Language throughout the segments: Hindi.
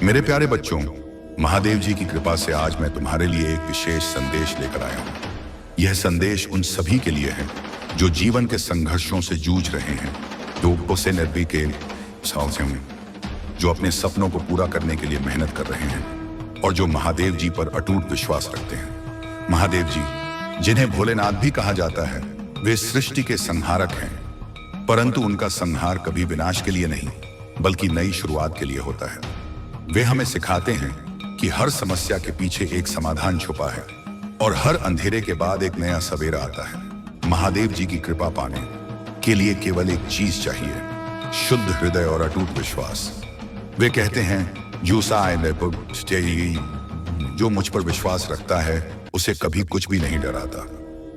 मेरे प्यारे बच्चों, महादेव जी की कृपा से आज मैं तुम्हारे लिए एक विशेष संदेश लेकर आया हूँ। यह संदेश उन सभी के लिए है जो जीवन के संघर्षों से जूझ रहे हैं, जो अपने सपनों को पूरा करने के लिए मेहनत कर रहे हैं और जो महादेव जी पर अटूट विश्वास रखते हैं। महादेव जी, जिन्हें भोलेनाथ भी कहा जाता है, वे सृष्टि के संहारक हैं, परंतु उनका संहार कभी विनाश के लिए नहीं बल्कि नई शुरुआत के लिए होता है। वे हमें सिखाते हैं कि हर समस्या के पीछे एक समाधान छुपा है और हर अंधेरे के बाद एक नया सवेरा आता है। महादेव जी की कृपा पाने के लिए केवल एक चीज चाहिए, शुद्ध हृदय और अटूट विश्वास। वे कहते हैं, जो मुझ पर विश्वास रखता है उसे कभी कुछ भी नहीं डराता।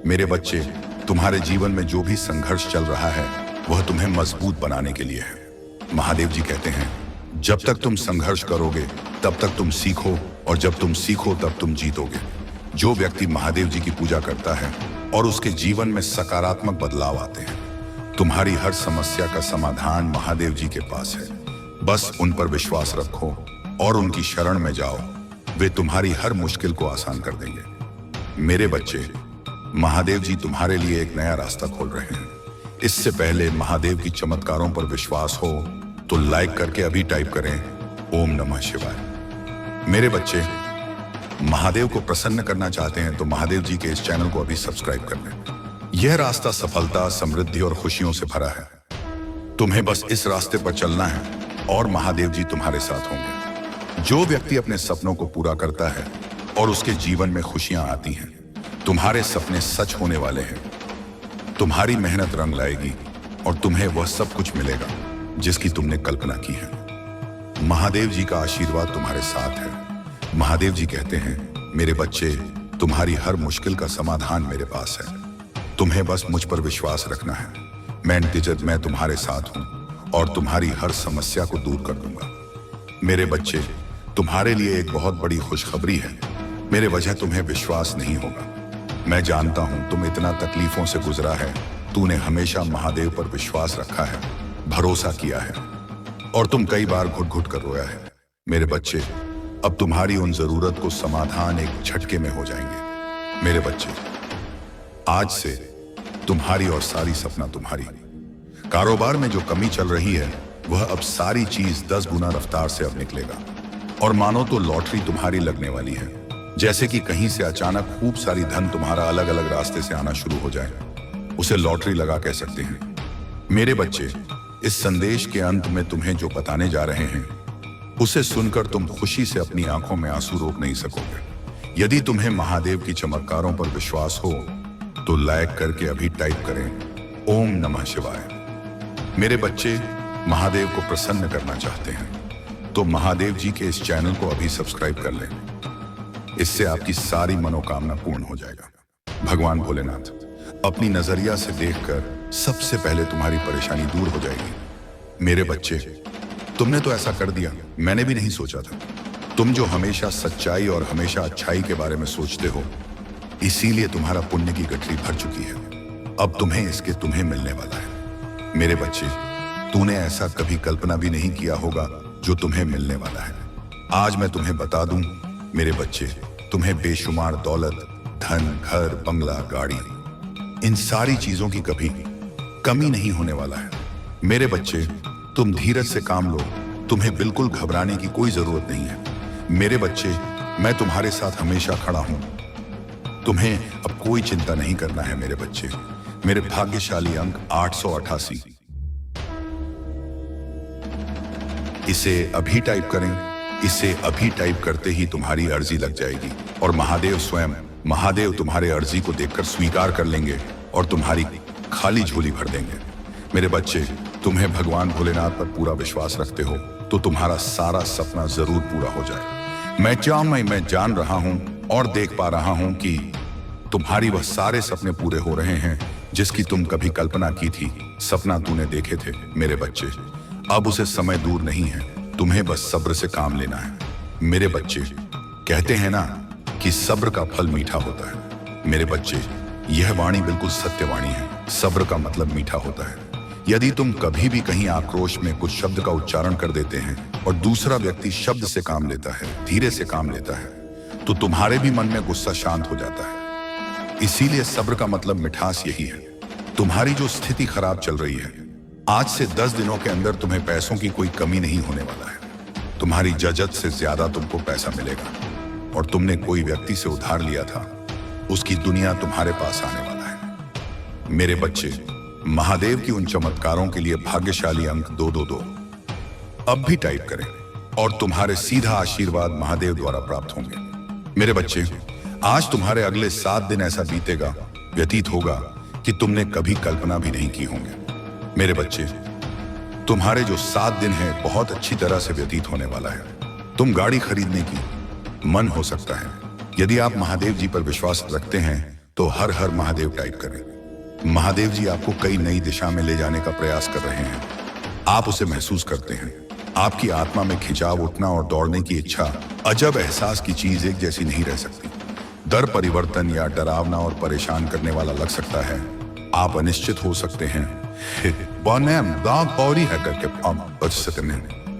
मेरे बच्चे, तुम्हारे जीवन में जो भी संघर्ष चल रहा है वह तुम्हें मजबूत बनाने के लिए है। महादेव जी कहते हैं, जब तक तुम संघर्ष करोगे तब तक तुम सीखो, और जब तुम सीखो तब तुम जीतोगे। जो व्यक्ति महादेव जी की पूजा करता है और उसके जीवन में सकारात्मक बदलाव आते हैं, तुम्हारी हर समस्या का समाधान महादेव जी के पास है। बस उन पर विश्वास रखो और उनकी शरण में जाओ, वे तुम्हारी हर मुश्किल को आसान कर देंगे। मेरे बच्चे, महादेव जी तुम्हारे लिए एक नया रास्ता खोल रहे हैं। इससे पहले महादेव की चमत्कारों पर विश्वास हो तो लाइक करके अभी टाइप करें, ओम नमः शिवाय। मेरे बच्चे, महादेव को प्रसन्न करना चाहते हैं तो महादेव जी के इस चैनल को अभी सब्सक्राइब कर लें। यह रास्ता सफलता, समृद्धि और खुशियों से भरा है। तुम्हें बस इस रास्ते पर चलना है और महादेव जी तुम्हारे साथ होंगे। जो व्यक्ति अपने सपनों को पूरा करता है और उसके जीवन में खुशियां आती हैं, तुम्हारे सपने सच होने वाले हैं। तुम्हारी मेहनत रंग लाएगी और तुम्हें वह सब कुछ मिलेगा जिसकी तुमने कल्पना की है। महादेव जी का आशीर्वाद तुम्हारे साथ है। महादेव जी कहते हैं, मेरे बच्चे, तुम्हारी हर मुश्किल का समाधान मेरे पास है। तुम्हें बस मुझ पर विश्वास रखना है। मैं तुम्हारे साथ हूं और तुम्हारी हर समस्या को दूर कर दूंगा। मेरे बच्चे, तुम्हारे लिए एक बहुत बड़ी खुशखबरी है। मेरे वजह तुम्हें विश्वास नहीं होगा। मैं जानता हूं तुम इतना तकलीफों से गुजरा है। तूने हमेशा महादेव पर विश्वास रखा है, भरोसा किया है और तुम कई बार घुट घुट कर रोया है। मेरे बच्चे, अब तुम्हारी उन जरूरत को समाधान एक झटके में हो जाएंगे। मेरे बच्चे, आज से तुम्हारी और सारी सपना तुम्हारी। कारोबार में जो कमी चल रही है वह अब सारी चीज 10 गुना रफ्तार से अब निकलेगा। और मानो तो लॉटरी तुम्हारी लगने वाली है। जैसे कि कहीं से अचानक खूब सारी धन तुम्हारा अलग अलग रास्ते से आना शुरू हो जाए, उसे लॉटरी लगा कह सकते हैं। मेरे बच्चे, इस संदेश के अंत में तुम्हें जो बताने जा रहे हैं उसे सुनकर तुम खुशी से अपनी आंखों में आंसू रोक नहीं सकोगे। यदि तुम्हें महादेव की चमत्कारों पर विश्वास हो तो लाइक करके अभी टाइप करें, ओम नमः शिवाय। मेरे बच्चे, महादेव को प्रसन्न करना चाहते हैं तो महादेव जी के इस चैनल को अभी सब्सक्राइब कर लें। इससे आपकी सारी मनोकामना पूर्ण हो जाएगा। भगवान भोलेनाथ अपनी नजरिया से देखकर सबसे पहले तुम्हारी परेशानी दूर हो जाएगी। मेरे बच्चे, तुमने तो ऐसा कर दिया, मैंने भी नहीं सोचा था। तुम जो हमेशा सच्चाई और हमेशा अच्छाई के बारे में सोचते हो, इसीलिए तुम्हारा पुण्य की गठरी भर चुकी है। अब तुम्हें मिलने वाला है। मेरे बच्चे, तूने ऐसा कभी कल्पना भी नहीं किया होगा जो तुम्हें मिलने वाला है। आज मैं तुम्हें बता दूं, मेरे बच्चे, तुम्हें बेशुमार दौलत, धन, घर, बंगला, गाड़ी, इन सारी चीजों की कभी कमी नहीं होने वाला है। मेरे बच्चे, तुम धीरज से काम लो, तुम्हें बिल्कुल घबराने की कोई जरूरत नहीं है। मेरे बच्चे, मैं तुम्हारे साथ हमेशा खड़ा हूं। तुम्हें अब कोई चिंता नहीं करना है। मेरे बच्चे, मेरे भाग्यशाली अंक 888, इसे अभी टाइप करें। इसे अभी टाइप करते ही तुम्हारी अर्जी लग जाएगी और महादेव तुम्हारे अर्जी को देखकर स्वीकार कर लेंगे और तुम्हारी खाली झोली भर देंगे। मेरे बच्चे, तुम्हें भगवान भोलेनाथ पर पूरा विश्वास रखते हो तो तुम्हारा सारा सपना जरूर पूरा हो जाए। मैं जान रहा हूं और देख पा रहा हूं कि तुम्हारी वह सारे सपने पूरे हो रहे हैं जिसकी तुम कभी कल्पना की थी, सपना तूने देखे थे। मेरे बच्चे, अब उसे समय दूर नहीं है, तुम्हें बस सब्र से काम लेना है। मेरे बच्चे, कहते हैं ना कि सब्र का फल मीठा होता है। मेरे बच्चे, यह वाणी बिल्कुल सत्य वाणी है। सब्र का मतलब मीठा होता है। यदि तुम कभी भी कहीं आक्रोश में कुछ शब्द का उच्चारण कर देते हैं और दूसरा व्यक्ति शब्द से काम लेता है, धीरे से काम लेता है, तो तुम्हारे भी मन में गुस्सा शांत हो जाता है। इसीलिए सब्र का मतलब मिठास यही है। तुम्हारी जो स्थिति खराब चल रही है, आज से 10 दिनों के अंदर तुम्हें पैसों की कोई कमी नहीं होने वाला है। तुम्हारी जजत से ज्यादा तुमको पैसा मिलेगा और तुमने कोई व्यक्ति से उधार लिया था, उसकी दुनिया तुम्हारे पास आने वाला है। मेरे बच्चे, महादेव की उन चमत्कारों के लिए भाग्यशाली अंक 222 अब भी टाइप करें और तुम्हारे सीधा आशीर्वाद महादेव द्वारा प्राप्त होंगे। मेरे बच्चे, आज तुम्हारे अगले 7 दिन ऐसा बीतेगा, व्यतीत होगा कि तुमने कभी कल्पना भी नहीं की होंगे। मेरे बच्चे, तुम्हारे जो 7 दिन हैं बहुत अच्छी तरह से व्यतीत होने वाला है। तुम गाड़ी खरीदने की मन हो सकता है। यदि आप महादेव जी पर विश्वास रखते हैं तो हर हर महादेव टाइप करें। महादेव जी आपको कई नई दिशा में ले जाने का प्रयास कर रहे हैं। आप उसे महसूस करते हैं। आपकी आत्मा में खिंचाव, उठना और दौड़ने की इच्छा, अजब एहसास की चीज एक जैसी नहीं रह सकती। दर परिवर्तन या डरावना और परेशान करने वाला लग सकता है। आप अनिश्चित हो सकते हैं,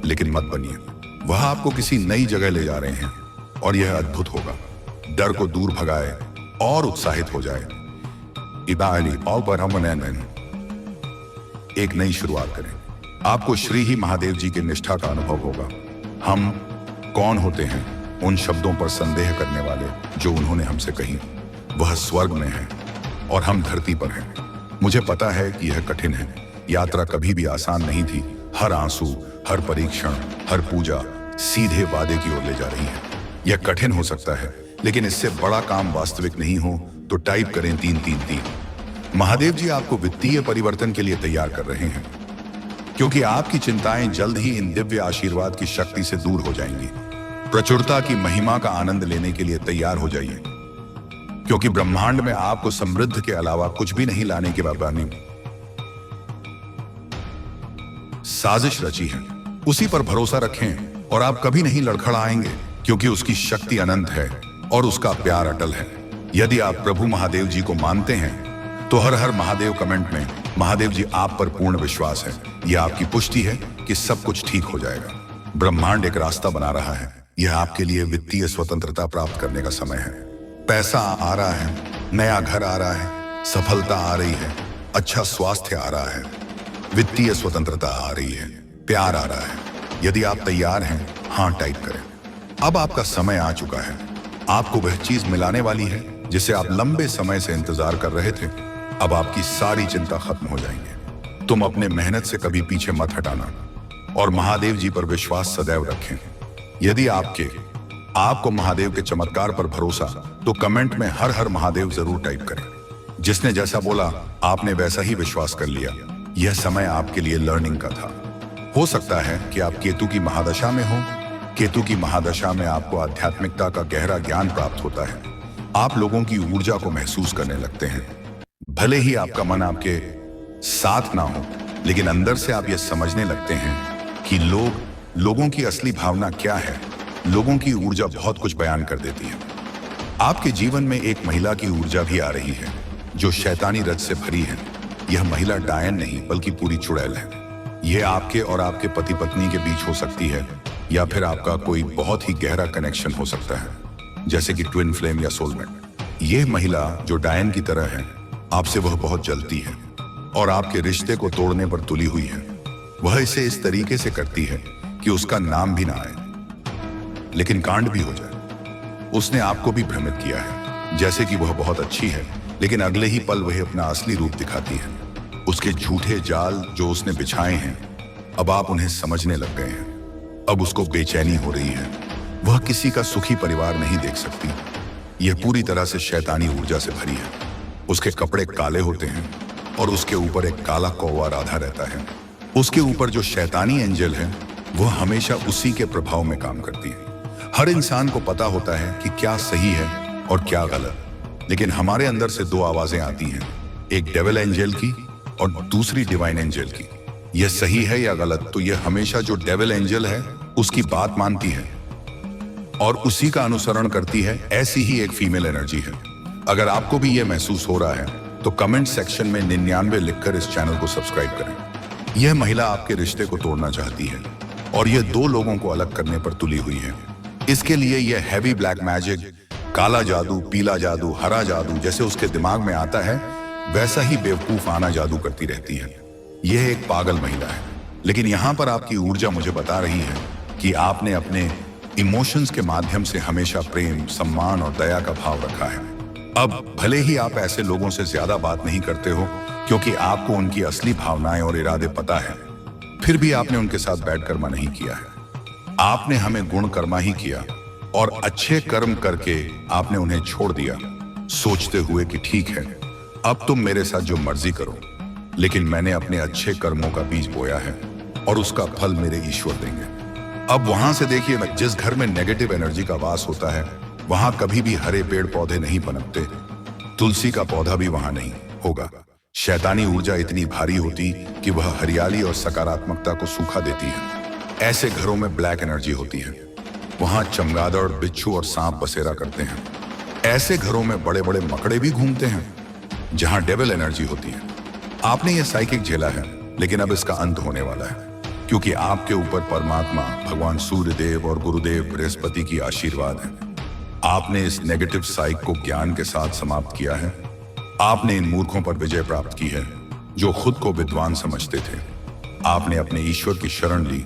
लेकिन मत बनिए। वह आपको किसी नई जगह ले जा रहे हैं और यह अद्भुत होगा। डर को दूर भगाए और उत्साहित हो जाए। एक नई शुरुआत करें। आपको श्री ही महादेव जी की निष्ठा का अनुभव होगा। हम कौन होते हैं उन शब्दों पर संदेह करने वाले जो उन्होंने हमसे कही। वह स्वर्ग में है और हम धरती पर हैं। मुझे पता है कि यह कठिन है। यात्रा कभी भी आसान नहीं थी। हर आंसू, हर परीक्षण, हर पूजा सीधे वादे की ओर ले जा रही है। यह कठिन हो सकता है, लेकिन इससे बड़ा काम वास्तविक नहीं हो तो टाइप करें 333। महादेव जी आपको वित्तीय परिवर्तन के लिए तैयार कर रहे हैं, क्योंकि आपकी चिंताएं जल्द ही इन दिव्य आशीर्वाद की शक्ति से दूर हो जाएंगी। प्रचुरता की महिमा का आनंद लेने के लिए तैयार हो जाइए, क्योंकि ब्रह्मांड में आपको समृद्धि के अलावा कुछ भी नहीं लाने की बाबानी साजिश रची है। उसी पर भरोसा रखें और आप कभी नहीं लड़खड़ाएंगे, क्योंकि उसकी शक्ति अनंत है और उसका प्यार अटल है। यदि आप प्रभु महादेव जी को मानते हैं तो हर हर महादेव कमेंट में महादेव जी आप पर पूर्ण विश्वास है। यह आपकी पुष्टि है कि सब कुछ ठीक हो जाएगा। ब्रह्मांड एक रास्ता बना रहा है। यह आपके लिए वित्तीय स्वतंत्रता प्राप्त करने का समय है। पैसा आ रहा है, नया घर आ रहा है, सफलता आ रही है, अच्छा स्वास्थ्य आ रहा है, वित्तीय स्वतंत्रता आ रही है, प्यार आ रहा है। यदि आप तैयार हैं, हाँ टाइप करें। अब आपका समय आ चुका है। आपको वह चीज मिलाने वाली है जिसे आप लंबे समय से इंतजार कर रहे थे। अब आपकी सारी चिंता खत्म हो जाएंगे। तुम अपने मेहनत से कभी पीछे मत हटाना और महादेव जी पर विश्वास सदैव रखें। यदि आपको महादेव के चमत्कार पर भरोसा, तो कमेंट में हर हर महादेव जरूर टाइप करें। जिसने जैसा बोला आपने वैसा ही विश्वास कर लिया। यह समय आपके लिए लर्निंग का था। हो सकता है कि आप केतु की महादशा में हो। केतु की महादशा में आपको आध्यात्मिकता का गहरा ज्ञान प्राप्त होता है। आप लोगों की ऊर्जा को महसूस करने लगते हैं। भले ही आपका मन आपके साथ ना हो, लेकिन अंदर से आप यह समझने लगते हैं कि लोगों की असली भावना क्या है। लोगों की ऊर्जा बहुत कुछ बयान कर देती है। आपके जीवन में एक महिला की ऊर्जा भी आ रही है जो शैतानी रज से भरी है। यह महिला डायन नहीं बल्कि पूरी चुड़ैल है। यह आपके और आपके पति पत्नी के बीच हो सकती है, या फिर आपका कोई बहुत ही गहरा कनेक्शन हो सकता है, जैसे कि ट्विन फ्लेम या सोलमेट। यह महिला जो डायन की तरह है, आपसे वह बहुत जलती है और आपके रिश्ते को तोड़ने पर तुली हुई है। वह इसे इस तरीके से करती है कि उसका नाम भी ना आए, लेकिन कांड भी हो जाए। उसने आपको भी भ्रमित किया है, जैसे कि वह बहुत अच्छी है, लेकिन अगले ही पल वह अपना असली रूप दिखाती है। उसके झूठे जाल जो उसने बिछाए हैं, अब आप उन्हें समझने लग गए हैं। अब उसको बेचैनी हो रही है। वह किसी का सुखी परिवार नहीं देख सकती। यह पूरी तरह से शैतानी ऊर्जा से भरी है। उसके कपड़े काले होते हैं और उसके ऊपर एक काला कौवा राधा रहता है। उसके ऊपर जो शैतानी एंजल है, वह हमेशा उसी के प्रभाव में काम करती है। हर इंसान को पता होता है कि क्या सही है और क्या गलत, लेकिन हमारे अंदर से 2 आवाजें आती हैं, एक डेविल एंजल की और दूसरी डिवाइन एंजल की। यह सही है या गलत, तो यह हमेशा जो डेविल एंजल है उसकी बात मानती है और उसी का अनुसरण करती है। ऐसी ही एक फीमेल एनर्जी है। अगर आपको भी यह महसूस हो रहा है तो कमेंट सेक्शन में 99 लिखकर इस चैनल को सब्सक्राइब करें। यह महिला आपके रिश्ते को तोड़ना चाहती है और ये दो लोगों को अलग करने पर तुली हुई है। इसके लिए यह हैवी ब्लैक मैजिक, काला जादू, पीला जादू, हरा जादू जैसे उसके दिमाग में आता है वैसा ही बेवकूफाना जादू करती रहती है। यह एक पागल महिला है। लेकिन यहां पर आपकी ऊर्जा मुझे बता रही है कि आपने अपने इमोशंस के माध्यम से हमेशा प्रेम, सम्मान और दया का भाव रखा है। अब भले ही आप ऐसे लोगों से ज्यादा बात नहीं करते हो क्योंकि आपको उनकी असली भावनाएं और इरादे पता है, फिर भी आपने उनके साथ बैड कर्मा नहीं किया है। आपने हमें गुण कर्मा ही किया और अच्छे कर्म करके आपने उन्हें छोड़ दिया, सोचते हुए कि ठीक है अब तुम मेरे साथ जो मर्जी करो, लेकिन मैंने अपने अच्छे कर्मों का बीज बोया है और उसका फल मेरे ईश्वर देंगे। अब वहां से देखिए, जिस घर में नेगेटिव एनर्जी का वास होता है वहां कभी भी हरे पेड़ पौधे नहीं पनपते, तुलसी का पौधा भी वहां नहीं होगा। शैतानी ऊर्जा इतनी भारी होती कि वह हरियाली और सकारात्मकता को सूखा देती है। ऐसे घरों में ब्लैक एनर्जी होती है, वहां चमगादड़, बिच्छू और सांप बसेरा करते हैं। ऐसे घरों में बड़े बड़े मकड़े भी घूमते हैं जहां डेविल एनर्जी होती है। आपने यह साइकिक झेला है, लेकिन अब इसका अंत होने वाला है क्योंकि आपके ऊपर परमात्मा, भगवान सूर्यदेव और गुरुदेव बृहस्पति की आशीर्वाद है। आपने इस नेगेटिव साइक को ज्ञान के साथ समाप्त किया है। आपने इन मूर्खों पर विजय प्राप्त की है जो खुद को विद्वान समझते थे। आपने अपने ईश्वर की शरण ली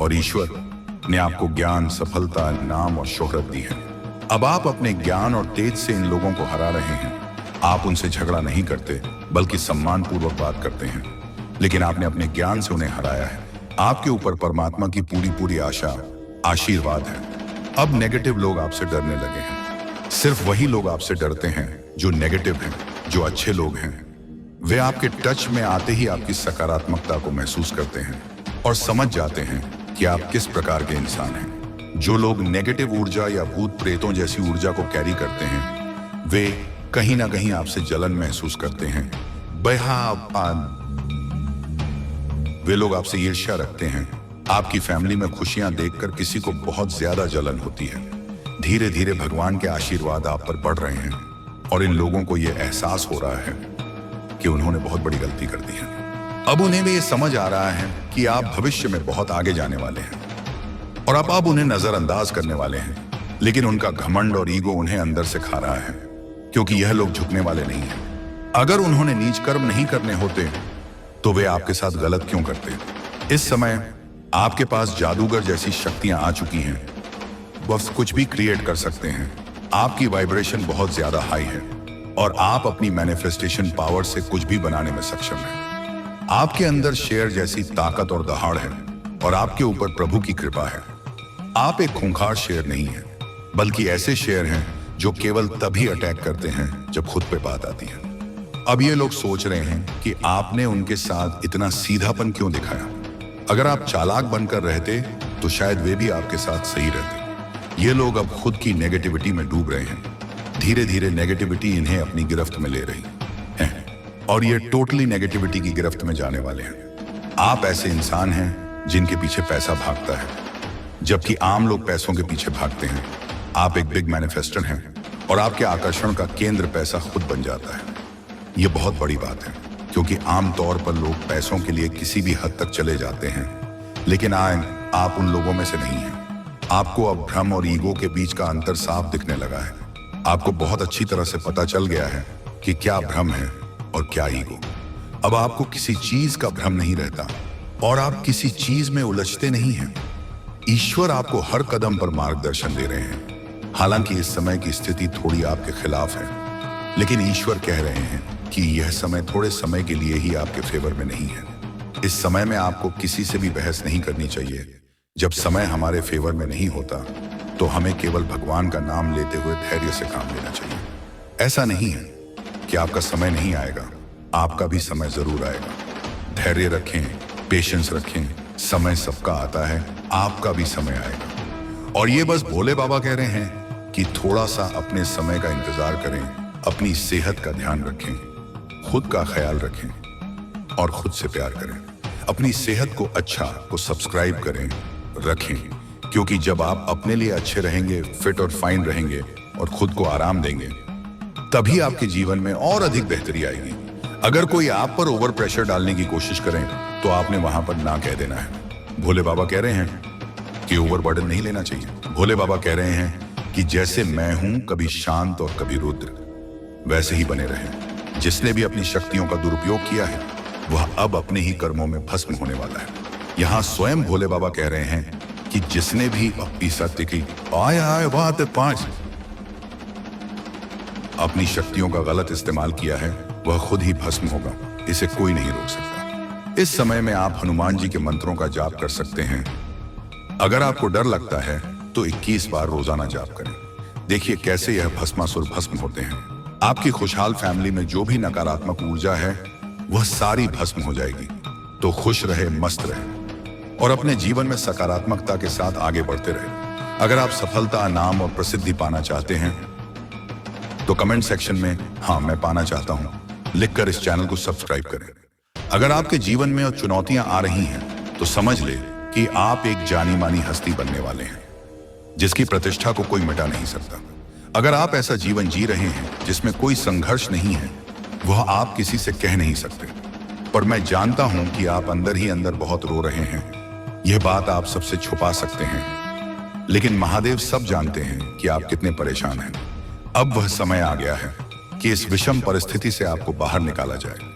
और ईश्वर ने आपको ज्ञान, सफलता, नाम और शोहरत दी है। अब आप अपने ज्ञान और तेज से इन लोगों को हरा रहे हैं। आप उनसे झगड़ा नहीं करते बल्कि सम्मान पूर्वक बात करते हैं, लेकिन आपने अपने ज्ञान से उन्हें हराया है। आपके ऊपर परमात्मा की पूरी आशा, आशीर्वाद है। अब नेगेटिव लोग आपसे डरने लगे हैं। सिर्फ वही लोग आपसे डरते हैं जो नेगेटिव हैं। जो अच्छे लोग हैं वे आपके टच में आते ही आपकी सकारात्मकता को महसूस करते हैं और समझ जाते हैं कि आप किस प्रकार के इंसान हैं। जो लोग नेगेटिव ऊर्जा या भूत प्रेतों जैसी ऊर्जा को कैरी करते हैं वे कहीं ना कहीं आपसे जलन महसूस करते हैं। वे लोग आपसे ईर्ष्या रखते हैं। आपकी फैमिली में खुशियां देखकर किसी को बहुत ज्यादा जलन होती है। धीरे धीरे भगवान के आशीर्वाद आप पर बढ़ रहे हैं और इन लोगों को यह एहसास हो रहा है कि उन्होंने बहुत बड़ी गलती कर दी है। अब उन्हें भी ये समझ आ रहा है कि आप भविष्य में बहुत आगे जाने वाले हैं और अब उन्हें नजरअंदाज करने वाले हैं, लेकिन उनका घमंड और ईगो उन्हें अंदर से खा रहा है क्योंकि यह लोग झुकने वाले नहीं हैं। अगर उन्होंने नीच कर्म नहीं करने होते तो वे आपके साथ गलत क्यों करते? इस समय आपके पास जादूगर जैसी शक्तियां आ चुकी हैं। बस कुछ भी क्रिएट कर सकते हैं। आपकी वाइब्रेशन बहुत ज्यादा हाई है और आप अपनी मैनिफेस्टेशन पावर से कुछ भी बनाने में सक्षम हैं। आपके अंदर शेर जैसी ताकत और दहाड़ है और आपके ऊपर प्रभु की कृपा है। आप एक खूंखार शेर नहीं हैं, बल्कि ऐसे शेर हैं जो केवल तभी अटैक करते हैं जब खुद पे बात आती है। अब ये लोग सोच रहे हैं कि आपने उनके साथ इतना सीधापन क्यों दिखाया। अगर आप चालाक बनकर रहते तो शायद वे भी आपके साथ सही रहते। ये लोग अब खुद की नेगेटिविटी में डूब रहे हैं। धीरे धीरे नेगेटिविटी इन्हें अपनी गिरफ्त में ले रही है और ये टोटली नेगेटिविटी की गिरफ्त में जाने वाले हैं। आप ऐसे इंसान हैं जिनके पीछे पैसा भागता है, जबकि आम लोग पैसों के पीछे भागते हैं। आप एक बिग मैनिफेस्टर हैं और आपके आकर्षण का केंद्र पैसा खुद बन जाता है। ये बहुत बड़ी बात है क्योंकि आमतौर पर लोग पैसों के लिए किसी भी हद तक चले जाते हैं, लेकिन आप उन लोगों में से नहीं हैं। आपको अब भ्रम और ईगो के बीच का अंतर साफ दिखने लगा है। आपको बहुत अच्छी तरह से पता चल गया है कि क्या भ्रम है और क्या ईगो। अब आपको किसी चीज का भ्रम नहीं रहता और आप किसी चीज में उलझते नहीं हैं। ईश्वर आपको हर कदम पर मार्गदर्शन दे रहे हैं। हालांकि इस समय की स्थिति थोड़ी आपके खिलाफ है, लेकिन ईश्वर कह रहे हैं कि यह समय थोड़े समय के लिए ही आपके फेवर में नहीं है। इस समय में आपको किसी से भी बहस नहीं करनी चाहिए। जब समय हमारे फेवर में नहीं होता तो हमें केवल भगवान का नाम लेते हुए धैर्य से काम लेना चाहिए। ऐसा नहीं है कि आपका समय नहीं आएगा, आपका भी समय जरूर आएगा। धैर्य रखें, पेशेंस रखें। समय सबका आता है, आपका भी समय आएगा। और ये बस भोले बाबा कह रहे हैं कि थोड़ा सा अपने समय का इंतजार करें, अपनी सेहत का ध्यान रखें, खुद का ख्याल रखें और खुद से प्यार करें। अपनी सेहत को सब्सक्राइब करें, रखें, क्योंकि जब आप अपने लिए अच्छे रहेंगे, फिट और फाइन रहेंगे और खुद को आराम देंगे, तभी आपके जीवन में और अधिक बेहतरी आएगी। अगर कोई आप पर ओवर प्रेशर डालने की कोशिश करें तो आपने वहां पर ना कह देना है। भोले बाबा कह रहे हैं कि ओवरबर्डन नहीं लेना चाहिए। भोले बाबा कह रहे हैं कि जैसे मैं हूं कभी शांत और कभी रुद्र, वैसे ही बने रहें। जिसने भी अपनी शक्तियों का दुरुपयोग किया है वह अब अपने ही कर्मों में भस्म होने वाला है। यहाँ स्वयं भोले बाबा कह रहे हैं कि जिसने भी अपनी सत्य की आय बात 5 अपनी शक्तियों का गलत इस्तेमाल किया है वह खुद ही भस्म होगा, इसे कोई नहीं रोक सकता। इस समय में आप हनुमान जी के मंत्रों का जाप कर सकते हैं। अगर आपको डर लगता है तो 21 बार रोजाना जाप करें। देखिए कैसे यह भस्मासुर भस्म होते हैं। आपकी खुशहाल फैमिली में जो भी नकारात्मक ऊर्जा है वह सारी भस्म हो जाएगी। तो खुश रहे, मस्त रहे और अपने जीवन में सकारात्मकता के साथ आगे बढ़ते रहे। अगर आप सफलता, नाम और प्रसिद्धि पाना चाहते हैं तो कमेंट सेक्शन में हाँ मैं पाना चाहता हूं लिखकर इस चैनल को सब्सक्राइब करें। अगर आपके जीवन में और चुनौतियां आ रही हैं तो समझ ले कि आप एक जानी मानी हस्ती बनने वाले हैं जिसकी प्रतिष्ठा को कोई मिटा नहीं सकता। अगर आप ऐसा जीवन जी रहे हैं जिसमें कोई संघर्ष नहीं है वह आप किसी से कह नहीं सकते, पर मैं जानता हूं कि आप अंदर ही अंदर बहुत रो रहे हैं। यह बात आप सबसे छुपा सकते हैं लेकिन महादेव सब जानते हैं कि आप कितने परेशान हैं। अब वह समय आ गया है कि इस विषम परिस्थिति से आपको बाहर निकाला जाए।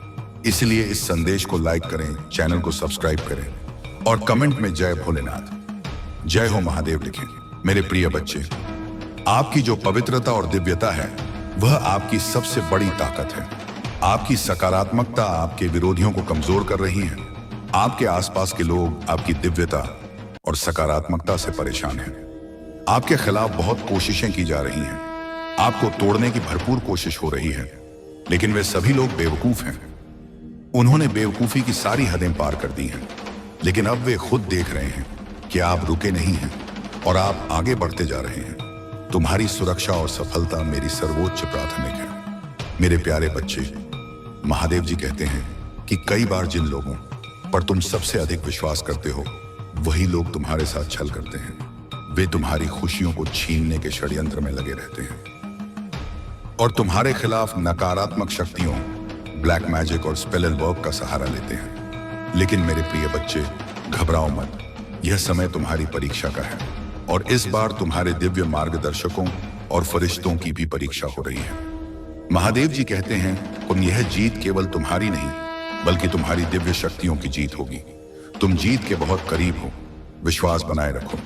इसलिए इस संदेश को लाइक करें, चैनल को सब्सक्राइब करें और कमेंट में जय भोलेनाथ, जय हो महादेव लिखें। मेरे प्रिय बच्चे, आपकी जो पवित्रता और दिव्यता है वह आपकी सबसे बड़ी ताकत है। आपकी सकारात्मकता आपके विरोधियों को कमजोर कर रही है। आपके आसपास के लोग आपकी दिव्यता और सकारात्मकता से परेशान हैं। आपके खिलाफ बहुत कोशिशें की जा रही हैं। आपको तोड़ने की भरपूर कोशिश हो रही है, लेकिन वे सभी लोग बेवकूफ हैं। उन्होंने बेवकूफी की सारी हदें पार कर दी हैं, लेकिन अब वे खुद देख रहे हैं कि आप रुके नहीं हैं और आप आगे बढ़ते जा रहे हैं। तुम्हारी सुरक्षा और सफलता मेरी सर्वोच्च प्राथमिक है। मेरे प्यारे बच्चे, महादेव जी कहते हैं कि कई बार जिन लोगों पर तुम सबसे अधिक विश्वास करते हो वही लोग तुम्हारे साथ छल करते हैं। वे तुम्हारी खुशियों को छीनने के षड्यंत्र में लगे रहते हैं और तुम्हारे खिलाफ नकारात्मक शक्तियों, ब्लैक मैजिक और स्पेल एंड वर्क का सहारा लेते हैं। लेकिन मेरे प्रिय बच्चे, घबराओ मत। यह समय तुम्हारी परीक्षा का है और इस बार तुम्हारे दिव्य मार्गदर्शकों और फरिश्तों की भी परीक्षा हो रही है। महादेव जी कहते हैं तुम यह जीत केवल तुम्हारी नहीं बल्कि तुम्हारी दिव्य शक्तियों की जीत होगी। तुम जीत के बहुत करीब हो। विश्वास बनाए रखो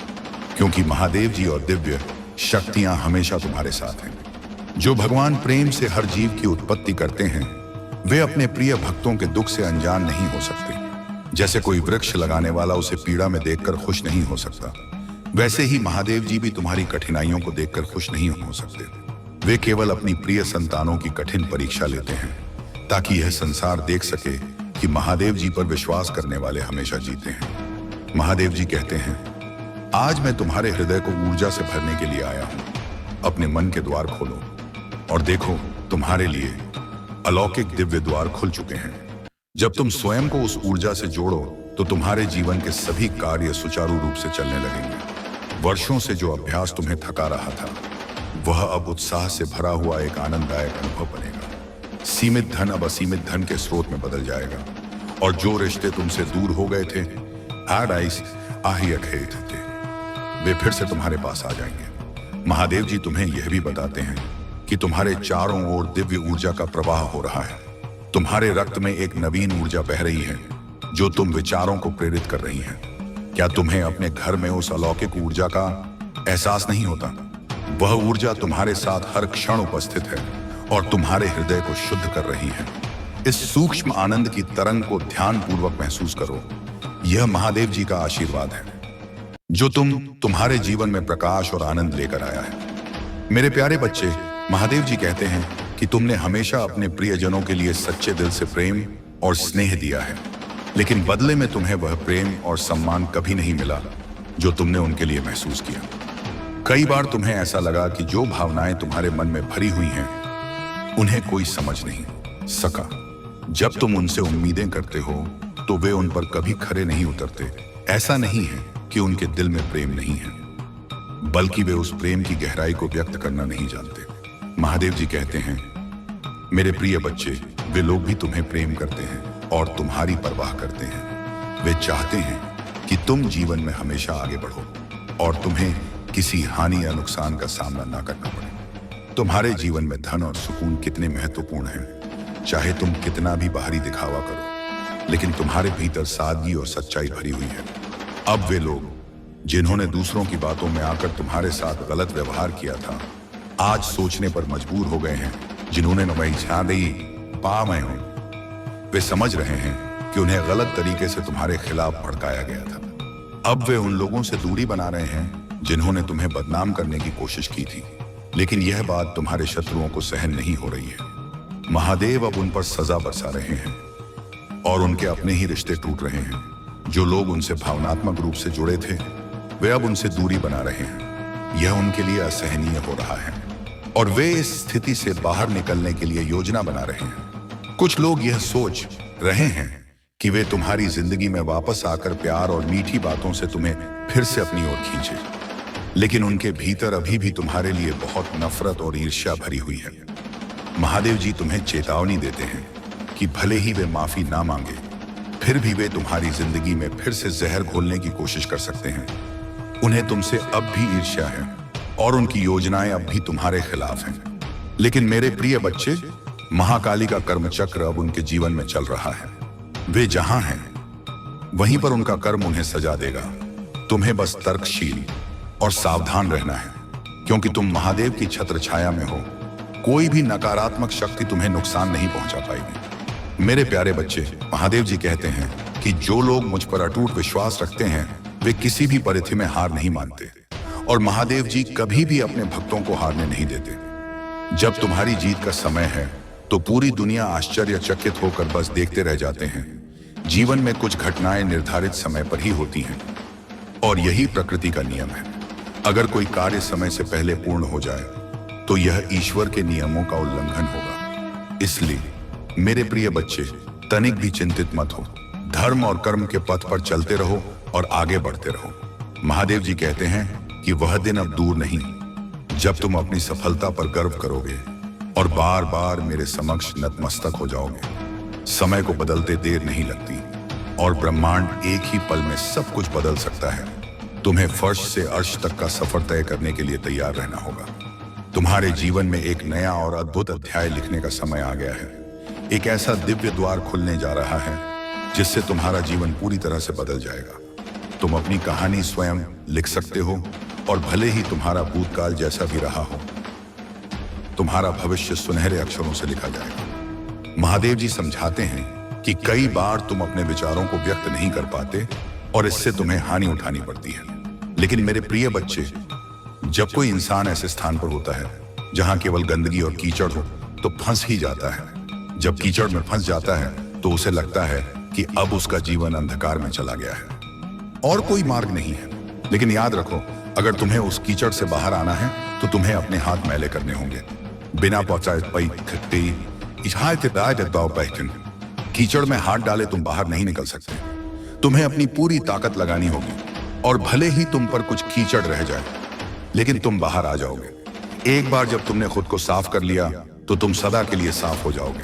क्योंकि महादेव जी और दिव्य शक्तियां हमेशा तुम्हारे साथ हैं। जो भगवान प्रेम से हर जीव की उत्पत्ति करते हैं वे अपने प्रिय भक्तों के दुख से अनजान नहीं हो सकते। जैसे कोई वृक्ष लगाने वाला उसे पीड़ा में देखकर खुश नहीं हो सकता, वैसे ही महादेव जी भी तुम्हारी कठिनाइयों को देखकर खुश नहीं हो सकते। वे केवल अपनी प्रिय संतानों की कठिन परीक्षा लेते हैं ताकि यह संसार देख सके कि महादेव जी पर विश्वास करने वाले हमेशा जीते हैं। महादेव जी कहते हैं आज मैं तुम्हारे हृदय को ऊर्जा से भरने के लिए आया हूं। अपने मन के द्वार खोलो और देखो तुम्हारे लिए अलौकिक दिव्य द्वार खुल चुके हैं। जब तुम स्वयं को उस ऊर्जा से जोड़ो तो तुम्हारे जीवन के सभी कार्य सुचारू रूप से चलने लगेंगे। वर्षों से जो अभ्यास तुम्हें थका रहा था वह अब उत्साह से भरा हुआ एक आनंददायक अनुभव बनेगा। सीमित धन अब असीमित धन के स्रोत में बदल जाएगा और जो रिश्ते तुमसे दूर हो गए थे वे फिर से तुम्हारे पास आ जाएंगे। महादेव जी तुम्हें यह भी बताते हैं कि तुम्हारे चारों ओर दिव्य ऊर्जा का प्रवाह हो रहा है। तुम्हारे रक्त में एक नवीन ऊर्जा बह रही है जो तुम विचारों को प्रेरित कर रही है। क्या तुम्हें अपने घर में उस अलौकिक ऊर्जा का एहसास नहीं होता? वह ऊर्जा तुम्हारे साथ हर क्षण उपस्थित है और तुम्हारे हृदय को शुद्ध कर रही है। इस सूक्ष्म आनंद की तरंग को ध्यानपूर्वक महसूस करो। यह महादेव जी का आशीर्वाद है जो तुम्हारे जीवन में प्रकाश और आनंद लेकर आया है। मेरे प्यारे बच्चे, महादेव जी कहते हैं कि तुमने हमेशा अपने प्रियजनों के लिए सच्चे दिल से प्रेम और स्नेह दिया है, लेकिन बदले में तुम्हें वह प्रेम और सम्मान कभी नहीं मिला जो तुमने उनके लिए महसूस किया। कई बार तुम्हें ऐसा लगा कि जो भावनाएं तुम्हारे मन में भरी हुई हैं उन्हें कोई समझ नहीं सका। जब तुम उनसे उम्मीदें करते हो तो वे उन पर कभी खरे नहीं उतरते। ऐसा नहीं है कि उनके दिल में प्रेम नहीं है, बल्कि वे उस प्रेम की गहराई को व्यक्त करना नहीं जानते। महादेव जी कहते हैं मेरे प्रिय बच्चे, वे लोग भी तुम्हें प्रेम करते हैं और तुम्हारी परवाह करते हैं। वे चाहते हैं कि तुम जीवन में हमेशा आगे बढ़ो। और तुम्हें किसी हानि या नुकसान का सामना ना करना पड़े। तुम्हारे जीवन में धन और सुकून कितने महत्वपूर्ण हैं। चाहे तुम कितना भी बाहरी दिखावा करो, लेकिन तुम्हारे भीतर सादगी और सच्चाई भरी हुई है। अब वे लोग जिन्होंने दूसरों की बातों में आकर तुम्हारे साथ गलत व्यवहार किया था, आज सोचने पर मजबूर हो गए हैं। जिन्होंने वही छा दी पा मैं हूं, वे समझ रहे हैं कि उन्हें गलत तरीके से तुम्हारे खिलाफ भड़काया गया था। अब वे उन लोगों से दूरी बना रहे हैं जिन्होंने तुम्हें बदनाम करने की कोशिश की थी, लेकिन यह बात तुम्हारे शत्रुओं को सहन नहीं हो रही है। महादेव अब उन पर सजा बरसा रहे हैं और उनके अपने ही रिश्ते टूट रहे हैं। जो लोग उनसे भावनात्मक रूप से जुड़े थे, वे अब उनसे दूरी बना रहे हैं। यह उनके लिए असहनीय हो रहा है और वे इस स्थिति से बाहर निकलने के लिए योजना बना रहे हैं। कुछ लोग यह सोच रहे हैं कि वे तुम्हारी जिंदगी में वापस आकर प्यार और मीठी बातों से तुम्हें फिर से अपनी ओर खींचे, लेकिन उनके भीतर अभी भी तुम्हारे लिए बहुत नफरत और ईर्ष्या भरी हुई है। महादेव जी तुम्हें चेतावनी देते हैं कि भले ही वे माफी ना मांगे, फिर भी वे तुम्हारी जिंदगी में फिर से जहर घोलने की कोशिश कर सकते हैं। उन्हें तुमसे अब भी ईर्ष्या है और उनकी योजनाएं अब भी तुम्हारे खिलाफ हैं। लेकिन मेरे प्रिय बच्चे, महाकाली का कर्म चक्र अब उनके जीवन में चल रहा है। वे जहां हैं वहीं पर उनका कर्म उन्हें सजा देगा। तुम्हें बस तर्कशील और सावधान रहना है, क्योंकि तुम महादेव की छत्र छाया में हो। कोई भी नकारात्मक शक्ति तुम्हें नुकसान नहीं पहुंचा पाएगी। मेरे प्यारे बच्चे, महादेव जी कहते हैं कि जो लोग मुझ पर अटूट विश्वास रखते हैं, वे किसी भी परिस्थिति में हार नहीं मानते, और महादेव जी कभी भी अपने भक्तों को हारने नहीं देते। जब तुम्हारी जीत का समय है तो पूरी दुनिया आश्चर्यचकित होकर बस देखते रह जाते हैं। जीवन में कुछ घटनाएं निर्धारित समय पर ही होती हैं और यही प्रकृति का नियम है। अगर कोई कार्य समय से पहले पूर्ण हो जाए तो यह ईश्वर के नियमों का उल्लंघन होगा। इसलिए मेरे प्रिय बच्चे, तनिक भी चिंतित मत हो। धर्म और कर्म के पथ पर चलते रहो और आगे बढ़ते रहो। महादेव जी कहते हैं कि वह दिन अब दूर नहीं जब तुम अपनी सफलता पर गर्व करोगे और बार बार मेरे समक्ष नतमस्तक हो जाओगे। समय को बदलते देर नहीं लगती और ब्रह्मांड एक ही पल में सब कुछ बदल सकता है। तुम्हें फर्श से अर्श तक का सफर तय करने के लिए तैयार रहना होगा। तुम्हारे जीवन में एक नया और अद्भुत अध्याय लिखने का समय आ गया है। एक ऐसा दिव्य द्वार खुलने जा रहा है जिससे तुम्हारा जीवन पूरी तरह से बदल जाएगा। तुम अपनी कहानी स्वयं लिख सकते हो और भले ही तुम्हारा भूतकाल जैसा भी रहा हो, तुम्हारा भविष्य सुनहरे अक्षरों से लिखा जाएगा। महादेव जी समझाते हैं कि कई बार तुम अपने विचारों को व्यक्त नहीं कर पाते और इससे तुम्हें हानि उठानी पड़ती है। लेकिन मेरे प्रिय बच्चे, जब कोई इंसान ऐसे स्थान पर होता है जहां केवल गंदगी और कीचड़ हो तो फंस ही जाता है। जब कीचड़ में फंस जाता है तो उसे लगता है कि अब उसका जीवन अंधकार में चला गया है और कोई मार्ग नहीं है। लेकिन याद रखो, अगर तुम्हें उस कीचड़ से बाहर आना है तो तुम्हें अपने हाथ मैले करने होंगे। बिना कीचड़ में हाथ डाले तुम बाहर नहीं निकल सकते। तुम्हें अपनी पूरी ताकत लगानी होगी और भले ही तुम पर कुछ कीचड़ रह जाए, लेकिन तुम बाहर आ जाओगे। एक बार जब तुमने खुद को साफ कर लिया तो तुम सदा के लिए साफ हो जाओगे।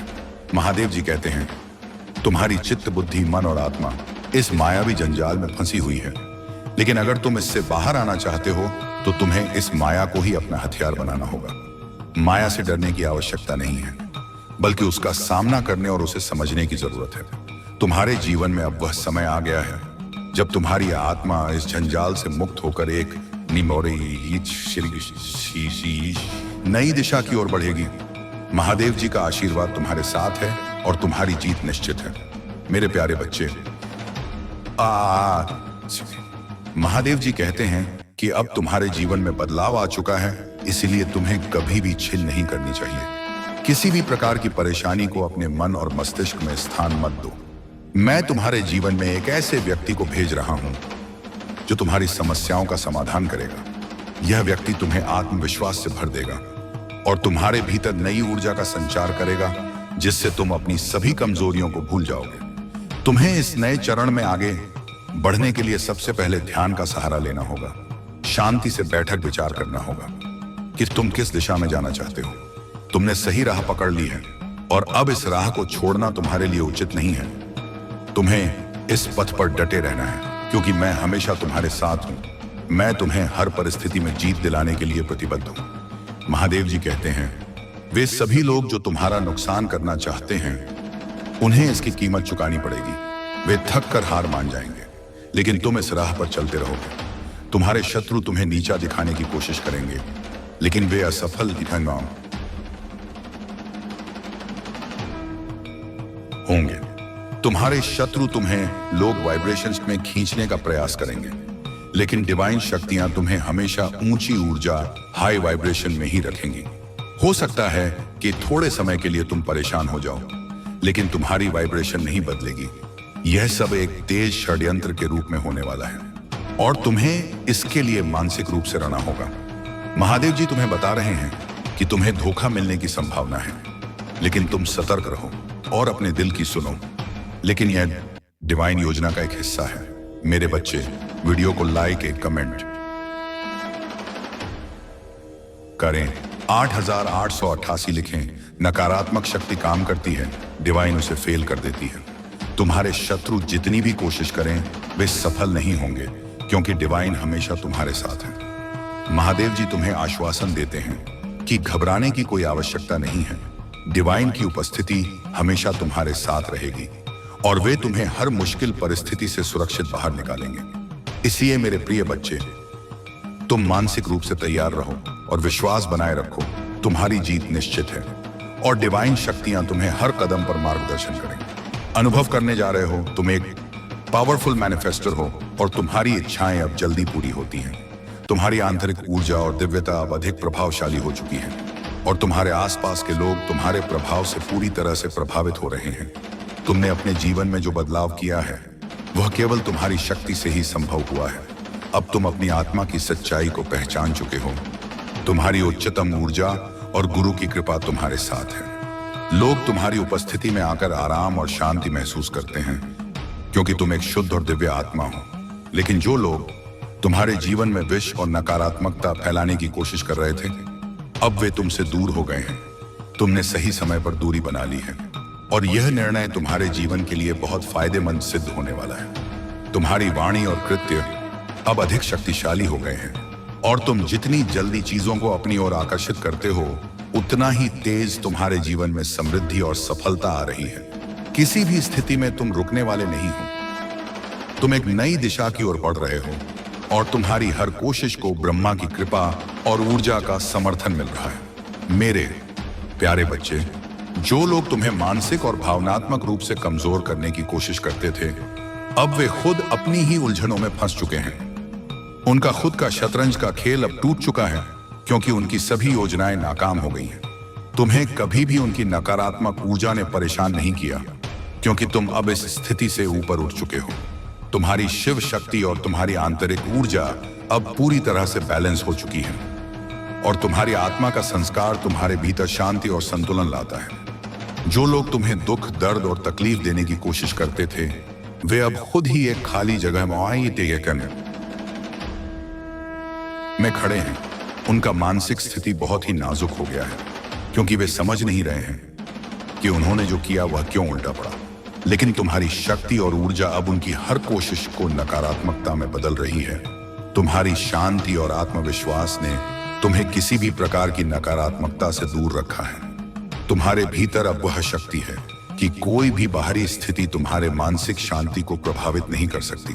महादेव जी कहते हैं, तुम्हारी चित्त, बुद्धि, मन और आत्मा इस मायावी जंजाल में फंसी हुई है, लेकिन अगर तुम इससे बाहर आना चाहते हो तो तुम्हें इस माया को ही अपना हथियार बनाना होगा। माया से डरने की आवश्यकता नहीं है, बल्कि उसका सामना करने और उसे समझने की जरूरत है। तुम्हारे जीवन में अब वह समय आ गया है जब तुम्हारी आत्मा इस जंजाल से मुक्त होकर एक नई दिशा की ओर बढ़ेगी। महादेव जी का आशीर्वाद तुम्हारे साथ है और तुम्हारी जीत निश्चित है। मेरे प्यारे बच्चे, महादेव जी कहते हैं कि अब तुम्हारे जीवन में बदलाव आ चुका है, इसीलिए तुम्हें कभी भी छिल नहीं करनी चाहिए। किसी भी प्रकार की परेशानी को अपने मन और मस्तिष्क में स्थान मत दो। मैं तुम्हारे जीवन में एक ऐसे व्यक्ति को भेज रहा हूं जो तुम्हारी समस्याओं का समाधान करेगा। यह व्यक्ति तुम्हें आत्मविश्वास से भर देगा और तुम्हारे भीतर नई ऊर्जा का संचार करेगा, जिससे तुम अपनी सभी कमजोरियों को भूल जाओगे। तुम्हें इस नए चरण में आगे बढ़ने के लिए सबसे पहले ध्यान का सहारा लेना होगा। शांति से बैठक विचार करना होगा कि तुम किस दिशा में जाना चाहते हो। तुमने सही राह पकड़ ली है और अब इस राह को छोड़ना तुम्हारे लिए उचित नहीं है। तुम्हें इस पथ पर डटे रहना है, क्योंकि मैं हमेशा तुम्हारे साथ हूं। मैं तुम्हें हर परिस्थिति में जीत दिलाने के लिए प्रतिबद्ध हूं। महादेव जी कहते हैं, वे सभी लोग जो तुम्हारा नुकसान करना चाहते हैं, उन्हें इसकी कीमत चुकानी पड़ेगी। वे थक कर हार मान जाएंगे, लेकिन तुम इस राह पर चलते रहोगे। तुम्हारे शत्रु तुम्हें नीचा दिखाने की कोशिश करेंगे, लेकिन वे असफल होंगे। तुम्हारे शत्रु तुम्हें लोग वाइब्रेशंस में खींचने का प्रयास करेंगे, लेकिन डिवाइन शक्तियां तुम्हें हमेशा ऊंची ऊर्जा, हाई वाइब्रेशन में ही रखेंगी। हो सकता है कि थोड़े समय के लिए तुम परेशान हो जाओ, लेकिन तुम्हारी वाइब्रेशन नहीं बदलेगी। यह सब एक तेज षड्यंत्र के रूप में होने वाला है, और तुम्हें इसके लिए मानसिक रूप से रहना होगा। महादेव जी तुम्हें बता रहे हैं कि तुम्हें धोखा मिलने की संभावना है, लेकिन तुम सतर्क रहो और अपने दिल की सुनो। लेकिन यह डिवाइन योजना का एक हिस्सा है। मेरे बच्चे, वीडियो को लाइक, एक कमेंट करें, 8888 लिखें। नकारात्मक शक्ति काम करती है, डिवाइन उसे फेल कर देती है। तुम्हारे शत्रु जितनी भी कोशिश करें, वे सफल नहीं होंगे, क्योंकि डिवाइन हमेशा तुम्हारे साथ है। महादेव जी तुम्हें आश्वासन देते हैं कि घबराने की कोई आवश्यकता नहीं है। डिवाइन की उपस्थिति हमेशा तुम्हारे साथ रहेगी, और वे तुम्हें हर मुश्किल परिस्थिति से सुरक्षित बाहर निकालेंगे। इसलिए मेरे प्रिय बच्चे, तुम मानसिक रूप से तैयार रहो और विश्वास बनाए रखो। तुम्हारी जीत निश्चित है, और डिवाइन शक्तियां तुम्हें हर कदम पर मार्गदर्शन करेंगी। अनुभव करने जा रहे हो, तुम एक पावरफुल मैनिफेस्टर हो, और तुम्हारी इच्छाएं अब जल्दी पूरी होती हैं। तुम्हारी आंतरिक ऊर्जा और दिव्यता अब अधिक प्रभावशाली हो चुकी है, और तुम्हारे आसपास के लोग तुम्हारे प्रभाव से पूरी तरह से प्रभावित हो रहे हैं। तुमने अपने जीवन में जो बदलाव किया है, वह केवल तुम्हारी शक्ति से ही संभव हुआ है। अब तुम अपनी आत्मा की सच्चाई को पहचान चुके हो। तुम्हारी उच्चतम ऊर्जा और गुरु की कृपा तुम्हारे साथ है। लोग तुम्हारी उपस्थिति में आकर आराम और शांति महसूस करते हैं, क्योंकि तुम एक शुद्ध और दिव्य आत्मा हो। लेकिन जो लोग तुम्हारे जीवन में विष और नकारात्मकता फैलाने की कोशिश कर रहे थे, अब वे तुमसे दूर हो गए हैं। तुमने सही समय पर दूरी बना ली है, और यह निर्णय तुम्हारे जीवन के लिए बहुत फायदेमंद सिद्ध होने वाला है। तुम्हारी वाणी और कृत्य अब अधिक शक्तिशाली हो गए हैं, और तुम जितनी जल्दी चीजों को अपनी ओर आकर्षित करते हो, उतना ही तेज तुम्हारे जीवन में समृद्धि और सफलता आ रही है। किसी भी स्थिति में तुम रुकने वाले नहीं हो। तुम एक नई दिशा की ओर बढ़ रहे हो, और तुम्हारी हर कोशिश को ब्रह्मा की कृपा और ऊर्जा का समर्थन मिल रहा है। मेरे प्यारे बच्चे, जो लोग तुम्हें मानसिक और भावनात्मक रूप से कमजोर करने की कोशिश करते थे, अब वे खुद अपनी ही उलझनों में फंस चुके हैं। उनका खुद का शतरंज का खेल अब टूट चुका है, क्योंकि उनकी सभी योजनाएं नाकाम हो गई हैं। तुम्हें कभी भी उनकी नकारात्मक ऊर्जा ने परेशान नहीं किया, क्योंकि तुम अब इस स्थिति से ऊपर उठ चुके हो। तुम्हारी शिव शक्ति और तुम्हारी आंतरिक ऊर्जा अब पूरी तरह से बैलेंस हो चुकी है, और तुम्हारी आत्मा का संस्कार तुम्हारे भीतर शांति और संतुलन लाता है। जो लोग तुम्हें दुख, दर्द और तकलीफ देने की कोशिश करते थे, वे अब खुद ही एक खाली जगह में खड़े हैं। उनका मानसिक स्थिति बहुत ही नाजुक हो गया है, क्योंकि वे समझ नहीं रहे हैं कि उन्होंने जो किया वह क्यों उल्टा पड़ा। लेकिन तुम्हारी शक्ति और ऊर्जा अब उनकी हर कोशिश को नकारात्मकता में बदल रही है। तुम्हारी शांति और आत्मविश्वास ने तुम्हें किसी भी प्रकार की नकारात्मकता से दूर रखा है। तुम्हारे भीतर अब वह शक्ति है कि कोई भी बाहरी स्थिति तुम्हारे मानसिक शांति को प्रभावित नहीं कर सकती।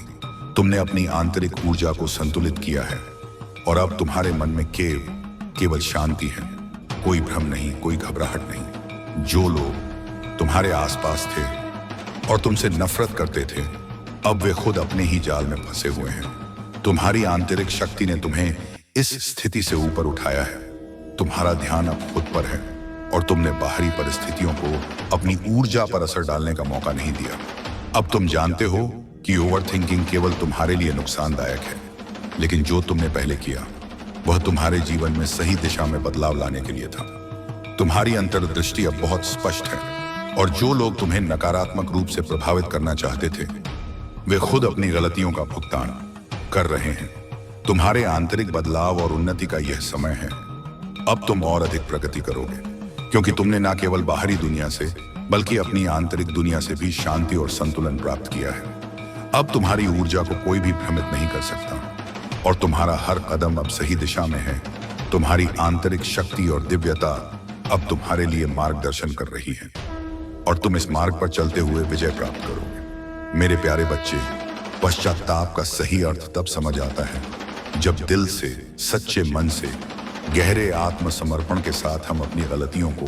तुमने अपनी आंतरिक ऊर्जा को संतुलित किया है, और अब तुम्हारे मन में केवल शांति है। कोई भ्रम नहीं, कोई घबराहट नहीं। जो लोग तुम्हारे आसपास थे और तुमसे नफरत करते थे, अब वे खुद अपने ही जाल में फंसे हुए हैं। तुम्हारी आंतरिक शक्ति ने तुम्हें इस स्थिति से ऊपर उठाया है। तुम्हारा ध्यान अब खुद पर है, और तुमने बाहरी परिस्थितियों को अपनी ऊर्जा पर असर डालने का मौका नहीं दिया। अब तुम जानते हो कि ओवरथिंकिंग केवल तुम्हारे लिए नुकसानदायक है, लेकिन जो तुमने पहले किया वह तुम्हारे जीवन में सही दिशा में बदलाव लाने के लिए था। तुम्हारी अंतर्दृष्टि अब बहुत स्पष्ट है, और जो लोग तुम्हें नकारात्मक रूप से प्रभावित करना चाहते थे, वे खुद अपनी गलतियों का भुगतान कर रहे हैं। तुम्हारे आंतरिक बदलाव और उन्नति का यह समय है। अब तुम और अधिक प्रगति करोगे, क्योंकि तुमने न केवल बाहरी दुनिया से, बल्कि अपनी आंतरिक दुनिया से भी शांति और संतुलन प्राप्त किया है। अब तुम्हारी ऊर्जा को कोई भी भ्रमित नहीं कर सकता। और तुम्हारा हर कदम अब सही दिशा में है। तुम्हारी आंतरिक शक्ति और दिव्यता अब तुम्हारे लिए मार्गदर्शन कर रही है और तुम इस मार्ग पर चलते हुए विजय प्राप्त करोगे। मेरे प्यारे बच्चे, पश्चाताप का सही अर्थ तब समझ आता है जब दिल से, सच्चे मन से, गहरे आत्मसमर्पण के साथ हम अपनी गलतियों को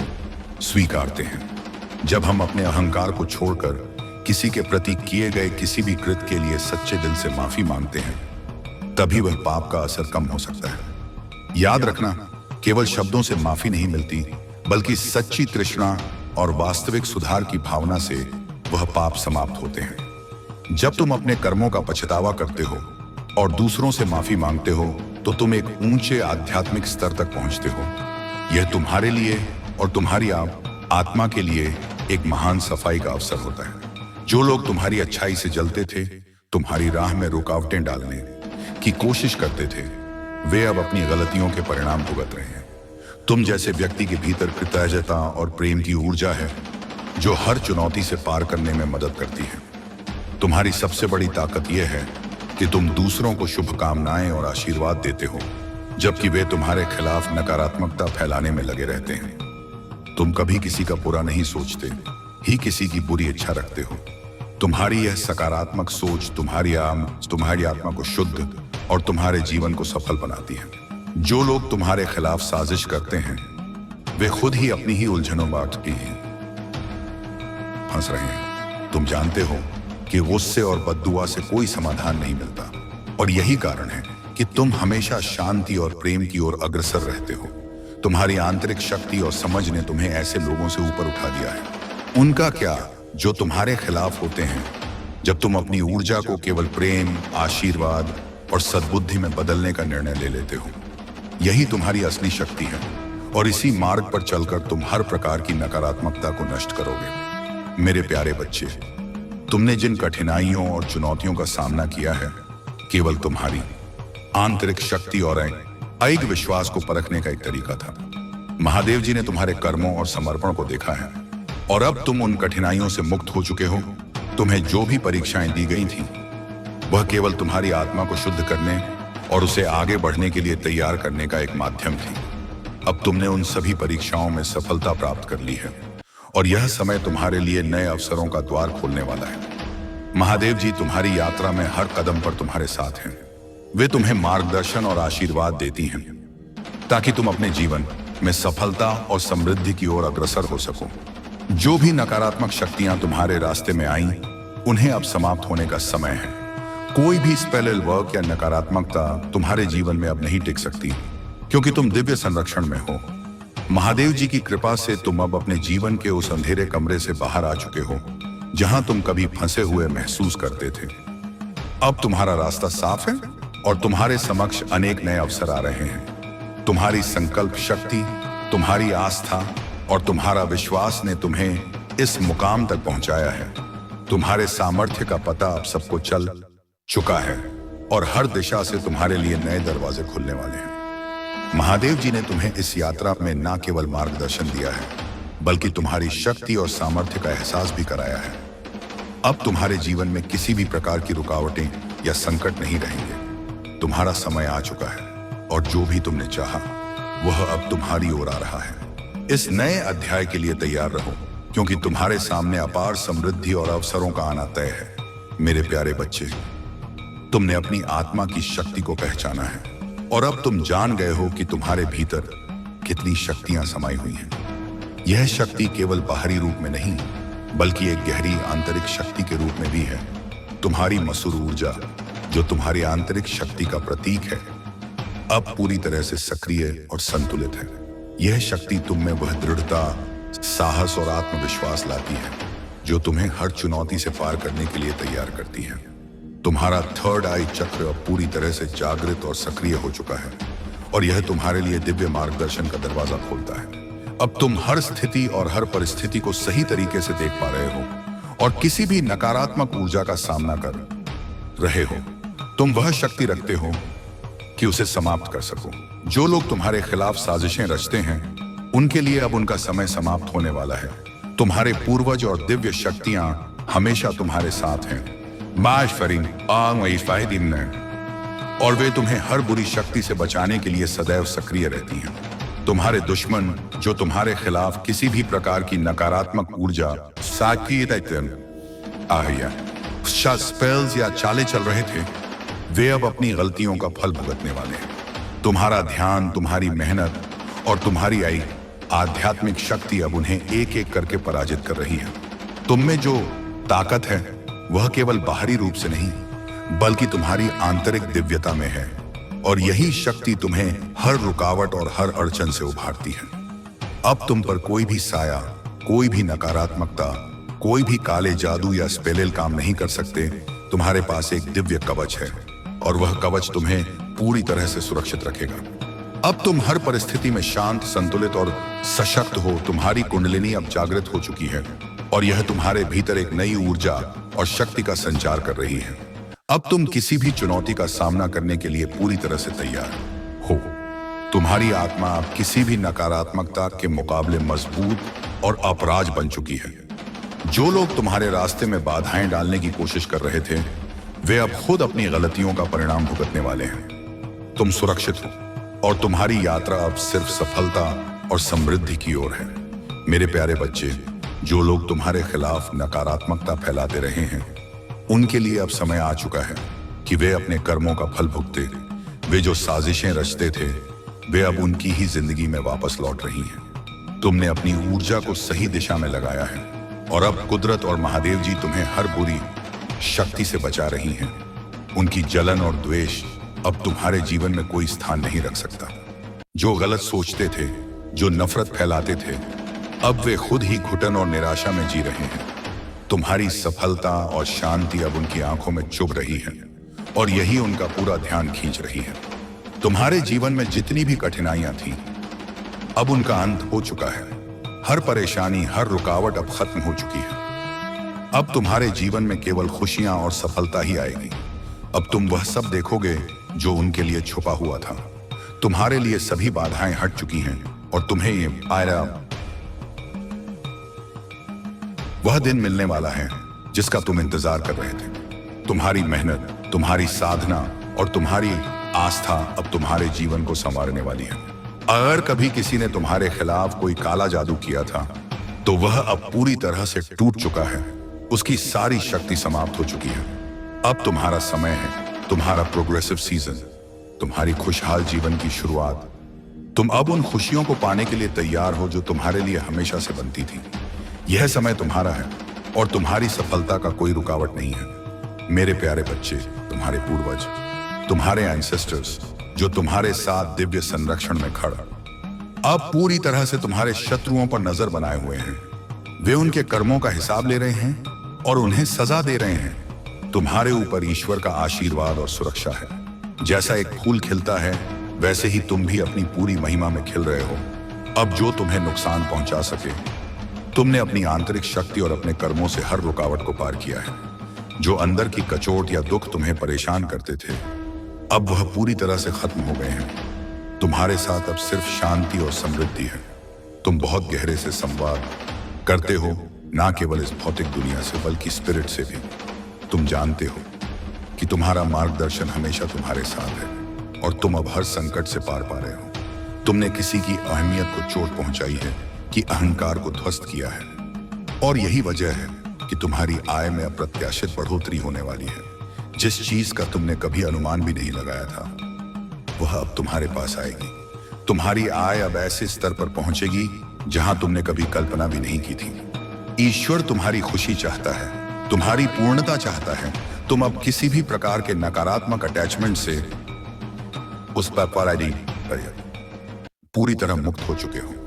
स्वीकारते हैं। जब हम अपने अहंकार को छोड़कर किसी के प्रति किए गए किसी भी कृत्य के लिए सच्चे दिल से माफी मांगते हैं, तभी वह पाप का असर कम हो सकता है। याद रखना, केवल शब्दों से माफी नहीं मिलती, बल्कि सच्ची तृष्णा और वास्तविक सुधार की भावना से वह पाप समाप्त होते हैं। जब तुम अपने कर्मों का पछतावा करते हो और दूसरों से माफी मांगते हो, तो तुम एक ऊंचे आध्यात्मिक स्तर तक पहुंचते हो। यह तुम्हारे लिए और तुम्हारी आत्मा के लिए एक महान सफाई का अवसर होता है। जो लोग तुम्हारी अच्छाई से जलते थे, तुम्हारी राह में रुकावटें डालने की कोशिश करते थे, वे अब अपनी गलतियों के परिणाम भुगत रहे हैं। तुम जैसे व्यक्ति के भीतर कृतज्ञता और प्रेम की ऊर्जा है जो हर चुनौती से पार करने में मदद करती है। तुम्हारी सबसे बड़ी ताकत यह है कि तुम दूसरों को शुभकामनाएं और आशीर्वाद देते हो, जबकि वे तुम्हारे खिलाफ नकारात्मकता फैलाने में लगे रहते हैं। तुम कभी किसी का बुरा नहीं सोचते, ही किसी की बुरी इच्छा रखते हो। तुम्हारी यह सकारात्मक सोच तुम्हारी आत्मा को शुद्ध और तुम्हारे जीवन को सफल बनाती है। जो लोग तुम्हारे खिलाफ साजिश करते हैं, वे खुद ही अपनी ही उलझनों में फंस रहे हैं। तुम जानते हो कि गुस्से और बद्दुआ से कोई समाधान नहीं मिलता, और यही कारण है कि तुम हमेशा शांति और प्रेम की ओर अग्रसर रहते हो। तुम्हारी आंतरिक शक्ति और समझ ने तुम्हें ऐसे लोगों से ऊपर उठा दिया है। उनका क्या, जो तुम्हारे खिलाफ होते हैं। जब तुम अपनी ऊर्जा को केवल प्रेम, आशीर्वाद और सद्बुद्धि में बदलने का निर्णय ले लेते हो, यही तुम्हारी असली शक्ति है, और इसी मार्ग पर चलकर तुम हर प्रकार की नकारात्मकता को नष्ट करोगे। मेरे प्यारे बच्चे, तुमने जिन कठिनाइयों और चुनौतियों का सामना किया है, केवल तुम्हारी आंतरिक शक्ति और अइग विश्वास को परखने का एक तरीका था। महादेव जी ने तुम्हारे कर्मों और समर्पण को देखा है, और अब तुम उन कठिनाइयों से मुक्त हो चुके हो। तुम्हें जो भी परीक्षाएं दी गई थीं, वह केवल तुम्हारी आत्मा को शुद्ध करने और उसे आगे बढ़ने के लिए तैयार करने का एक माध्यम थी। अब तुमने उन सभी परीक्षाओं में सफलता प्राप्त कर ली है, और यह समय तुम्हारे लिए नए अवसरों का द्वार खोलने वाला है। महादेव जी तुम्हारी यात्रा में हर कदम पर तुम्हारे साथ हैं। वे तुम्हें मार्गदर्शन और आशीर्वाद देती हैं, ताकि तुम अपने जीवन में सफलता और समृद्धि की ओर अग्रसर हो सको। जो भी नकारात्मक शक्तियां तुम्हारे रास्ते में आईं, उन्हें अब समाप्त होने का समय है। कोई भी स्पेल वर्क या नकारात्मकता तुम्हारे जीवन में अब नहीं टिक सकती, क्योंकि तुम दिव्य संरक्षण में हो। महादेव जी की कृपा से तुम अब अपने जीवन के उस अंधेरे कमरे से बाहर आ चुके हो, जहां तुम कभी फंसे हुए महसूस करते थे। अब तुम्हारा रास्ता साफ है और तुम्हारे समक्ष अनेक नए अवसर आ रहे हैं। तुम्हारी संकल्प शक्ति, तुम्हारी आस्था और तुम्हारा विश्वास ने तुम्हें इस मुकाम तक पहुंचाया है। तुम्हारे सामर्थ्य का पता अब सबको चल चुका है, और हर दिशा से तुम्हारे लिए नए दरवाजे खुलने वाले हैं। महादेव जी ने तुम्हें इस यात्रा में न केवल मार्गदर्शन दिया है, बल्कि तुम्हारी शक्ति और सामर्थ्य का एहसास भी कराया है। अब तुम्हारे जीवन में किसी भी प्रकार की रुकावटें या संकट नहीं रहेंगे। तुम्हारा समय आ चुका है, और जो भी तुमने चाहा, वह अब तुम्हारी ओर आ रहा है। इस नए अध्याय के लिए तैयार रहो, क्योंकि तुम्हारे सामने अपार समृद्धि और अवसरों का आना तय है। मेरे प्यारे बच्चे, तुमने अपनी आत्मा की शक्ति को पहचाना है, और अब तुम जान गए हो कि तुम्हारे भीतर कितनी शक्तियां समाई हुई हैं। यह शक्ति केवल बाहरी रूप में नहीं, बल्कि एक गहरी आंतरिक शक्ति के रूप में भी है। तुम्हारी मसूर ऊर्जा, जो तुम्हारी आंतरिक शक्ति का प्रतीक है, अब पूरी तरह से सक्रिय और संतुलित है। यह शक्ति तुम में वह दृढ़ता, साहस और आत्मविश्वास लाती है जो तुम्हें हर चुनौती से पार करने के लिए तैयार करती है। तुम्हारा थर्ड आई चक्र अब पूरी तरह से जागृत और सक्रिय हो चुका है, और यह तुम्हारे लिए दिव्य मार्गदर्शन का दरवाजा खोलता है। अब तुम हर स्थिति और हर परिस्थिति को सही तरीके से देख पा रहे हो, और किसी भी नकारात्मक ऊर्जा का सामना कर रहे हो। तुम वह शक्ति रखते हो कि उसे समाप्त कर सको। जो लोग तुम्हारे खिलाफ साजिशें रचते हैं, उनके लिए अब उनका समय समाप्त होने वाला है। तुम्हारे पूर्वज और दिव्य शक्तियां हमेशा तुम्हारे साथ हैं। और वे तुम्हें हर बुरी शक्ति से बचाने के लिए सदैव सक्रिय रहती हैं। तुम्हारे दुश्मन जो तुम्हारे खिलाफ किसी भी प्रकार की नकारात्मक ऊर्जा स्पेल्स या चालें चल रहे थे, वे अब अपनी गलतियों का फल भुगतने वाले हैं। तुम्हारा ध्यान, तुम्हारी मेहनत और तुम्हारी आध्यात्मिक शक्ति अब उन्हें एक एक करके पराजित कर रही है। तुम में जो ताकत है वह केवल बाहरी रूप से नहीं बल्कि तुम्हारी आंतरिक दिव्यता में है, और यही शक्ति तुम्हें हर रुकावट और हर अड़चन से उभारती है। अब तुम पर कोई भी साया, कोई भी नकारात्मकता, कोई भी काले जादू या स्पेलेल काम नहीं कर सकते। तुम्हारे पास एक दिव्य कवच है और वह कवच तुम्हें पूरी तरह से सुरक्षित रखेगा। अब तुम हर परिस्थिति में शांत, संतुलित और सशक्त हो। तुम्हारी कुंडलिनी अब जागृत हो चुकी है और यह तुम्हारे भीतर एक नई ऊर्जा और शक्ति का संचार कर रही है। अब तुम किसी भी चुनौती का सामना करने के लिए पूरी तरह से तैयार हो। तुम्हारी आत्मा अब किसी भी नकारात्मकता के मुकाबले मजबूत और अपराज बन चुकी है। जो लोग तुम्हारे रास्ते में बाधाएं डालने की कोशिश कर रहे थे, वे अब खुद अपनी गलतियों का परिणाम भुगतने वाले हैं। तुम सुरक्षित हो और तुम्हारी यात्रा अब सिर्फ सफलता और समृद्धि की ओर है। मेरे प्यारे बच्चे, जो लोग तुम्हारे खिलाफ नकारात्मकता फैलाते रहे हैं, उनके लिए अब समय आ चुका है कि वे अपने कर्मों का फल भुगते। वे जो साजिशें रचते थे, वे अब उनकी ही जिंदगी में वापस लौट रही हैं। तुमने अपनी ऊर्जा को सही दिशा में लगाया है और अब कुदरत और महादेव जी तुम्हें हर बुरी शक्ति से बचा रही हैं। उनकी जलन और द्वेष अब तुम्हारे जीवन में कोई स्थान नहीं रख सकता। जो गलत सोचते थे, जो नफरत फैलाते थे, अब वे खुद ही घुटन और निराशा में जी रहे हैं। तुम्हारी सफलता और शांति अब उनकी आंखों में चुभ रही है और यही उनका पूरा ध्यान खींच रही है। तुम्हारे जीवन में जितनी भी कठिनाइयां थीं, अब उनका अंत हो चुका है। हर परेशानी, हर रुकावट अब खत्म हो चुकी है। अब तुम्हारे जीवन में केवल खुशियां और सफलता ही आएगी। अब तुम वह सब देखोगे जो उनके लिए छुपा हुआ था। तुम्हारे लिए सभी बाधाएं हट चुकी हैं और तुम्हें ये वह दिन मिलने वाला है जिसका तुम इंतजार कर रहे थे। तुम्हारी मेहनत, तुम्हारी साधना और तुम्हारी आस्था अब तुम्हारे जीवन को संवारने वाली है। अगर कभी किसी ने तुम्हारे खिलाफ कोई काला जादू किया था, तो वह अब पूरी तरह से टूट चुका है। उसकी सारी शक्ति समाप्त हो चुकी है। अब तुम्हारा समय है, तुम्हारा प्रोग्रेसिव सीजन, तुम्हारी खुशहाल जीवन की शुरुआत। तुम अब उन खुशियों को पाने के लिए तैयार हो जो तुम्हारे लिए हमेशा से बनती थी। यह समय तुम्हारा है और तुम्हारी सफलता का कोई रुकावट नहीं है। मेरे प्यारे बच्चे, तुम्हारे पूर्वज, तुम्हारे एंसेस्टर्स जो तुम्हारे साथ दिव्य संरक्षण में खड़ा, अब पूरी तरह से तुम्हारे शत्रुओं पर नजर बनाए हुए हैं। वे उनके कर्मों का हिसाब ले रहे हैं और उन्हें सजा दे रहे हैं। तुम्हारे ऊपर ईश्वर का आशीर्वाद और सुरक्षा है। जैसा एक फूल खिलता है, वैसे ही तुम भी अपनी पूरी महिमा में खिल रहे हो। अब जो तुम्हें नुकसान पहुंचा सके, तुमने अपनी आंतरिक शक्ति और अपने कर्मों से हर रुकावट को पार किया है। जो अंदर की कचोट या दुख तुम्हें परेशान करते थे, अब वह पूरी तरह से खत्म हो गए हैं। तुम्हारे साथ अब सिर्फ शांति और समृद्धि है। तुम बहुत गहरे से संवाद करते हो, ना केवल इस भौतिक दुनिया से बल्कि स्पिरिट से भी। तुम जानते हो कि तुम्हारा मार्गदर्शन हमेशा तुम्हारे साथ है और तुम अब हर संकट से पार पा रहे हो। तुमने किसी की अहमियत को चोट पहुंचाई है, कि अहंकार को ध्वस्त किया है, और यही वजह है कि तुम्हारी आय में अप्रत्याशित बढ़ोतरी होने वाली है। जिस चीज का तुमने कभी अनुमान भी नहीं लगाया था, वह अब तुम्हारे पास आएगी। तुम्हारी आय अब ऐसे स्तर पर पहुंचेगी जहां तुमने कभी कल्पना भी नहीं की थी। ईश्वर तुम्हारी खुशी चाहता है, तुम्हारी पूर्णता चाहता है। तुम अब किसी भी प्रकार के नकारात्मक अटैचमेंट से उस पर पूरी तरह मुक्त हो चुके हो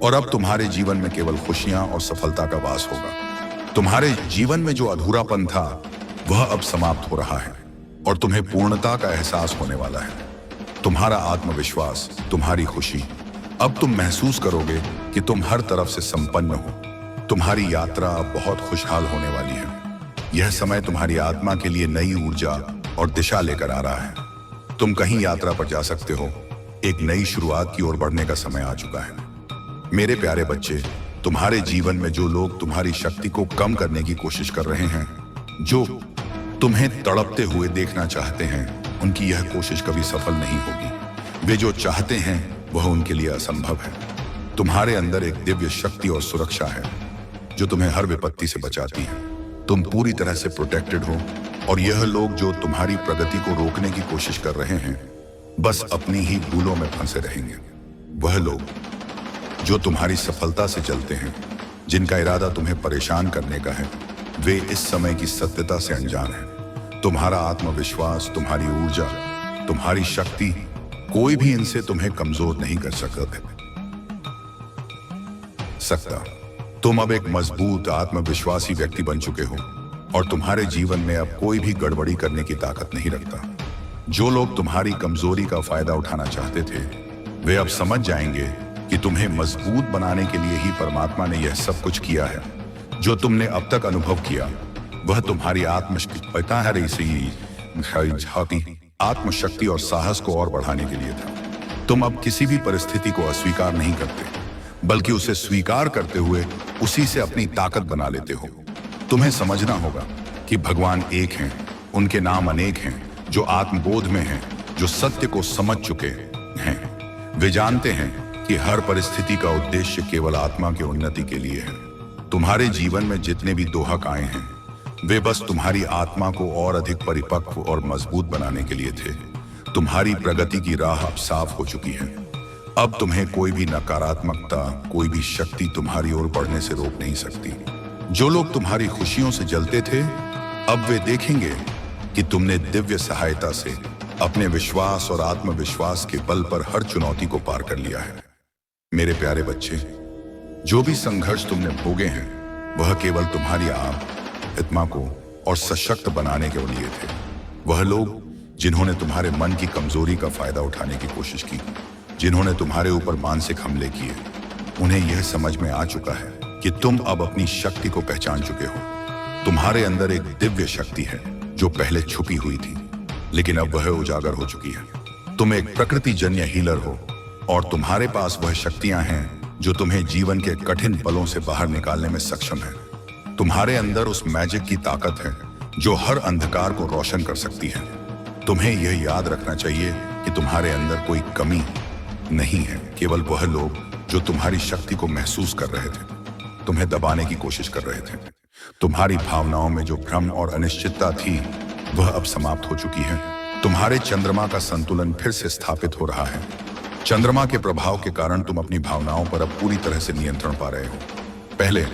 और अब तुम्हारे जीवन में केवल खुशियां और सफलता का वास होगा। तुम्हारे जीवन में जो अधूरापन था, वह अब समाप्त हो रहा है और तुम्हें पूर्णता का एहसास होने वाला है। तुम्हारा आत्मविश्वास, तुम्हारी खुशी, अब तुम महसूस करोगे कि तुम हर तरफ से संपन्न हो। तुम्हारी यात्रा अब बहुत खुशहाल होने वाली है। यह समय तुम्हारी आत्मा के लिए नई ऊर्जा और दिशा लेकर आ रहा है। तुम कहीं यात्रा पर जा सकते हो। एक नई शुरुआत की ओर बढ़ने का समय आ चुका है। मेरे प्यारे बच्चे, तुम्हारे जीवन में जो लोग तुम्हारी शक्ति को कम करने की कोशिश कर रहे हैं, जो तुम्हें तड़पते हुए देखना चाहते हैं, उनकी यह कोशिश कभी सफल नहीं होगी। वे जो चाहते हैं वह उनके लिए असंभव है। तुम्हारे अंदर एक दिव्य शक्ति और सुरक्षा है जो तुम्हें हर विपत्ति से बचाती है। तुम पूरी तरह से प्रोटेक्टेड हो और यह लोग जो तुम्हारी प्रगति को रोकने की कोशिश कर रहे हैं बस अपनी ही भूलों में फंसे रहेंगे। वह लोग जो तुम्हारी सफलता से चलते हैं, जिनका इरादा तुम्हें परेशान करने का है, वे इस समय की सत्यता से अनजान हैं। तुम्हारा आत्मविश्वास, तुम्हारी ऊर्जा, तुम्हारी शक्ति, कोई भी इनसे तुम्हें कमजोर नहीं कर सकता। तुम अब एक मजबूत आत्मविश्वासी व्यक्ति बन चुके हो और तुम्हारे जीवन में अब कोई भी गड़बड़ी करने की ताकत नहीं रखता। जो लोग तुम्हारी कमजोरी का फायदा उठाना चाहते थे, वे अब समझ जाएंगे कि तुम्हें मजबूत बनाने के लिए ही परमात्मा ने यह सब कुछ किया है। जो तुमने अब तक अनुभव किया वह तुम्हारी आत्मशक्ति और साहस को और बढ़ाने के लिए था। तुम अब किसी भी परिस्थिति को अस्वीकार नहीं करते, बल्कि उसे स्वीकार करते हुए उसी से अपनी ताकत बना लेते हो। तुम्हें समझना होगा कि भगवान एक हैं, उनके नाम अनेक हैं, जो आत्मबोध में हैं, जो सत्य को समझ चुके हैं। वे जानते हैं कि हर परिस्थिति का उद्देश्य केवल आत्मा की उन्नति के लिए है। तुम्हारे जीवन में जितने भी दोहक आए हैं वे बस तुम्हारी आत्मा को और अधिक परिपक्व और मजबूत बनाने के लिए थे। तुम्हारी प्रगति की राह अब साफ हो चुकी है। अब तुम्हें कोई भी नकारात्मकता, कोई भी शक्ति तुम्हारी ओर बढ़ने से रोक नहीं सकती। जो लोग तुम्हारी खुशियों से जलते थे, अब वे देखेंगे कि तुमने दिव्य सहायता से अपने विश्वास और आत्मविश्वास के बल पर हर चुनौती को पार कर लिया है। मेरे प्यारे बच्चे, जो भी संघर्ष तुमने भोगे हैं वह केवल तुम्हारी आत्मा को और सशक्त बनाने के लिए थे। वह लोग जिन्होंने तुम्हारे मन की कमजोरी का फायदा उठाने की कोशिश की, जिन्होंने तुम्हारे ऊपर मानसिक हमले किए, उन्हें यह समझ में आ चुका है कि तुम अब अपनी शक्ति को पहचान चुके हो। तुम्हारे अंदर एक दिव्य शक्ति है जो पहले छुपी हुई थी, लेकिन अब वह उजागर हो चुकी है। तुम एक प्रकृति जन्य हीलर हो और तुम्हारे पास वह शक्तियां हैं जो तुम्हें जीवन के कठिन पलों से बाहर निकालने में सक्षम है। तुम्हारे अंदर उस मैजिक की ताकत है जो हर अंधकार को रोशन कर सकती है। तुम्हें यह याद रखना चाहिए कि तुम्हारे अंदर कोई कमी नहीं है। केवल वह लोग जो तुम्हारी शक्ति को महसूस कर रहे थे, तुम्हें दबाने की कोशिश कर रहे थे। तुम्हारी भावनाओं में जो भ्रम और अनिश्चितता थी वह अब समाप्त हो चुकी है। तुम्हारे चंद्रमा का संतुलन फिर से स्थापित हो रहा है। चंद्रमा के प्रभाव के कारण तुम अपनी भावनाओं पर अब पूरी तरह से नियंत्रण पा रहे हो। पहले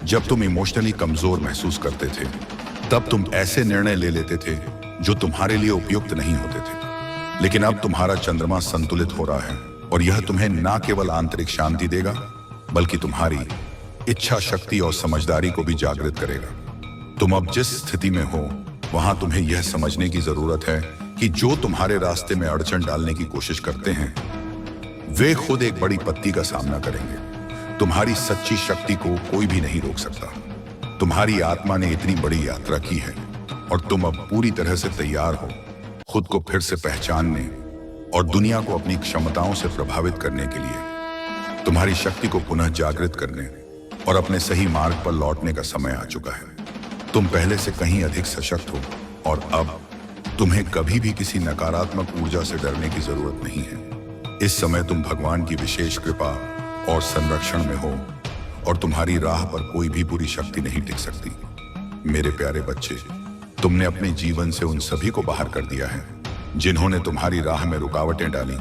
जब तुम इमोशनली कमजोर महसूस करते थे तब तुम ऐसे निर्णय ले लेते थे जो तुम्हारे लिए उपयुक्त नहीं होते थे, लेकिन अब तुम्हारा चंद्रमा संतुलित हो रहा है और यह तुम्हें न केवल आंतरिक शांति देगा बल्कि तुम्हारी इच्छा शक्ति और समझदारी को भी जागृत करेगा। तुम अब जिस स्थिति में हो वहां तुम्हें यह समझने की जरूरत है कि जो तुम्हारे रास्ते में अड़चन डालने की कोशिश करते हैं वे खुद एक बड़ी पत्ती का सामना करेंगे। तुम्हारी सच्ची शक्ति को कोई भी नहीं रोक सकता। तुम्हारी आत्मा ने इतनी बड़ी यात्रा की है और तुम अब पूरी तरह से तैयार हो खुद को फिर से पहचानने और दुनिया को अपनी क्षमताओं से प्रभावित करने के लिए। तुम्हारी शक्ति को पुनः जागृत करने और अपने सही मार्ग पर लौटने का समय आ चुका है। तुम पहले से कहीं अधिक सशक्त हो और अब तुम्हें कभी भी किसी नकारात्मक ऊर्जा से डरने की जरूरत नहीं है। इस समय तुम भगवान की विशेष कृपा और संरक्षण में हो और तुम्हारी राह पर कोई भी बुरी शक्ति नहीं टिक सकती। मेरे प्यारे बच्चे, तुमने अपने जीवन से उन सभी को बाहर कर दिया है जिन्होंने तुम्हारी राह में रुकावटें डाली,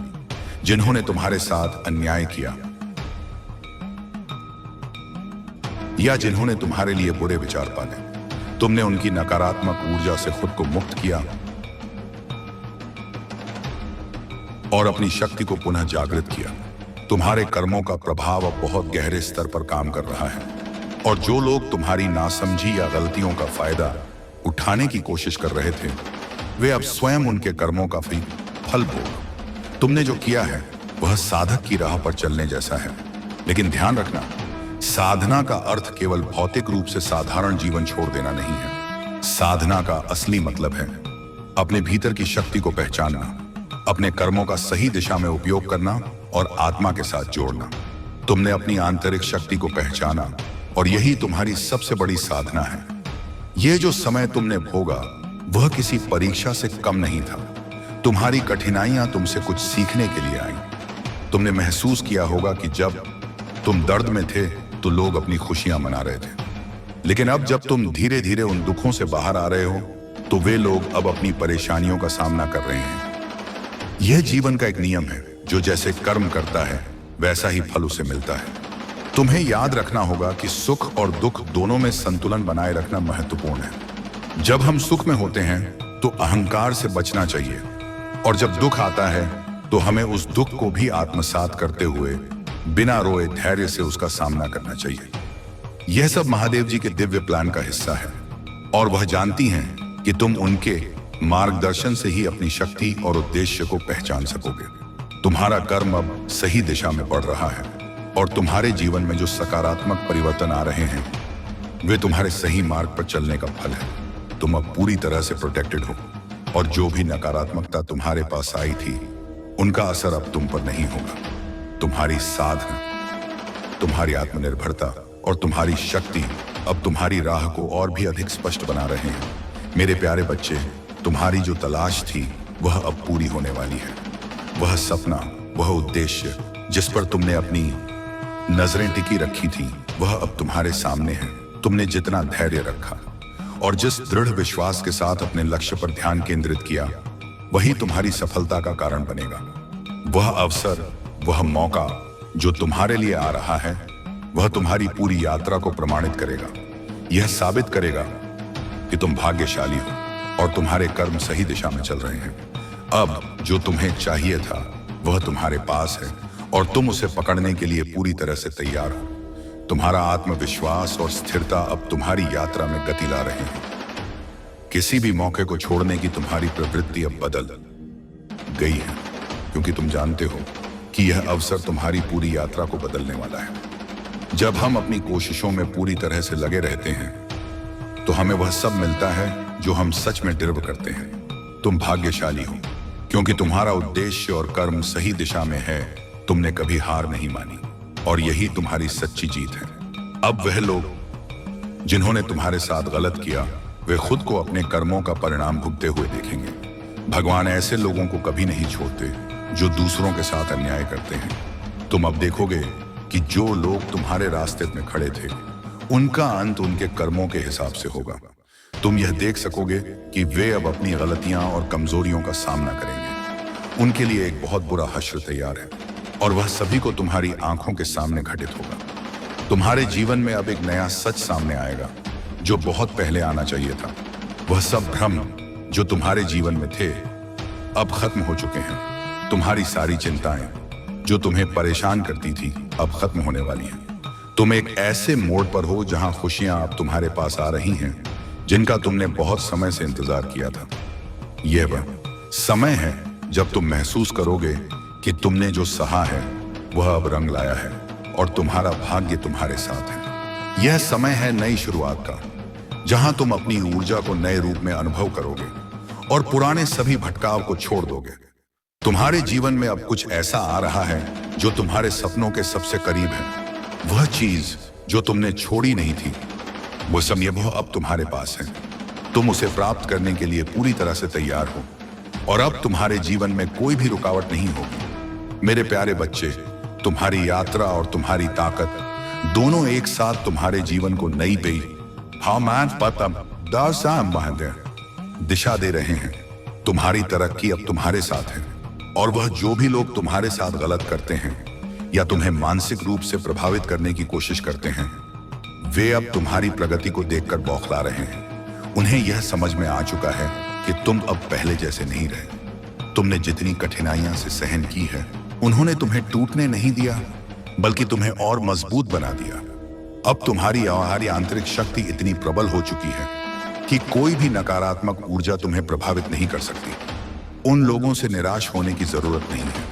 जिन्होंने तुम्हारे साथ अन्याय किया या जिन्होंने तुम्हारे लिए बुरे विचार पाले। तुमने उनकी नकारात्मक ऊर्जा से खुद को मुक्त किया और अपनी शक्ति को पुनः जागृत किया। तुम्हारे कर्मों का प्रभाव अब बहुत गहरे स्तर पर काम कर रहा है और जो लोग तुम्हारी नासमझी या गलतियों का फायदा उठाने की कोशिश कर रहे थे वे अब स्वयं उनके कर्मों का फल भोग। तुमने जो किया है वह साधक की राह पर चलने जैसा है, लेकिन ध्यान रखना, साधना का अर्थ केवल भौतिक रूप से साधारण जीवन छोड़ देना नहीं है। साधना का असली मतलब है अपने भीतर की शक्ति को पहचानना, अपने कर्मों का सही दिशा में उपयोग करना और आत्मा के साथ जोड़ना। तुमने अपनी आंतरिक शक्ति को पहचाना और यही तुम्हारी सबसे बड़ी साधना है। यह जो समय तुमने भोगा वह किसी परीक्षा से कम नहीं था। तुम्हारी कठिनाइयां तुमसे कुछ सीखने के लिए आई। तुमने महसूस किया होगा कि जब तुम दर्द में थे तो लोग अपनी खुशियां मना रहे थे, लेकिन अब जब तुम धीरे धीरे उन दुखों से बाहर आ रहे हो तो वे लोग अब अपनी परेशानियों का सामना कर रहे हैं। यह जीवन का एक नियम है, जो जैसे कर्म करता है वैसा ही फल उसे मिलता है। तुम्हें याद रखना होगा कि सुख और दुख दोनों में संतुलन बनाए रखना महत्वपूर्ण है। जब हम सुख में होते हैं तो अहंकार से बचना चाहिए, और जब दुख आता है तो हमें उस दुख को भी आत्मसात करते हुए बिना रोए धैर्य से उसका सामना करना चाहिए। यह सब महादेव जी के दिव्य प्लान का हिस्सा है, और वह जानती हैं कि तुम उनके मार्गदर्शन से ही अपनी शक्ति और उद्देश्य को पहचान सकोगे। तुम्हारा कर्म अब सही दिशा में बढ़ रहा है, और तुम्हारे जीवन में जो सकारात्मक परिवर्तन आ रहे हैं वे तुम्हारे सही मार्ग पर चलने का फल है। तुम अब पूरी तरह से प्रोटेक्टेड हो, और जो भी नकारात्मकता तुम्हारे पास आई थी उनका असर अब तुम पर नहीं होगा। तुम्हारी साधना, तुम्हारी आत्मनिर्भरता और तुम्हारी शक्ति अब तुम्हारी राह को और भी अधिक स्पष्ट बना रहे हैं। मेरे प्यारे बच्चे, तुम्हारी जो तलाश थी वह अब पूरी होने वाली है। वह सपना, वह उद्देश्य जिस पर तुमने अपनी नजरें टिकी रखी थी वह अब तुम्हारे सामने है। तुमने जितना धैर्य रखा और जिस दृढ़ विश्वास के साथ अपने लक्ष्य पर ध्यान केंद्रित किया, वही तुम्हारी सफलता का कारण बनेगा। वह अवसर, वह मौका जो तुम्हारे लिए आ रहा है वह तुम्हारी पूरी यात्रा को प्रमाणित करेगा। यह साबित करेगा कि तुम भाग्यशाली हो और तुम्हारे कर्म सही दिशा में चल रहे हैं। अब जो तुम्हें चाहिए था वह तुम्हारे पास है, और तुम उसे पकड़ने के लिए पूरी तरह से तैयार हो। तुम्हारा आत्मविश्वास और स्थिरता अब तुम्हारी यात्रा में गति ला रहे हैं। किसी भी मौके को छोड़ने की तुम्हारी प्रवृत्ति अब बदल गई है, क्योंकि तुम जानते हो कि यह अवसर तुम्हारी पूरी यात्रा को बदलने वाला है। जब हम अपनी कोशिशों में पूरी तरह से लगे रहते हैं तो हमें वह सब मिलता है जो हम सच में डिजर्व करते हैं। तुम भाग्यशाली हो, क्योंकि तुम्हारा उद्देश्य और कर्म सही दिशा में है। तुमने कभी हार नहीं मानी, और यही तुम्हारी सच्ची जीत है। अब वह लोग जिन्होंने तुम्हारे साथ गलत किया वे खुद को अपने कर्मों का परिणाम भुगते हुए देखेंगे। भगवान ऐसे लोगों को कभी नहीं छोड़ते जो दूसरों के साथ अन्याय करते हैं। तुम अब देखोगे कि जो लोग तुम्हारे रास्ते में खड़े थे उनका अंत उनके कर्मों के हिसाब से होगा। तुम यह देख सकोगे कि वे अब अपनी गलतियां और कमजोरियों का सामना करेंगे। उनके लिए एक बहुत बुरा हश्र तैयार है, और वह सभी को तुम्हारी आंखों के सामने घटित होगा। तुम्हारे जीवन में अब एक नया सच सामने आएगा जो बहुत पहले आना चाहिए था। वह सब भ्रम जो तुम्हारे जीवन में थे अब खत्म हो चुके हैं। तुम्हारी सारी चिंताएं जो तुम्हें परेशान करती थी अब खत्म होने वाली हैं। तुम एक ऐसे मोड़ पर हो जहां खुशियां अब तुम्हारे पास आ रही हैं, जिनका तुमने बहुत समय से इंतजार किया था। यह वह समय है जब तुम महसूस करोगे कि तुमने जो सहा है वह अब रंग लाया है, और तुम्हारा भाग्य तुम्हारे साथ है। यह समय है नई शुरुआत का, जहां तुम अपनी ऊर्जा को नए रूप में अनुभव करोगे और पुराने सभी भटकाव को छोड़ दोगे। तुम्हारे जीवन में अब कुछ ऐसा आ रहा है जो तुम्हारे सपनों के सबसे करीब है। वह चीज जो तुमने छोड़ी नहीं थी, वो समय अब तुम्हारे पास है। तुम उसे प्राप्त करने के लिए पूरी तरह से तैयार हो, और अब तुम्हारे जीवन में कोई भी रुकावट नहीं होगी। मेरे प्यारे बच्चे, तुम्हारी यात्रा और तुम्हारी ताकत दोनों एक साथ तुम्हारे जीवन को नई दिशा दे रहे हैं। तुम्हारी तरक्की अब तुम्हारे साथ है, और वह जो भी लोग तुम्हारे साथ गलत करते हैं या तुम्हें मानसिक रूप से प्रभावित करने की कोशिश करते हैं, वे अब तुम्हारी प्रगति को देखकर बौखला रहे हैं। उन्हें यह समझ में आ चुका है कि तुम अब पहले जैसे नहीं रहे। तुमने जितनी कठिनाइयां से सहन की है, उन्होंने तुम्हें टूटने नहीं दिया, बल्कि तुम्हें और मजबूत बना दिया। अब तुम्हारी आंतरिक शक्ति इतनी प्रबल हो चुकी है कि कोई भी नकारात्मक ऊर्जा तुम्हें प्रभावित नहीं कर सकती। उन लोगों से निराश होने की जरूरत नहीं है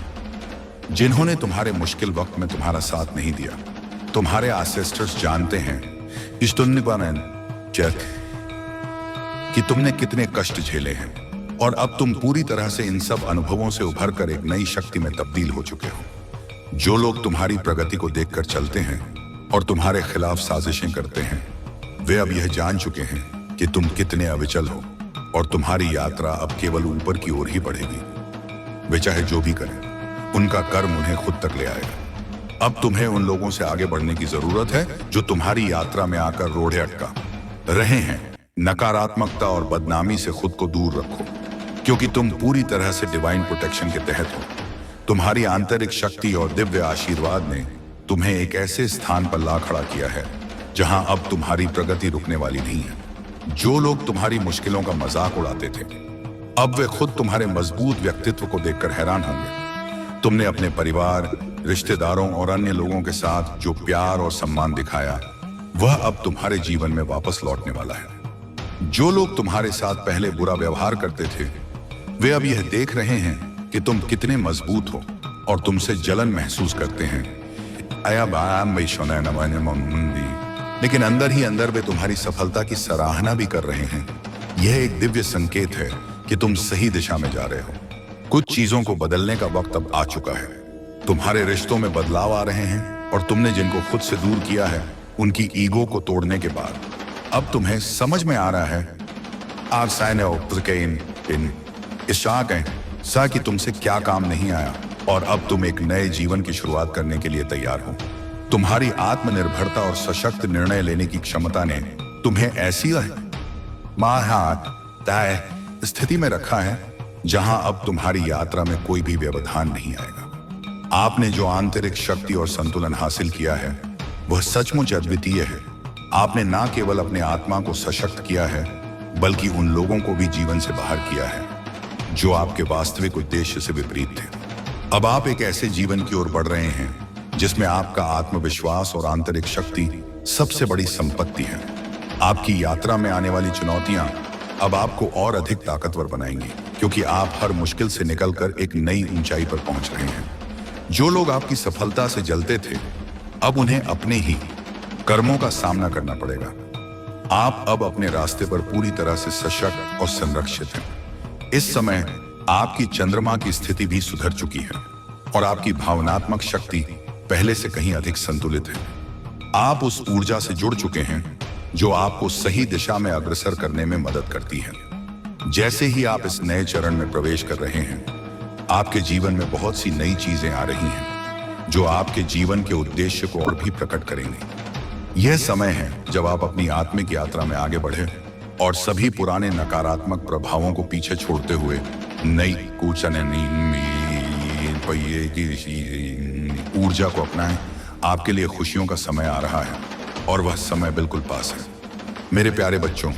जिन्होंने तुम्हारे मुश्किल वक्त में तुम्हारा साथ नहीं दिया। तुम्हारे एंसेस्टर्स जानते हैं कि तुमने कितने कष्ट झेले हैं, और अब तुम पूरी तरह से इन सब अनुभवों से उभरकर एक नई शक्ति में तब्दील हो चुके हो। जो लोग तुम्हारी प्रगति को देखकर चलते हैं और तुम्हारे खिलाफ साजिशें करते हैं, वे अब यह जान चुके हैं कि तुम कितने अविचल हो, और तुम्हारी यात्रा अब केवल ऊपर की ओर ही बढ़ेगी। वे चाहे जो भी करें, उनका कर्म उन्हें खुद तक ले आएगा। अब तुम्हें उन लोगों से आगे बढ़ने की जरूरत है जो तुम्हारी यात्रा में आकर रोड़े अटका रहे हैं। नकारात्मकता और बदनामी से खुद को दूर रखो, क्योंकि तुम पूरी तरह से डिवाइन प्रोटेक्शन के तहत हो। तुम्हारी आंतरिक शक्ति और दिव्य आशीर्वाद ने तुम्हें एक ऐसे स्थान पर ला खड़ा किया है जहां अब तुम्हारी प्रगति रुकने वाली नहीं है। जो लोग तुम्हारी मुश्किलों का मजाक उड़ाते थे, अब वे खुद तुम्हारे मजबूत व्यक्तित्व को देखकर हैरान होंगे। तुमने अपने परिवार, रिश्तेदारों और अन्य लोगों के साथ जो प्यार और सम्मान दिखाया, वह अब तुम्हारे जीवन में वापस लौटने वाला है। जो लोग तुम्हारे साथ पहले बुरा व्यवहार करते थे, वे अब यह देख रहे हैं कि तुम कितने मजबूत हो और तुमसे जलन महसूस करते हैं। लेकिन अंदर ही अंदर वे तुम्हारी सफलता की सराहना भी कर रहे हैं। यह एक दिव्य संकेत है कि तुम सही दिशा में जा रहे हो। कुछ चीजों को बदलने का वक्त अब आ चुका है। तुम्हारे रिश्तों में बदलाव आ रहे हैं और तुमने जिनको खुद से दूर किया है, उनकी ईगो को तोड़ने के बाद अब तुम्हें समझ में आ रहा है कि तुमसे क्या काम नहीं आया, और अब तुम एक नए जीवन की शुरुआत करने के लिए तैयार हो। तुम्हारी आत्मनिर्भरता और सशक्त निर्णय लेने की क्षमता ने तुम्हें ऐसी स्थिति में रखा है जहां अब तुम्हारी यात्रा में कोई भी व्यवधान नहीं आएगा। आपने जो आंतरिक शक्ति और संतुलन हासिल किया है, वह सचमुच अद्वितीय है। आपने न केवल अपने आत्मा को सशक्त किया है, बल्कि उन लोगों को भी जीवन से बाहर किया है जो आपके वास्तविक उद्देश्य से विपरीत थे। अब आप एक ऐसे जीवन की ओर बढ़ रहे हैं जिसमें आपका आत्मविश्वास और आंतरिक शक्ति सबसे बड़ी संपत्ति है। आपकी यात्रा में आने वाली चुनौतियां अब आपको और अधिक ताकतवर बनाएंगी, क्योंकि आप हर मुश्किल से निकलकर एक नई ऊंचाई पर पहुंच रहे हैं। जो लोग आपकी सफलता से जलते थे, अब उन्हें अपने ही कर्मों का सामना करना पड़ेगा। आप अब अपने रास्ते पर पूरी तरह से सशक्त और संरक्षित हैं। इस समय आपकी चंद्रमा की स्थिति भी सुधर चुकी है और आपकी भावनात्मक शक्ति पहले से कहीं अधिक संतुलित है। आप उस ऊर्जा से जुड़ चुके हैं जो आपको सही दिशा में अग्रसर करने में मदद करती है। जैसे ही आप इस नए चरण में प्रवेश कर रहे हैं, आपके जीवन में बहुत सी नई चीजें आ रही हैं जो आपके जीवन के उद्देश्य को और भी प्रकट करेंगे। यह समय है जब आप अपनी आत्मिक यात्रा में आगे बढ़े और सभी पुराने नकारात्मक प्रभावों को पीछे छोड़ते हुए नई ऊर्जा को अपनाएं। आपके लिए खुशियों का समय आ रहा है और वह समय बिल्कुल पास है। मेरे प्यारे बच्चों,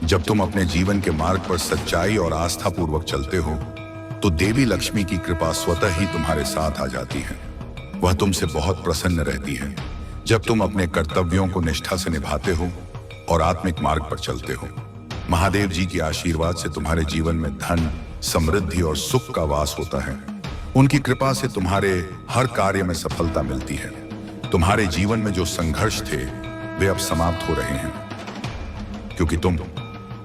जब तुम अपने जीवन के मार्ग पर सच्चाई और आस्था पूर्वक चलते हो, तो देवी लक्ष्मी की कृपा स्वतः ही तुम्हारे साथ आ जाती है। वह तुमसे बहुत प्रसन्न रहती है जब तुम अपने कर्तव्यों को निष्ठा से निभाते हो और आत्मिक मार्ग पर चलते हो। महादेव जी के आशीर्वाद से तुम्हारे जीवन में धन, समृद्धि और सुख का वास होता है। उनकी कृपा से तुम्हारे हर कार्य में सफलता मिलती है। तुम्हारे जीवन में जो संघर्ष थे, वे अब समाप्त हो रहे हैं, क्योंकि तुम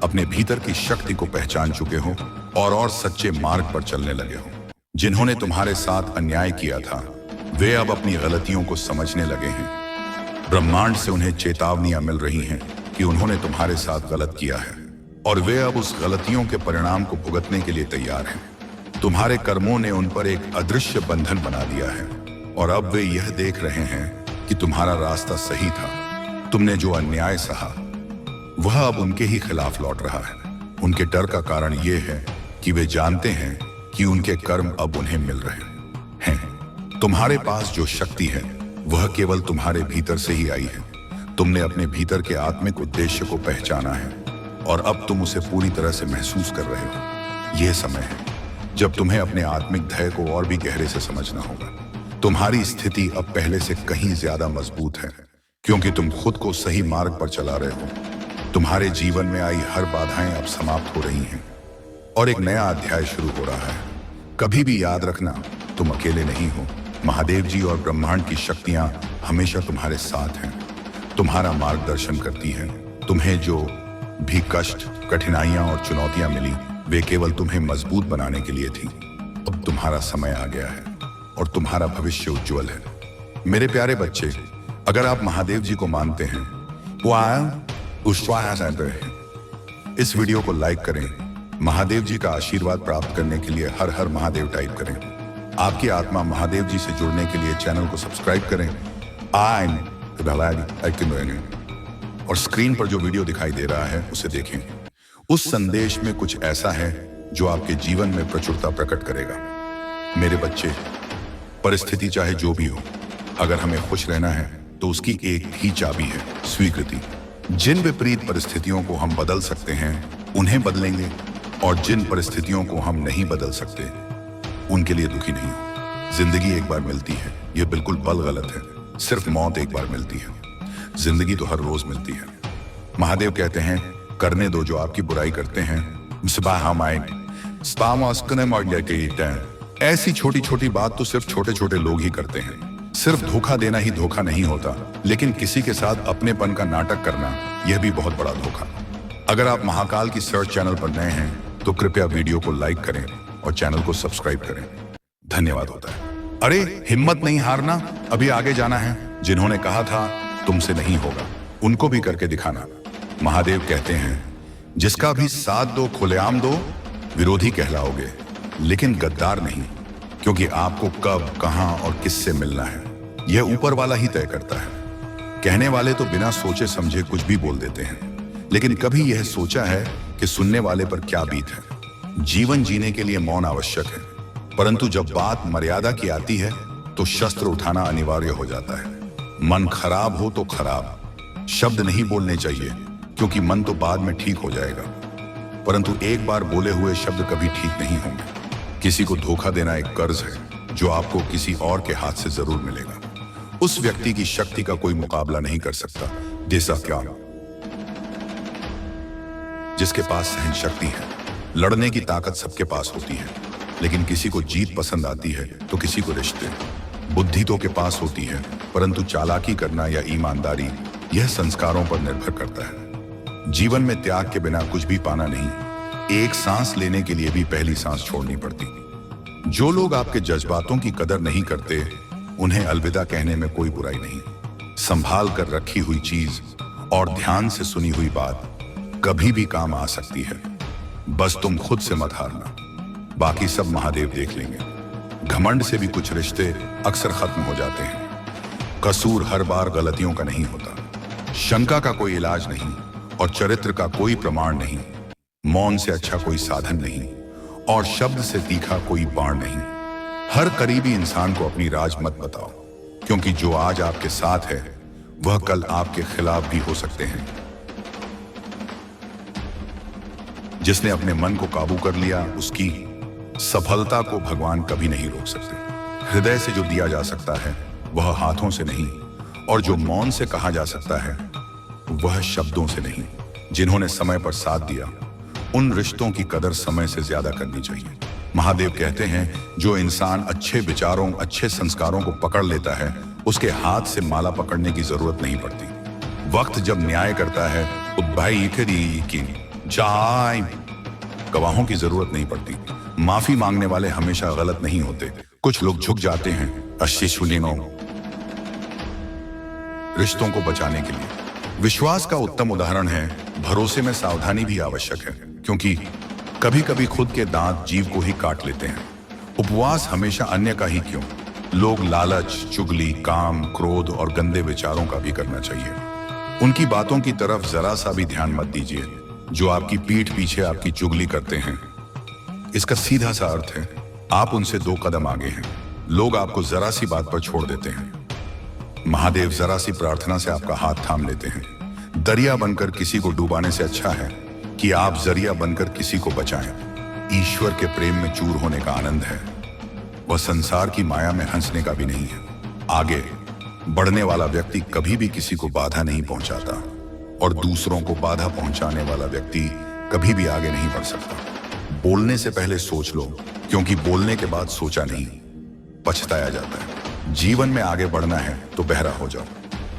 अपने भीतर की शक्ति को पहचान चुके हो और सच्चे मार्ग पर चलने लगे हो। जिन्होंने तुम्हारे साथ अन्याय किया था, वे अब अपनी गलतियों को समझने लगे हैं। ब्रह्मांड से उन्हें चेतावनियां मिल रही हैं कि उन्होंने तुम्हारे साथ गलत किया है और वे अब उस गलतियों के परिणाम को भुगतने के लिए तैयार हैं। तुम्हारे कर्मों ने उन पर एक अदृश्य बंधन बना दिया है और अब वे यह देख रहे हैं कि तुम्हारा रास्ता सही था। तुमने जो अन्याय सहा, वह अब उनके ही खिलाफ लौट रहा है। उनके डर का कारण यह है कि वे जानते हैं कि उनके कर्म अब उन्हें मिल रहे हैं। तुम्हारे पास जो शक्ति है, वह केवल तुम्हारे भीतर से ही आई है। तुमने अपने भीतर के आत्मिक उद्देश्य को पहचाना है और अब तुम उसे पूरी तरह से महसूस कर रहे हो। यह समय है जब तुम्हें अपने आत्मिक ध्येय को और भी गहरे से समझना होगा। तुम्हारी स्थिति अब पहले से कहीं ज्यादा मजबूत है, क्योंकि तुम खुद को सही मार्ग पर चला रहे हो। तुम्हारे जीवन में आई हर बाधाएं अब समाप्त हो रही हैं और एक नया अध्याय शुरू हो रहा है। कभी भी याद रखना, तुम अकेले नहीं हो। महादेव जी और ब्रह्मांड की शक्तियां हमेशा तुम्हारे साथ हैं, तुम्हारा मार्गदर्शन करती हैं। तुम्हें जो भी कष्ट, कठिनाइयां और चुनौतियां मिली, वे केवल तुम्हें मजबूत बनाने के लिए थी। अब तुम्हारा समय आ गया है और तुम्हारा भविष्य उज्जवल है। मेरे प्यारे बच्चे, अगर आप महादेव जी को मानते हैं, इस वीडियो को लाइक करें, महादेव जी का आशीर्वाद प्राप्त करने के लिए हर हर महादेव टाइप करें। आपकी आत्मा महादेव जी से जुड़ने के लिए चैनल को सब्सक्राइब करें और स्क्रीन पर जो वीडियो दिखाई दे रहा है उसे देखें। उस संदेश में कुछ ऐसा है जो आपके जीवन में प्रचुरता प्रकट करेगा। मेरे बच्चे, परिस्थिति चाहे जो भी हो, अगर हमें खुश रहना है तो उसकी एक ही चाबी है, स्वीकृति। जिन विपरीत परिस्थितियों को हम बदल सकते हैं उन्हें बदलेंगे, और जिन परिस्थितियों को हम नहीं बदल सकते उनके लिए दुखी नहीं हो। जिंदगी एक बार मिलती है, यह बिल्कुल बल गलत है। सिर्फ मौत एक बार मिलती है, जिंदगी तो हर रोज मिलती है। महादेव कहते हैं, करने दो जो आपकी बुराई करते हैं। ऐसी छोटी छोटी बात तो सिर्फ छोटे छोटे लोग ही करते हैं। सिर्फ धोखा देना ही धोखा नहीं होता, लेकिन किसी के साथ अपनेपन का नाटक करना यह भी बहुत बड़ा धोखा। अगर आप महाकाल की सर्च चैनल पर नए हैं तो कृपया वीडियो को लाइक करें और चैनल को सब्सक्राइब करें। धन्यवाद होता है। अरे हिम्मत नहीं हारना, अभी आगे जाना है। जिन्होंने कहा था तुमसे नहीं होगा, उनको भी करके दिखाना। महादेव कहते हैं, जिसका भी साथ दो खुलेआम दो, विरोधी कहलाओगे लेकिन गद्दार नहीं, क्योंकि आपको कब, कहां और किससे मिलना है यह ऊपर वाला ही तय करता है। कहने वाले तो बिना सोचे समझे कुछ भी बोल देते हैं, लेकिन कभी यह सोचा है कि सुनने वाले पर क्या बीत है। जीवन जीने के लिए मौन आवश्यक है, परंतु जब बात मर्यादा की आती है तो शस्त्र उठाना अनिवार्य हो जाता है। मन खराब हो तो खराब शब्द नहीं बोलने चाहिए, क्योंकि मन तो बाद में ठीक हो जाएगा, परंतु एक बार बोले हुए शब्द कभी ठीक नहीं होंगे। किसी को धोखा देना एक कर्ज है जो आपको किसी और के हाथ से जरूर मिलेगा। उस व्यक्ति की शक्ति का कोई मुकाबला नहीं कर सकता। देसा क्या, जिसके पास सहन शक्ति है। लड़ने की ताकत सबके पास होती है, लेकिन किसी को जीत पसंद आती है तो किसी को रिश्ते। बुद्धि तो के पास होती है, परंतु चालाकी करना या ईमानदारी यह संस्कारों पर निर्भर करता है। जीवन में त्याग के बिना कुछ भी पाना नहीं। एक सांस लेने के लिए भी पहली सांस छोड़नी पड़ती। जो लोग आपके जज्बातों की कदर नहीं करते, उन्हें अलविदा कहने में कोई बुराई नहीं। संभाल कर रखी हुई चीज और ध्यान से सुनी हुई बात कभी भी काम आ सकती है। बस तुम खुद से मत हारना, बाकी सब महादेव देख लेंगे। घमंड से भी कुछ रिश्ते अक्सर खत्म हो जाते हैं। कसूर हर बार गलतियों का नहीं होता। शंका का कोई इलाज नहीं और चरित्र का कोई प्रमाण नहीं। मौन से अच्छा कोई साधन नहीं और शब्द से तीखा कोई बाण नहीं। हर करीबी इंसान को अपनी राज मत बताओ, क्योंकि जो आज आपके साथ है वह कल आपके खिलाफ भी हो सकते हैं। जिसने अपने मन को काबू कर लिया, उसकी सफलता को भगवान कभी नहीं रोक सकते। हृदय से जो दिया जा सकता है वह हाथों से नहीं, और जो मौन से कहा जा सकता है वह शब्दों से नहीं। जिन्होंने समय पर साथ दिया, उन रिश्तों की कदर समय से ज्यादा करनी चाहिए। महादेव कहते हैं, जो इंसान अच्छे विचारों, अच्छे संस्कारों को पकड़ लेता है, उसके हाथ से माला पकड़ने की जरूरत नहीं पड़ती। वक्त जब न्याय करता है, गवाहों की जरूरत नहीं पड़ती। माफी मांगने वाले हमेशा गलत नहीं होते। कुछ लोग झुक जाते हैं रिश्तों को बचाने के लिए। विश्वास का उत्तम उदाहरण है। भरोसे में सावधानी भी आवश्यक है, क्योंकि कभी कभी खुद के दांत जीव को ही काट लेते हैं। उपवास हमेशा अन्य का ही क्यों, लोग लालच, चुगली, काम, क्रोध और गंदे विचारों का भी करना चाहिए। उनकी बातों की तरफ जरा सा भी ध्यान मत दीजिए जो आपकी पीठ पीछे आपकी चुगली करते हैं। इसका सीधा सा अर्थ है, आप उनसे 2 कदम आगे हैं। लोग आपको जरा सी बात पर छोड़ देते हैं। महादेव जरा सी प्रार्थना से आपका हाथ थाम लेते हैं। दरिया बनकर किसी को डुबाने से अच्छा है कि आप जरिया बनकर किसी को बचाएं। ईश्वर के प्रेम में चूर होने का आनंद है, वह संसार की माया में हंसने का भी नहीं है। आगे बढ़ने वाला व्यक्ति कभी भी किसी को बाधा नहीं पहुंचाता, और दूसरों को बाधा पहुंचाने वाला व्यक्ति कभी भी आगे नहीं बढ़ सकता। बोलने से पहले सोच लो, क्योंकि बोलने के बाद सोचा नहीं पछताया जाता है। जीवन में आगे बढ़ना है तो बहरा हो जाओ,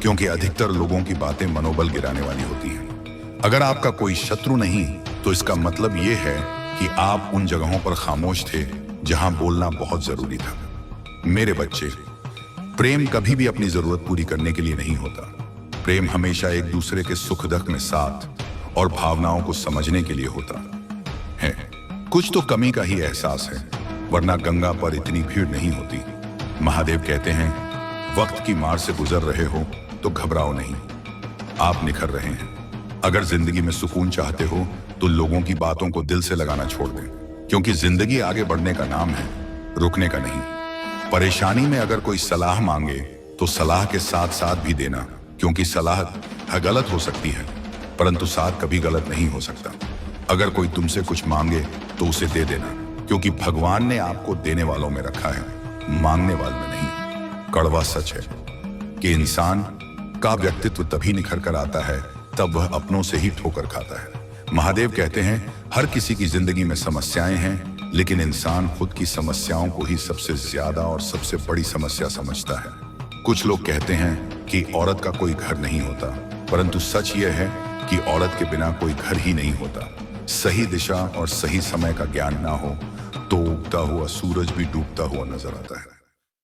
क्योंकि अधिकतर लोगों की बातें मनोबल गिराने वाली होती हैं। अगर आपका कोई शत्रु नहीं, तो इसका मतलब यह है कि आप उन जगहों पर खामोश थे जहां बोलना बहुत जरूरी था। मेरे बच्चे, प्रेम कभी भी अपनी जरूरत पूरी करने के लिए नहीं होता। प्रेम हमेशा एक दूसरे के सुख दुख में साथ और भावनाओं को समझने के लिए होता है। कुछ तो कमी का ही एहसास है, वरना गंगा पर इतनी भीड़ नहीं होती। महादेव कहते हैं, वक्त की मार से गुजर रहे हो तो घबराओ नहीं, आप निखर रहे हैं। अगर जिंदगी में सुकून चाहते हो तो लोगों की बातों को दिल से लगाना छोड़ दें, क्योंकि जिंदगी आगे बढ़ने का नाम है, रुकने का नहीं। परेशानी में अगर कोई सलाह मांगे तो सलाह के साथ साथ भी देना, क्योंकि सलाह गलत हो सकती है परंतु साथ कभी गलत नहीं हो सकता। अगर कोई तुमसे कुछ मांगे तो उसे दे देना, क्योंकि भगवान ने आपको देने वालों में रखा है, मांगने वालों में नहीं। कड़वा सच है कि इंसान का व्यक्तित्व तभी निखर कर आता है तब वह अपनों से ही ठोकर खाता है। महादेव कहते हैं, हर किसी की जिंदगी में समस्याएं हैं, लेकिन इंसान खुद की समस्याओं को ही सबसे ज्यादा और सबसे बड़ी समस्या समझता है। कुछ लोग कहते हैं कि औरत का कोई घर नहीं होता, परंतु सच यह है कि औरत के बिना कोई घर ही नहीं होता। सही दिशा और सही समय का ज्ञान ना हो तो उगता हुआ सूरज भी डूबता हुआ नजर आता है।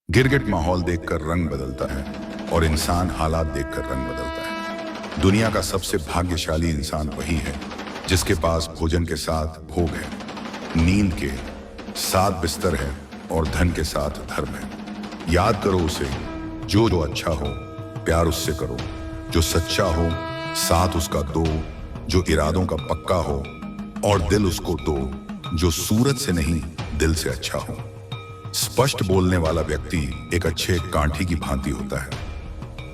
गिरगिट माहौल देखकर रंग बदलता है और इंसान हालात देखकर रंग बदलता है। दुनिया का सबसे भाग्यशाली इंसान वही है जिसके पास भोजन के साथ भोग है, नींद के साथ बिस्तर है और धन के साथ धर्म है। याद करो उसे जो अच्छा हो, प्यार उससे करो, जो सच्चा हो साथ उसका दो, जो इरादों का पक्का हो, और दिल उसको दो जो सूरत से नहीं दिल से अच्छा हो। स्पष्ट बोलने वाला व्यक्ति एक अच्छे कांठी की भांति होता है।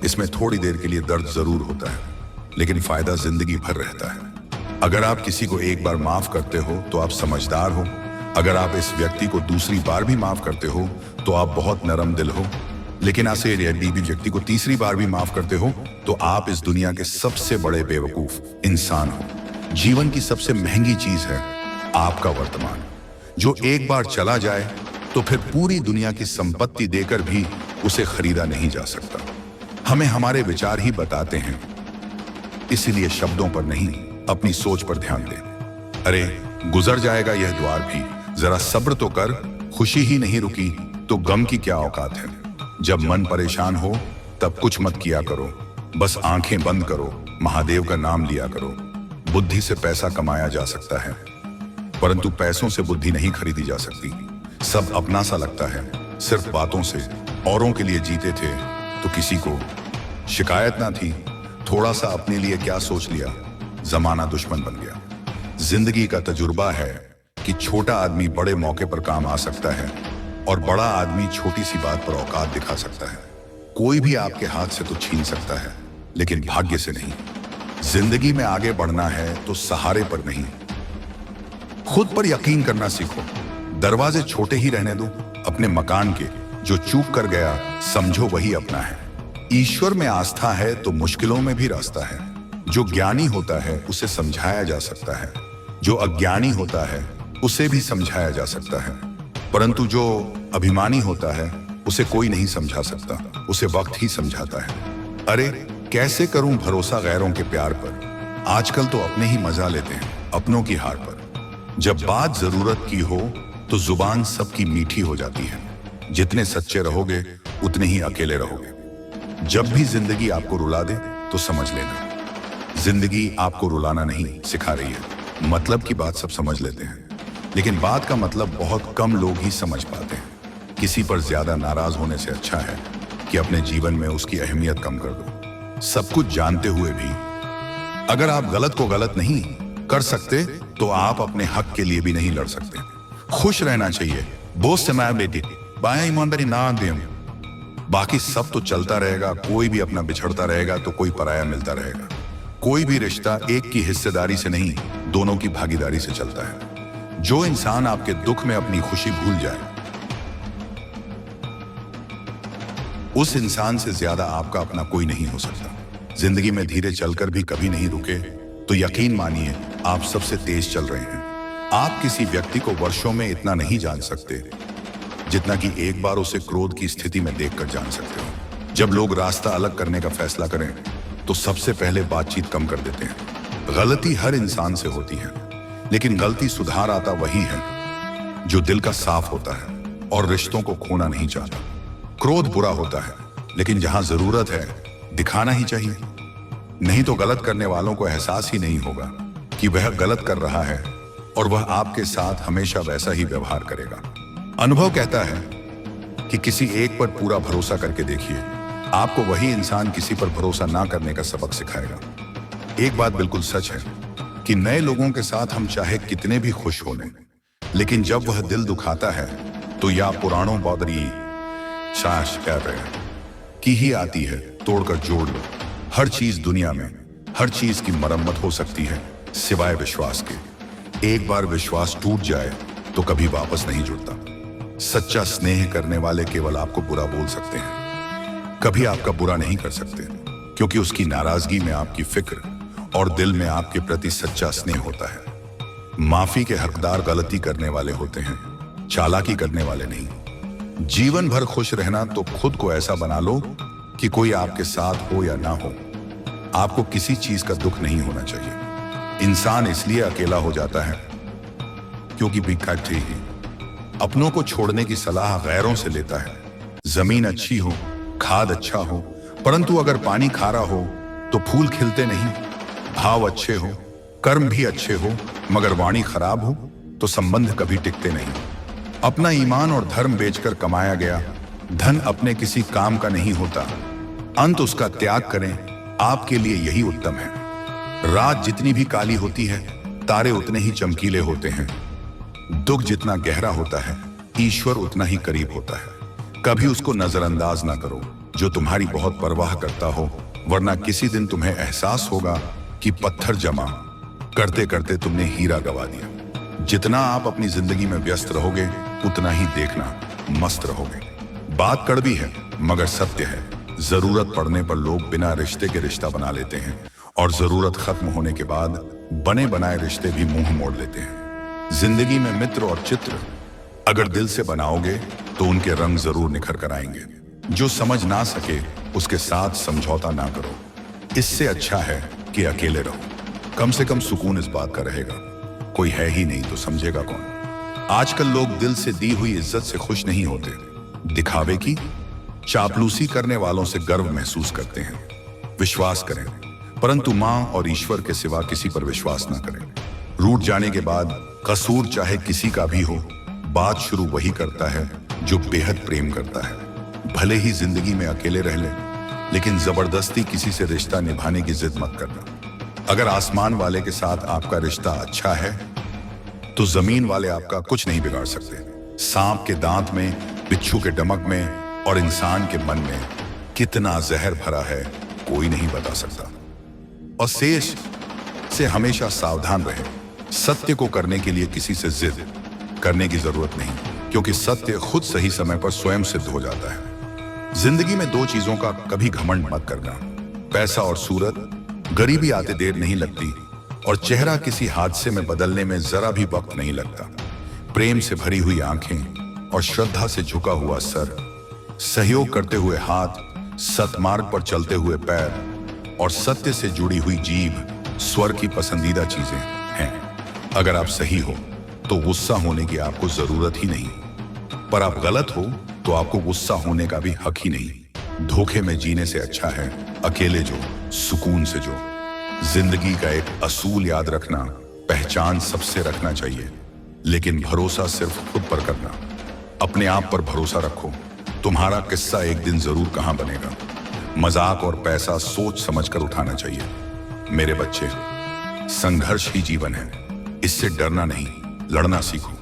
इसमें थोड़ी देर के लिए दर्द जरूर होता है, लेकिन फायदा जिंदगी भर रहता है। अगर आप किसी को एक बार माफ करते हो तो आप समझदार हो। अगर आप इस व्यक्ति को दूसरी बार भी माफ करते हो तो आप बहुत नरम दिल हो। लेकिन ऐसे यदि भी व्यक्ति को तीसरी बार भी माफ करते हो तो आप इस दुनिया के सबसे बड़े बेवकूफ इंसान हो। जीवन की सबसे महंगी चीज है आपका वर्तमान, जो एक बार चला जाए तो फिर पूरी दुनिया की संपत्ति देकर भी उसे खरीदा नहीं जा सकता। हमें हमारे विचार ही बताते हैं, इसीलिए शब्दों पर नहीं अपनी सोच पर ध्यान दें। अरे गुजर जाएगा यह द्वार भी, जरा सब्र तो कर, खुशी ही नहीं रुकी तो गम की क्या औकात है। जब मन परेशान हो तब कुछ मत किया करो, बस आंखें बंद करो, महादेव का नाम लिया करो। बुद्धि से पैसा कमाया जा सकता है, परंतु पैसों से बुद्धि नहीं खरीदी जा सकती। सब अपना सा लगता है, सिर्फ बातों से। औरों के लिए जीते थे तो किसी को शिकायत ना थी, थोड़ा सा अपने लिए क्या सोच लिया, जमाना दुश्मन बन गया। जिंदगी का तजुर्बा है कि छोटा आदमी बड़े मौके पर काम आ सकता है और बड़ा आदमी छोटी सी बात पर औकात दिखा सकता है। कोई भी आपके हाथ से तो छीन सकता है, लेकिन भाग्य से नहीं। जिंदगी में आगे बढ़ना है तो सहारे पर नहीं, खुद पर यकीन करना सीखो। दरवाजे छोटे ही रहने दो अपने मकान के, जो चूक कर गया समझो वही अपना है। ईश्वर में आस्था है तो मुश्किलों में भी रास्ता है। जो ज्ञानी होता है उसे समझाया जा सकता है, जो अज्ञानी होता है उसे भी समझाया जा सकता है, परंतु जो अभिमानी होता है उसे कोई नहीं समझा सकता, उसे वक्त ही समझाता है। अरे कैसे करूं भरोसा गैरों के प्यार पर, आजकल तो अपने ही मजा लेते हैं अपनों की हार पर। जब बात जरूरत की हो तो जुबान सबकी मीठी हो जाती है। जितने सच्चे रहोगे उतने ही अकेले रहोगे। जब भी जिंदगी आपको रुला दे तो समझ लेना, जिंदगी आपको रुलाना नहीं सिखा रही है। मतलब की बात सब समझ लेते हैं, लेकिन बात का मतलब बहुत कम लोग ही समझ पाते हैं। किसी पर ज्यादा नाराज होने से अच्छा है कि अपने जीवन में उसकी अहमियत कम कर दो। सब कुछ जानते हुए भी अगर आप गलत को गलत नहीं कर सकते तो आप अपने हक के लिए भी नहीं लड़ सकते। खुश रहना चाहिए, बोझ से मैं बेटी बाया ईमानदारी ना दे, बाकी सब तो चलता रहेगा। कोई भी अपना बिछड़ता रहेगा तो कोई पराया मिलता रहेगा। कोई भी रिश्ता एक की हिस्सेदारी से नहीं, दोनों की भागीदारी से चलता है। जो इंसान आपके दुख में अपनी खुशी भूल जाए, उस इंसान से ज्यादा आपका अपना कोई नहीं हो सकता। जिंदगी में धीरे चलकर भी कभी नहीं रुके तो यकीन मानिए आप सबसे तेज चल रहे हैं। आप किसी व्यक्ति को वर्षों में इतना नहीं जान सकते जितना कि एक बार उसे क्रोध की स्थिति में देखकर जान सकते हो। जब लोग रास्ता अलग करने का फैसला करें तो सबसे पहले बातचीत कम कर देते हैं। गलती हर इंसान से होती है, लेकिन गलती सुधार आता वही है जो दिल का साफ होता है और रिश्तों को खोना नहीं चाहता। क्रोध बुरा होता है, लेकिन जहां जरूरत है दिखाना ही चाहिए, नहीं तो गलत करने वालों को एहसास ही नहीं होगा कि वह गलत कर रहा है और वह आपके साथ हमेशा वैसा ही व्यवहार करेगा। अनुभव कहता है कि किसी एक पर पूरा भरोसा करके देखिए, आपको वही इंसान किसी पर भरोसा ना करने का सबक सिखाएगा। एक बात बिल्कुल सच है कि नए लोगों के साथ हम चाहे कितने भी खुश हो लें, लेकिन जब वह दिल दुखाता है तो या पुराणों बौदरी शाश कर रहे हैं की ही आती है, तोड़कर जोड़ लो। हर चीज दुनिया में, हर चीज की मरम्मत हो सकती है सिवाय विश्वास के। एक बार विश्वास टूट जाए तो कभी वापस नहीं जुड़ता। सच्चा स्नेह करने वाले केवल आपको बुरा बोल सकते हैं, कभी आपका बुरा नहीं कर सकते, क्योंकि उसकी नाराजगी में आपकी फिक्र और दिल में आपके प्रति सच्चा स्नेह होता है। माफी के हकदार गलती करने वाले होते हैं, चालाकी करने वाले नहीं। जीवन भर खुश रहना तो खुद को ऐसा बना लो कि कोई आपके साथ हो या ना हो, आपको किसी चीज का दुख नहीं होना चाहिए। इंसान इसलिए अकेला हो जाता है क्योंकि बिखरते ही अपनों को छोड़ने की सलाह गैरों से लेता है। जमीन अच्छी हो, खाद अच्छा हो, परंतु अगर पानी खारा हो तो फूल खिलते नहीं। भाव अच्छे हो, कर्म भी अच्छे हो, मगर वाणी खराब हो तो संबंध कभी टिकते नहीं। अपना ईमान और धर्म बेचकर कमाया गया धन अपने किसी काम का नहीं होता, अंत उसका त्याग करें, आपके लिए यही उत्तम है। रात जितनी भी काली होती है, तारे उतने ही चमकीले होते हैं। दुख जितना गहरा होता है, ईश्वर उतना ही करीब होता है। कभी उसको नजरअंदाज ना करो जो तुम्हारी बहुत परवाह करता हो, वरना किसी दिन तुम्हें एहसास होगा कि पत्थर जमा करते करते तुमने हीरा गवा दिया। जितना आप अपनी जिंदगी में व्यस्त रहोगे, उतना ही देखना मस्त रहोगे। बात कड़वी है मगर सत्य है। जरूरत पड़ने पर लोग बिना रिश्ते के रिश्ता बना लेते हैं, और जरूरत खत्म होने के बाद बने बनाए रिश्ते भी मुंह मोड़ लेते हैं। जिंदगी में मित्र और चित्र अगर दिल से बनाओगे तो उनके रंग जरूर निखर कर आएंगे। जो समझ ना सके उसके साथ समझौता ना करो। इससे अच्छा है कि अकेले रहो। कम से कम सुकून इस बात का रहेगा, कोई है ही नहीं तो समझेगा कौन। आजकल लोग दिल से दी हुई इज्जत से खुश नहीं होते, दिखावे की चापलूसी करने वालों से गर्व महसूस करते हैं। विश्वास करें, परंतु मां और ईश्वर के सिवा किसी पर विश्वास ना करें। रूठ जाने के बाद कसूर चाहे किसी का भी हो, बात शुरू वही करता है जो बेहद प्रेम करता है। भले ही जिंदगी में अकेले रह ले, लेकिन जबरदस्ती किसी से रिश्ता निभाने की जिद मत करना। अगर आसमान वाले के साथ आपका रिश्ता अच्छा है तो जमीन वाले आपका कुछ नहीं बिगाड़ सकते। सांप के दांत में, बिच्छू के डमक में और इंसान के मन में कितना जहर भरा है कोई नहीं बता सकता। और शेष से हमेशा सावधान रहे। सत्य को करने के लिए किसी से जिद करने की जरूरत नहीं, क्योंकि सत्य खुद सही समय पर स्वयं सिद्ध हो जाता है। जिंदगी में दो चीजों का कभी घमंड मत करना, पैसा और सूरत। गरीबी आते देर नहीं लगती और चेहरा किसी हादसे में बदलने में जरा भी वक्त नहीं लगता। प्रेम से भरी हुई आंखें और श्रद्धा से झुका हुआ सर, सहयोग करते हुए हाथ, सतमार्ग पर चलते हुए पैर और सत्य से जुड़ी हुई जीभ स्वर की पसंदीदा चीजें हैं। अगर आप सही हो तो गुस्सा होने की आपको जरूरत ही नहीं, पर आप गलत हो तो आपको गुस्सा होने का भी हक ही नहीं। धोखे में जीने से अच्छा है अकेले जो, सुकून से जो। जिंदगी का एक असूल याद रखना, पहचान सबसे रखना चाहिए, लेकिन भरोसा सिर्फ खुद पर करना। अपने आप पर भरोसा रखो, तुम्हारा किस्सा एक दिन जरूर कहां बनेगा। मजाक और पैसा सोच समझकर उठाना चाहिए। मेरे बच्चे, संघर्ष ही जीवन है, इससे डरना नहीं, लड़ना सीखो।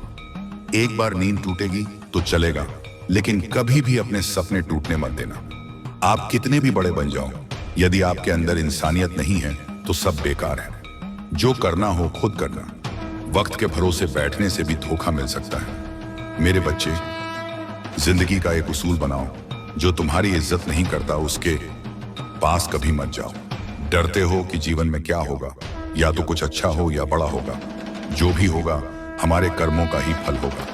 एक बार नींद टूटेगी तो चलेगा, लेकिन कभी भी अपने सपने टूटने मत देना। आप कितने भी बड़े बन जाओ, यदि आपके अंदर इंसानियत नहीं है तो सब बेकार है। जो करना हो खुद करना। वक्त के भरोसे बैठने से भी धोखा मिल सकता है। मेरे बच्चे, जिंदगी का एक उसूल बनाओ, जो तुम्हारी इज्जत नहीं करता उसके पास कभी मत जाओ। डरते हो कि जीवन में क्या होगा, या तो कुछ अच्छा हो या बड़ा होगा। जो भी होगा हमारे कर्मों का ही फल होगा।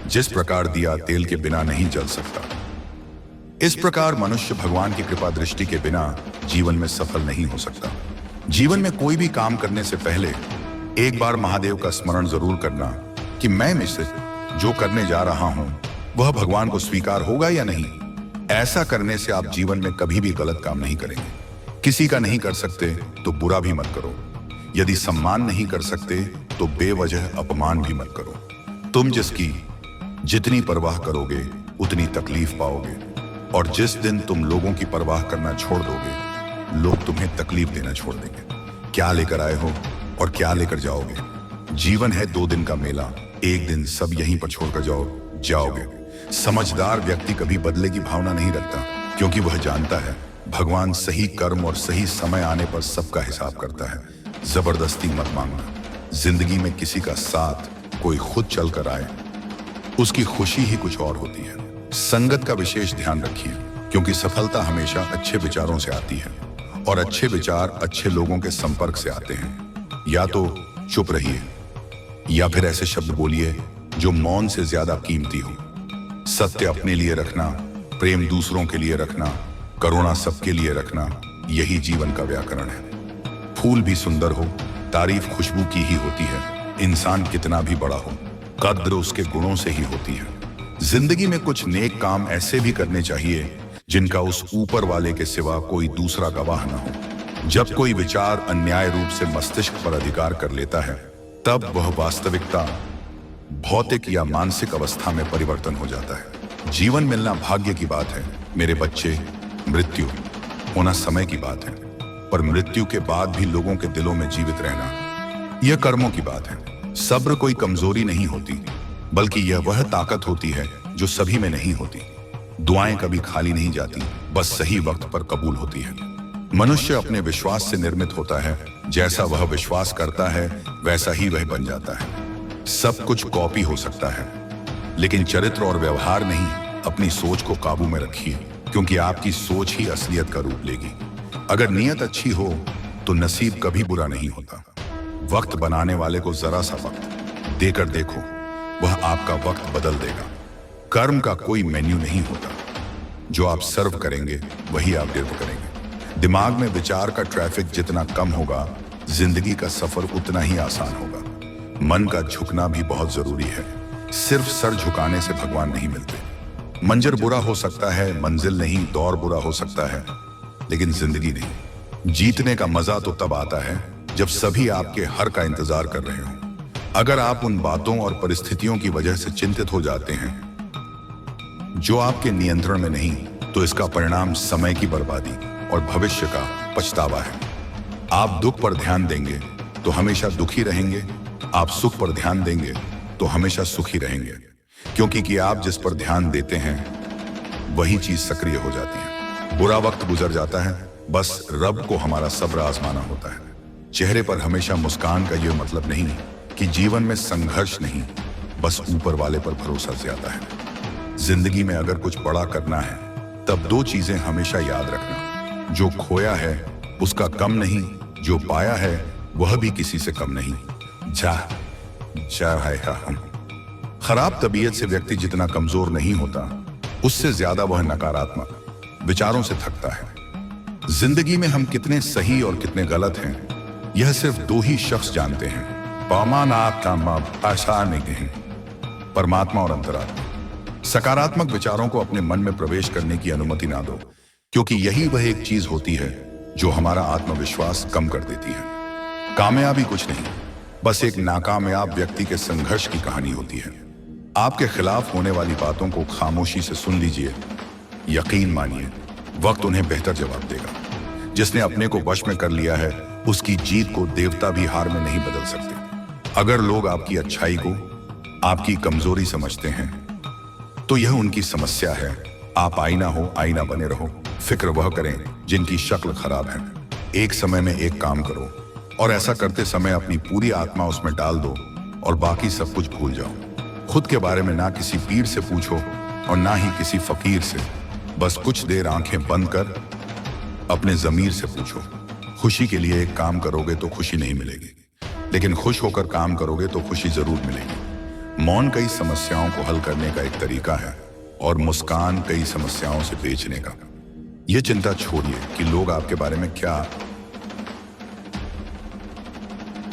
जिस प्रकार दिया तेल के बिना नहीं जल सकता, इस प्रकार मनुष्य भगवान की कृपा दृष्टि के बिना जीवन में सफल नहीं हो सकता। जीवन में कोई भी काम करने से पहले एक बार महादेव का स्मरण जरूर करना कि मैं में से जो करने जा रहा हूं वह भगवान को स्वीकार होगा या नहीं। ऐसा करने से आप जीवन में कभी भी गलत काम नहीं करेंगे। किसी का नहीं कर सकते तो बुरा भी मत करो, यदि सम्मान नहीं कर सकते तो बेवजह अपमान भी मत करो। तुम जिसकी जितनी परवाह करोगे उतनी तकलीफ पाओगे, और जिस दिन तुम लोगों की परवाह करना छोड़ दोगे, लोग तुम्हें तकलीफ देना छोड़ देंगे। क्या लेकर आए हो और क्या लेकर जाओगे? जीवन है 2 दिन का मेला, एक दिन सब यहीं पर छोड़कर जाओगे। समझदार व्यक्ति कभी बदले की भावना नहीं रखता, क्योंकि वह जानता है भगवान सही कर्म और सही समय आने पर सबका हिसाब करता है। जबरदस्ती मत मांगना। जिंदगी में किसी का साथ कोई खुद चल कर आए, उसकी खुशी ही कुछ और होती है। संगत का विशेष ध्यान रखिए, क्योंकि सफलता हमेशा अच्छे विचारों से आती है, और अच्छे विचार अच्छे लोगों के संपर्क से आते हैं। या तो चुप रहिए, या फिर ऐसे शब्द बोलिए जो मौन से ज्यादा कीमती हो। सत्य अपने लिए रखना, प्रेम दूसरों के लिए रखना, करुणा सबके लिए रखना, यही जीवन का व्याकरण है। फूल भी सुंदर हो, तारीफ खुशबू की ही होती है। इंसान कितना भी बड़ा हो, कद्र उसके गुणों से ही होती है। जिंदगी में कुछ नेक काम ऐसे भी करने चाहिए जिनका उस ऊपर वाले के सिवा कोई दूसरा गवाह न हो। जब कोई विचार अन्याय रूप से मस्तिष्क पर अधिकार कर लेता है, तब वह वास्तविकता, भौतिक या मानसिक अवस्था में परिवर्तन हो जाता है। जीवन मिलना भाग्य की बात है मेरे बच्चे, मृत्यु होना समय की बात है, पर मृत्यु के बाद भी लोगों के दिलों में जीवित रहना यह कर्मों की बात है। सब्र कोई कमजोरी नहीं होती, बल्कि यह वह ताकत होती है जो सभी में नहीं होती। दुआएं कभी खाली नहीं जाती, बस सही वक्त पर कबूल होती है। मनुष्य अपने विश्वास से निर्मित होता है, जैसा वह विश्वास करता है वैसा ही वह बन जाता है। सब कुछ कॉपी हो सकता है, लेकिन चरित्र और व्यवहार नहीं। अपनी सोच को काबू में रखिए, क्योंकि आपकी सोच ही असलियत का रूप लेगी। अगर नीयत अच्छी हो तो नसीब कभी बुरा नहीं होता। वक्त बनाने वाले को जरा सा वक्त देकर देखो, वह आपका वक्त बदल देगा। कर्म का कोई मेन्यू नहीं होता, जो आप सर्व करेंगे वही आप डिलीवर करेंगे। दिमाग में विचार का ट्रैफिक जितना कम होगा, जिंदगी का सफर उतना ही आसान होगा। मन का झुकना भी बहुत जरूरी है। सिर्फ सर झुकाने से भगवान नहीं मिलते। मंजर बुरा हो सकता है, मंजिल नहीं, दौर बुरा हो सकता है, लेकिन जिंदगी नहीं। जीतने का मजा तो तब आता है जब सभी आपके हर का इंतजार कर रहे हो। अगर आप उन बातों और परिस्थितियों की वजह से चिंतित हो जाते हैं जो आपके नियंत्रण में नहीं, तो इसका परिणाम समय की बर्बादी और भविष्य का पछतावा है। आप दुख पर ध्यान देंगे तो हमेशा दुखी रहेंगे, आप सुख पर ध्यान देंगे तो हमेशा सुखी रहेंगे, क्योंकि कि आप जिस पर ध्यान देते हैं वही चीज सक्रिय हो जाती है। बुरा वक्त गुजर जाता है, बस रब को हमारा सब्र आजमाना होता है। चेहरे पर हमेशा मुस्कान का यह मतलब नहीं कि जीवन में संघर्ष नहीं, बस ऊपर वाले पर भरोसा ज्यादा है। जिंदगी में अगर कुछ बड़ा करना है तब 2 चीजें हमेशा याद रखना, जो खोया है उसका कम नहीं, जो पाया है वह भी किसी से कम नहीं। जा है हम। खराब तबीयत से व्यक्ति जितना कमजोर नहीं होता, उससे ज्यादा वह नकारात्मक विचारों से थकता है। जिंदगी में हम कितने सही और कितने गलत हैं, यह सिर्फ 2 ही शख्स जानते हैं, परमात्मा और अंतरात्मा। सकारात्मक विचारों को अपने मन में प्रवेश करने की अनुमति ना दो, क्योंकि यही वह एक चीज होती है जो हमारा आत्मविश्वास कम कर देती है। कामयाबी कुछ नहीं, बस एक नाकामयाब व्यक्ति के संघर्ष की कहानी होती है। आपके खिलाफ होने वाली बातों को खामोशी से सुन लीजिए। यकीन मानिए, वक्त उन्हें बेहतर जवाब देगा। जिसने अपने को वश में कर लिया है, उसकी जीत को देवता भी हार में नहीं बदल सकते। अगर लोग आपकी अच्छाई को आपकी कमजोरी समझते हैं, तो यह उनकी समस्या है। आप आईना हो, आईना बने रहो। फिक्र वह करें जिनकी शक्ल खराब है। एक समय में एक काम करो, और ऐसा करते समय अपनी पूरी आत्मा उसमें डाल दो और बाकी सब कुछ भूल जाओ। खुद के बारे में ना किसी पीर से पूछो और ना ही किसी फकीर से। बस कुछ देर आंखें बंद कर अपने जमीर से पूछो। खुशी के लिए एक काम करोगे तो खुशी नहीं मिलेगी, लेकिन खुश होकर काम करोगे तो खुशी जरूर मिलेगी। मौन कई समस्याओं को हल करने का एक तरीका है, और मुस्कान कई समस्याओं से बेचने का। यह चिंता छोड़िए कि लोग आपके बारे में क्या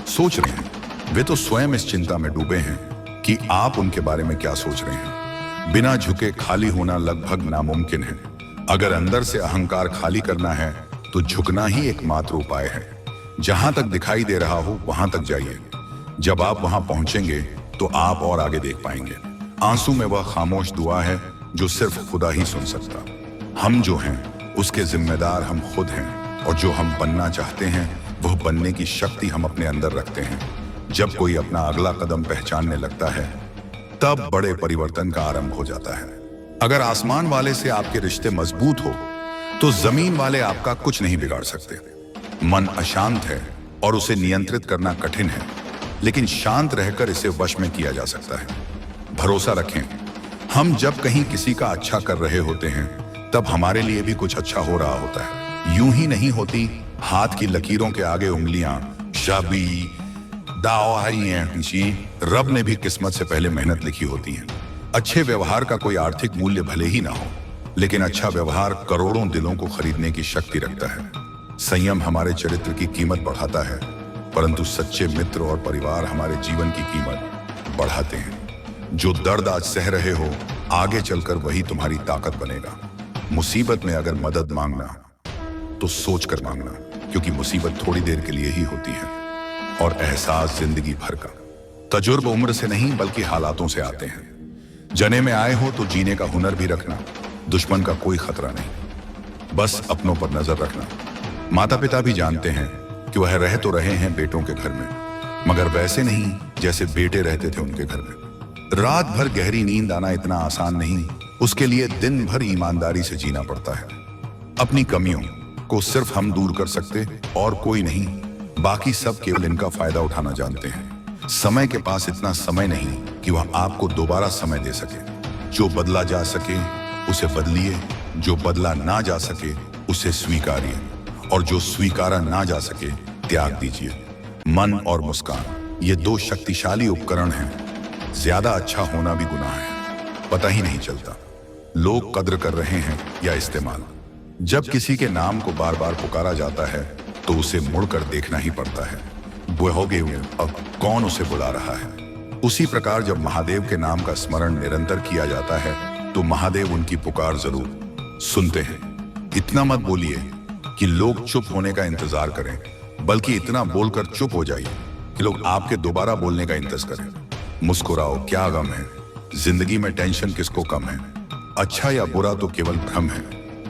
सोच रहे हैं। वे तो स्वयं इस चिंता में डूबे हैं कि आप उनके बारे में क्या सोच रहे हैं। बिना झुके खाली होना लगभग नामुमकिन है। अगर अंदर से अहंकार खाली करना है तो झुकना ही एकमात्र उपाय है। जहां तक दिखाई दे रहा हो वहां तक जाइए। जब आप वहां पहुंचेंगे तो आप और आगे देख पाएंगे। आंसू में वह खामोश दुआ है जो सिर्फ खुदा ही सुन सकता। हम जो हैं उसके जिम्मेदार हम खुद हैं, और जो हम बनना चाहते हैं वह बनने की शक्ति हम अपने अंदर रखते हैं। जब कोई अपना अगला कदम पहचानने लगता है तब बड़े परिवर्तन का आरंभ हो जाता है। अगर आसमान वाले से आपके रिश्ते मजबूत हो तो जमीन वाले आपका कुछ नहीं बिगाड़ सकते। मन अशांत है और उसे नियंत्रित करना कठिन है, लेकिन शांत रहकर इसे वश में किया जा सकता है। भरोसा रखें, हम जब कहीं किसी का अच्छा कर रहे होते हैं तब हमारे लिए भी कुछ अच्छा हो रहा होता है। यूं ही नहीं होती हाथ की लकीरों के आगे उंगलियां शाबी दाओ रब ने भी किस्मत से पहले मेहनत लिखी होती है। अच्छे व्यवहार का कोई आर्थिक मूल्य भले ही ना हो, लेकिन अच्छा व्यवहार करोड़ों दिलों को खरीदने की शक्ति रखता है। संयम हमारे चरित्र की कीमत बढ़ाता है, परंतु सच्चे मित्र और परिवार हमारे जीवन की कीमत बढ़ाते हैं। जो दर्द आज सह रहे हो, आगे चलकर वही तुम्हारी ताकत बनेगा। मुसीबत में अगर मदद मांगना तो सोच कर मांगना, क्योंकि मुसीबत थोड़ी देर के लिए ही होती है और एहसास जिंदगी भर का। तजुर्बा उम्र से नहीं बल्कि हालातों से आते हैं। जने में आए हो तो जीने का हुनर भी रखना। दुश्मन का कोई खतरा नहीं, बस अपनों पर नजर रखना। माता पिता भी जानते हैं कि वह रह तो रहे हैं बेटों के घर में, मगर वैसे नहीं जैसे बेटे रहते थे उनके घर में। रात भर गहरी नींद आना इतना आसान नहीं, उसके लिए दिन भर ईमानदारी से जीना पड़ता है। अपनी कमियों को सिर्फ हम दूर कर सकते और कोई नहीं, बाकी सब केवल इनका फायदा उठाना जानते हैं। समय के पास इतना समय नहीं कि वह आपको दोबारा समय दे सके। जो बदला जा सके उसे बदलिए, जो बदला ना जा सके उसे स्वीकारिए, और जो स्वीकारा ना जा सके त्याग दीजिए। मन और मुस्कान ये दो शक्तिशाली उपकरण हैं। ज्यादा अच्छा होना भी गुनाह है, पता ही नहीं चलता लोग कद्र कर रहे हैं या इस्तेमाल। जब किसी के नाम को बार बार पुकारा जाता है तो उसे मुड़कर देखना ही पड़ता है। बुहोगे अब कौन उसे बुला रहा है। उसी प्रकार जब महादेव के नाम का स्मरण निरंतर किया जाता है तो महादेव उनकी पुकार जरूर सुनते हैं। इतना मत बोलिए कि लोग चुप होने का इंतजार करें, बल्कि इतना बोलकर चुप हो जाइए कि लोग आपके दोबारा बोलने का इंतजार करें। मुस्कुराओ, क्या गम है, जिंदगी में टेंशन किसको कम है। अच्छा या बुरा तो केवल भ्रम है,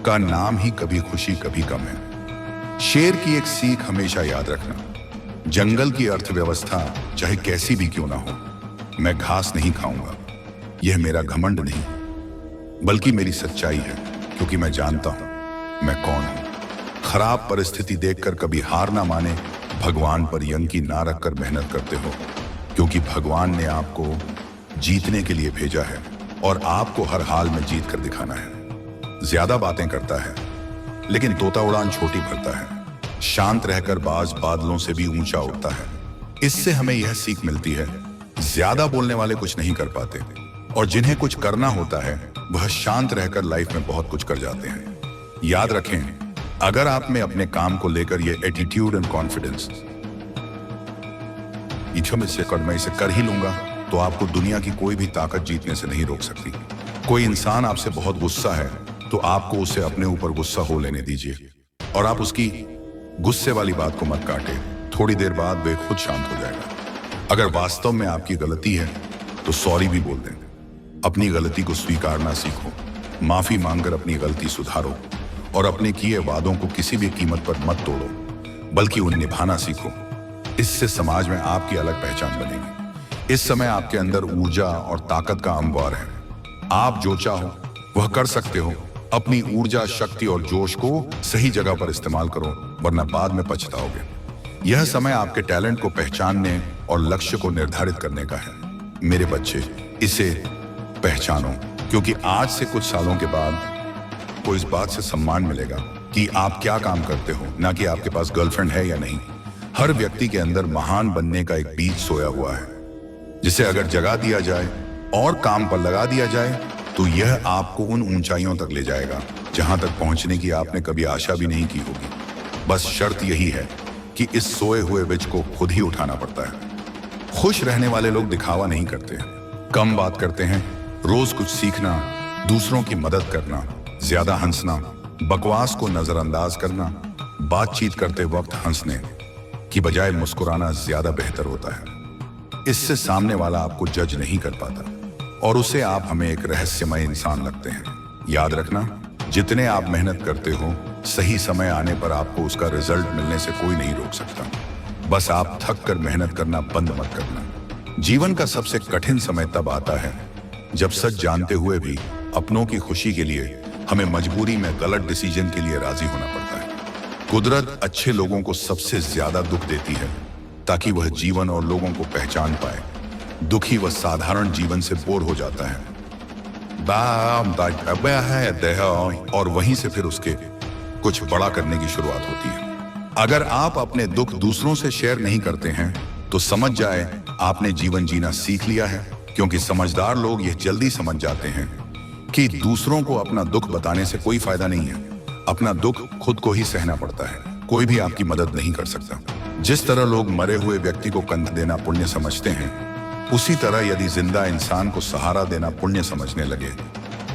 का नाम ही कभी खुशी कभी गम है। शेर की एक सीख हमेशा याद रखना, जंगल की अर्थव्यवस्था चाहे कैसी भी क्यों ना हो, मैं घास नहीं खाऊंगा। यह मेरा घमंड नहीं बल्कि मेरी सच्चाई है, क्योंकि मैं जानता हूं मैं कौन हूं। खराब परिस्थिति देखकर कभी हार ना माने, भगवान पर यकीन ना रखकर मेहनत करते हो, क्योंकि भगवान ने आपको जीतने के लिए भेजा है और आपको हर हाल में जीत कर दिखाना है। ज्यादा बातें करता है लेकिन तोता उड़ान छोटी भरता है। शांत रहकर बाज बादलों से भी ऊंचा उड़ता है। इससे हमें यह सीख मिलती है, ज्यादा बोलने वाले कुछ नहीं कर पाते, और जिन्हें कुछ करना होता है वह शांत रहकर लाइफ में बहुत कुछ कर जाते हैं। याद रखें, अगर आप में अपने काम को लेकर ये एटीट्यूड एंड कॉन्फिडेंस मैं इसे कर ही लूंगा, तो आपको दुनिया की कोई भी ताकत जीतने से नहीं रोक सकती। कोई इंसान आपसे बहुत गुस्सा है तो आपको उसे अपने ऊपर गुस्सा हो लेने दीजिए, और आप उसकी गुस्से वाली बात को मत काटे। थोड़ी देर बाद वे खुद शांत हो जाएगा। अगर वास्तव में आपकी गलती है तो सॉरी भी बोल दें। अपनी गलती को स्वीकारना सीखो, माफी मांगकर अपनी गलती सुधारो, और अपने किए वादों को किसी भी कीमत पर मत तोड़ो, बल्कि उन्हें निभाना सीखो। इससे समाज में आपकी अलग पहचान बनेगी। इस समय आपके अंदर ऊर्जा और ताकत का अंबार है। आप जो चाहो वह कर सकते हो। अपनी ऊर्जा, शक्ति और जोश को सही जगह पर इस्तेमाल करो, वरना बाद में पछताओगे। यह समय आपके टैलेंट को पहचानने और लक्ष्य को निर्धारित करने का है। मेरे बच्चे, इसे पहचानो, क्योंकि आज से कुछ सालों के बाद को इस बात से सम्मान मिलेगा कि आप क्या काम करते हो, ना कि आपके पास गर्लफ्रेंड है या नहीं। हर व्यक्ति के अंदर महान बनने का एक बीज सोया हुआ है, जिसे अगर जगा दिया जाए और काम पर लगा दिया जाए तो यह आपको उन ऊंचाइयों तक ले जाएगा जहां तक पहुंचने की आपने कभी आशा भी नहीं की होगी। बस शर्त यही है कि इस सोए हुए बीज को खुद ही उठाना पड़ता है। खुश रहने वाले लोग दिखावा नहीं करते, कम बात करते हैं। रोज कुछ सीखना, दूसरों की मदद करना, ज्यादा हंसना, बकवास को नजरअंदाज करना, बातचीत करते वक्त हंसने, की बजाय मुस्कुराना ज्यादा बेहतर होता है। इससे सामने वाला आपको जज नहीं कर पाता और उसे आप हमें एक रहस्यमय इंसान लगते हैं। याद रखना, जितने आप मेहनत करते हो, सही समय आने पर आपको उसका रिजल्ट मिलने से कोई नहीं रोक सकता। बस आप थक कर मेहनत करना बंद मत करना। जीवन का सबसे कठिन समय तब आता है जब सच जानते हुए भी अपनों की खुशी के लिए हमें मजबूरी में गलत डिसीजन के लिए राजी होना पड़ता है। कुदरत अच्छे लोगों को सबसे ज्यादा दुख देती है ताकि वह जीवन और लोगों को पहचान पाए। दुखी व साधारण जीवन से बोर हो जाता है और वहीं से फिर उसके कुछ बड़ा करने की शुरुआत होती है। अगर आप अपने दुख दूसरों से शेयर नहीं करते हैं तो समझ जाए आपने जीवन जीना सीख लिया है, क्योंकि समझदार लोग यह जल्दी समझ जाते हैं कि दूसरों को अपना दुख बताने से कोई फायदा नहीं है। अपना दुख खुद को ही सहना पड़ता है, कोई भी आपकी मदद नहीं कर सकता। जिस तरह लोग मरे हुए व्यक्ति को कंधा देना पुण्य समझते हैं, उसी तरह यदि जिंदा इंसान को सहारा देना पुण्य समझने लगे,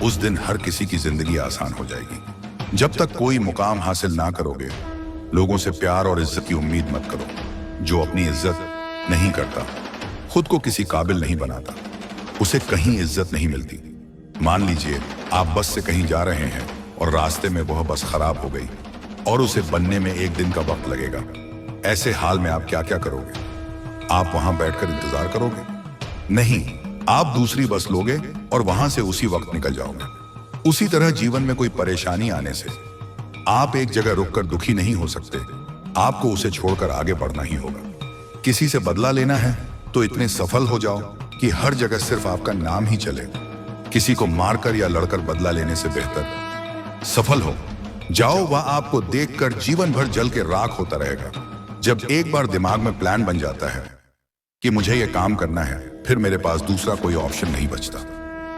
उस दिन हर किसी की जिंदगी आसान हो जाएगी। जब तक कोई मुकाम हासिल ना करोगे, लोगों से प्यार और इज्जत की उम्मीद मत करो। जो अपनी इज्जत नहीं करता, खुद को किसी काबिल नहीं बनाता, उसे कहीं इज्जत नहीं मिलती। मान लीजिए आप बस से कहीं जा रहे हैं और रास्ते में वह बस खराब हो गई और उसे बनने में 1 दिन का वक्त लगेगा। ऐसे हाल में आप क्या क्या करोगे? आप वहां बैठकर इंतजार करोगे? नहीं, आप दूसरी बस लोगे और वहां से उसी वक्त निकल जाओगे। उसी तरह जीवन में कोई परेशानी आने से आप एक जगह रुककर दुखी नहीं हो सकते, आपको उसे छोड़कर आगे बढ़ना ही होगा। किसी से बदला लेना है तो इतने सफल हो जाओ कि हर जगह सिर्फ आपका नाम ही चले। किसी को मारकर या लड़कर बदला लेने से बेहतर सफल हो जाओ, वह आपको देखकर जीवन भर जल के राख होता रहेगा। जब एक बार दिमाग में प्लान बन जाता है कि मुझे यह काम करना है, फिर मेरे पास दूसरा कोई ऑप्शन नहीं बचता।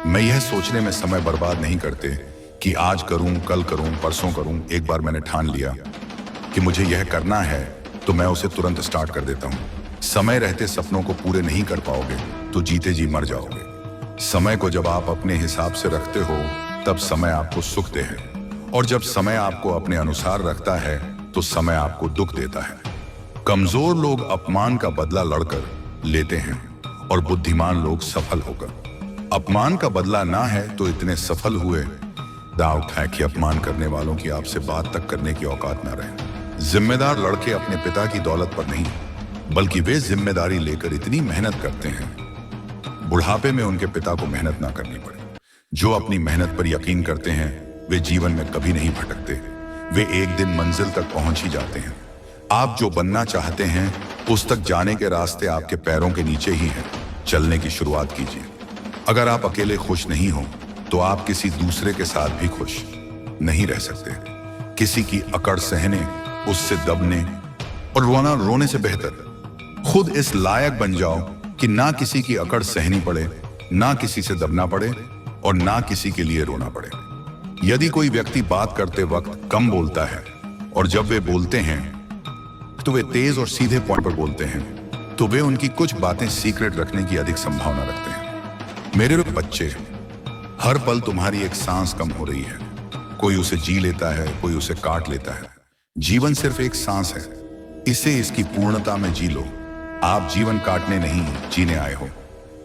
मैं यह सोचने में समय बर्बाद नहीं करते कि आज करूं, कल करूं, परसों करूं। एक बार मैंने ठान लिया कि मुझे यह करना है तो मैं उसे तुरंत स्टार्ट कर देता हूं। समय रहते सपनों को पूरे नहीं कर पाओगे तो जीते जी मर जाओगे। समय को जब आप अपने हिसाब से रखते हो, तब समय आपको सुख दे है, और जब समय आपको अपने अनुसार रखता है तो समय आपको दुख देता है। कमजोर लोग अपमान का बदला लड़कर लेते हैं और बुद्धिमान लोग सफल होकर। अपमान का बदला ना है तो इतने सफल हुए, डाउट है कि अपमान करने वालों की आपसे बात तक करने की औकात ना रहे। जिम्मेदार लड़के अपने पिता की दौलत पर नहीं, बल्कि वे जिम्मेदारी लेकर इतनी मेहनत करते हैं बुढ़ापे में उनके पिता को मेहनत ना करनी पड़े। जो अपनी मेहनत पर यकीन करते हैं वे जीवन में कभी नहीं भटकते, वे एक दिन मंजिल तक पहुंच ही जाते हैं। आप जो बनना चाहते हैं उस तक जाने के रास्ते आपके पैरों के नीचे ही हैं। चलने की शुरुआत कीजिए। अगर आप अकेले खुश नहीं हो तो आप किसी दूसरे के साथ भी खुश नहीं रह सकते। किसी की अकड़ सहने, उससे दबने और रोने से बेहतर खुद इस लायक बन जाओ कि ना किसी की अकड़ सहनी पड़े, ना किसी से दबना पड़े और ना किसी के लिए रोना पड़े। यदि कोई व्यक्ति बात करते वक्त कम बोलता है और जब वे बोलते हैं तो वे तेज और सीधे पॉइंट पर बोलते हैं, तो वे उनकी कुछ बातें सीक्रेट रखने की अधिक संभावना रखते हैं। मेरे बच्चे, हर पल तुम्हारी एक सांस कम हो रही है। कोई उसे जी लेता है, कोई उसे काट लेता है। जीवन सिर्फ एक सांस है, इसे इसकी पूर्णता में जी लो। आप जीवन काटने नहीं, जीने आए हो।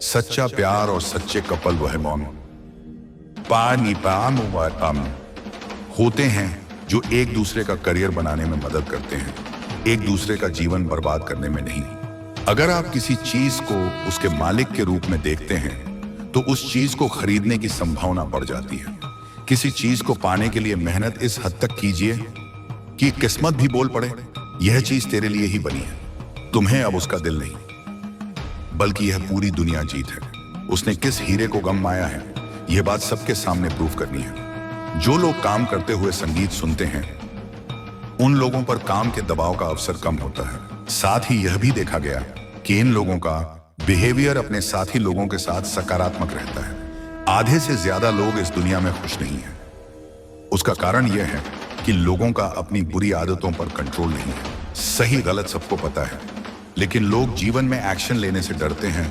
सच्चा प्यार और सच्चे कपल वह मौन पाम होते हैं जो एक दूसरे का करियर बनाने में मदद करते हैं, एक दूसरे का जीवन बर्बाद करने में नहीं। अगर आप किसी चीज को उसके मालिक के रूप में देखते हैं तो उस चीज को खरीदने की संभावना बढ़ जाती है। किसी चीज को पाने के लिए मेहनत इस हद तक कीजिए कि किस्मत भी बोल पड़े, यह चीज तेरे लिए ही बनी है। तुम्हें अब उसका दिल नहीं, बल्कि यह पूरी दुनिया जीत है। उसने किस हीरे को गम माया है, यह बात सबके सामने प्रूफ करनी है। जो लोग काम करते हुए संगीत सुनते हैं, उन लोगों पर काम के दबाव का अवसर कम होता है। साथ ही यह भी देखा गया कि इन लोगों का बिहेवियर अपने साथी लोगों के साथ सकारात्मक रहता है। आधे से ज्यादा लोग इस दुनिया में खुश नहीं हैं। उसका कारण यह है कि लोगों का अपनी बुरी आदतों पर कंट्रोल नहीं है। सही गलत सबको पता है, लेकिन लोग जीवन में एक्शन लेने से डरते हैं,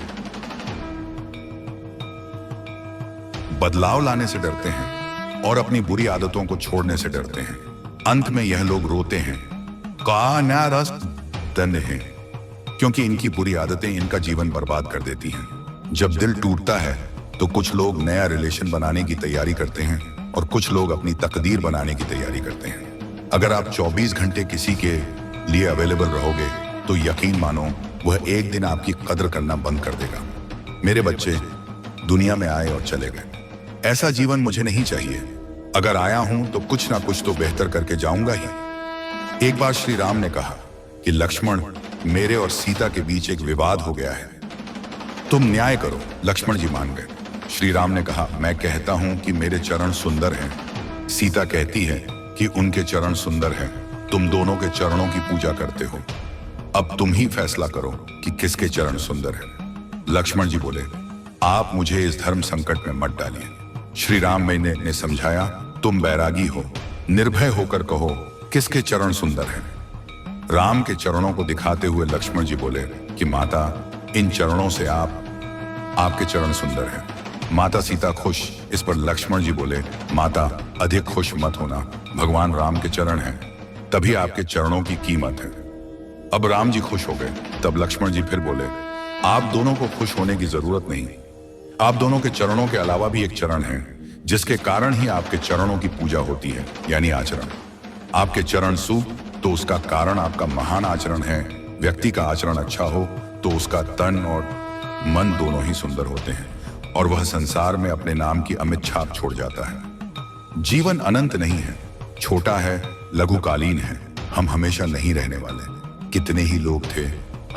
बदलाव लाने से डरते हैं और अपनी बुरी आदतों को छोड़ने से डरते हैं। अंत में यह लोग रोते हैं, का ना रस धन्य हैं, क्योंकि इनकी बुरी आदतें इनका जीवन बर्बाद कर देती हैं। जब दिल टूटता है तो कुछ लोग नया रिलेशन बनाने की तैयारी करते हैं और कुछ लोग अपनी तकदीर बनाने की तैयारी करते हैं। अगर आप 24 घंटे किसी के लिए अवेलेबल रहोगे तो यकीन मानो वह एक दिन आपकी कद्र करना बंद कर देगा। मेरे बच्चे दुनिया में आए और चले गए। ऐसा जीवन मुझे नहीं चाहिए। अगर आया हूं तो कुछ ना कुछ तो बेहतर करके जाऊंगा ही। एक बार श्री राम ने कहा कि लक्ष्मण, मेरे और सीता के बीच एक विवाद हो गया है, तुम न्याय करो। लक्ष्मण जी मान गए। श्री राम ने कहा, मैं कहता हूं कि मेरे चरण सुंदर हैं। सीता कहती है कि उनके चरण सुंदर हैं। तुम दोनों के चरणों की पूजा करते हो। अब तुम ही फैसला करो कि किसके चरण सुंदर हैं। लक्ष्मण जी बोले, आप मुझे इस धर्म संकट में मत डालिए। श्री राम ने समझाया, तुम बैरागी हो, निर्भय होकर कहो किसके चरण सुंदर हैं। राम के चरणों को दिखाते हुए लक्ष्मण जी बोले कि माता, इन चरणों से आपके चरण सुंदर हैं। माता सीता खुश। इस पर लक्ष्मण जी बोले, माता अधिक खुश मत होना, भगवान राम के चरण हैं, तभी आपके चरणों की कीमत है। अब राम जी खुश हो गए। तब लक्ष्मण जी फिर बोले, आप दोनों को खुश होने की जरूरत नहीं। आप दोनों के चरणों के अलावा भी एक चरण है जिसके कारण ही आपके चरणों की पूजा होती है, यानी आचरण। आपके चरण शुभ तो उसका कारण आपका महान आचरण है। व्यक्ति का आचरण अच्छा हो तो उसका तन और मन दोनों ही सुंदर होते हैं और वह संसार में अपने नाम की अमिट छाप छोड़ जाता है। जीवन अनंत नहीं है, छोटा है, लघुकालीन है। हम हमेशा नहीं रहने वाले। कितने ही लोग थे,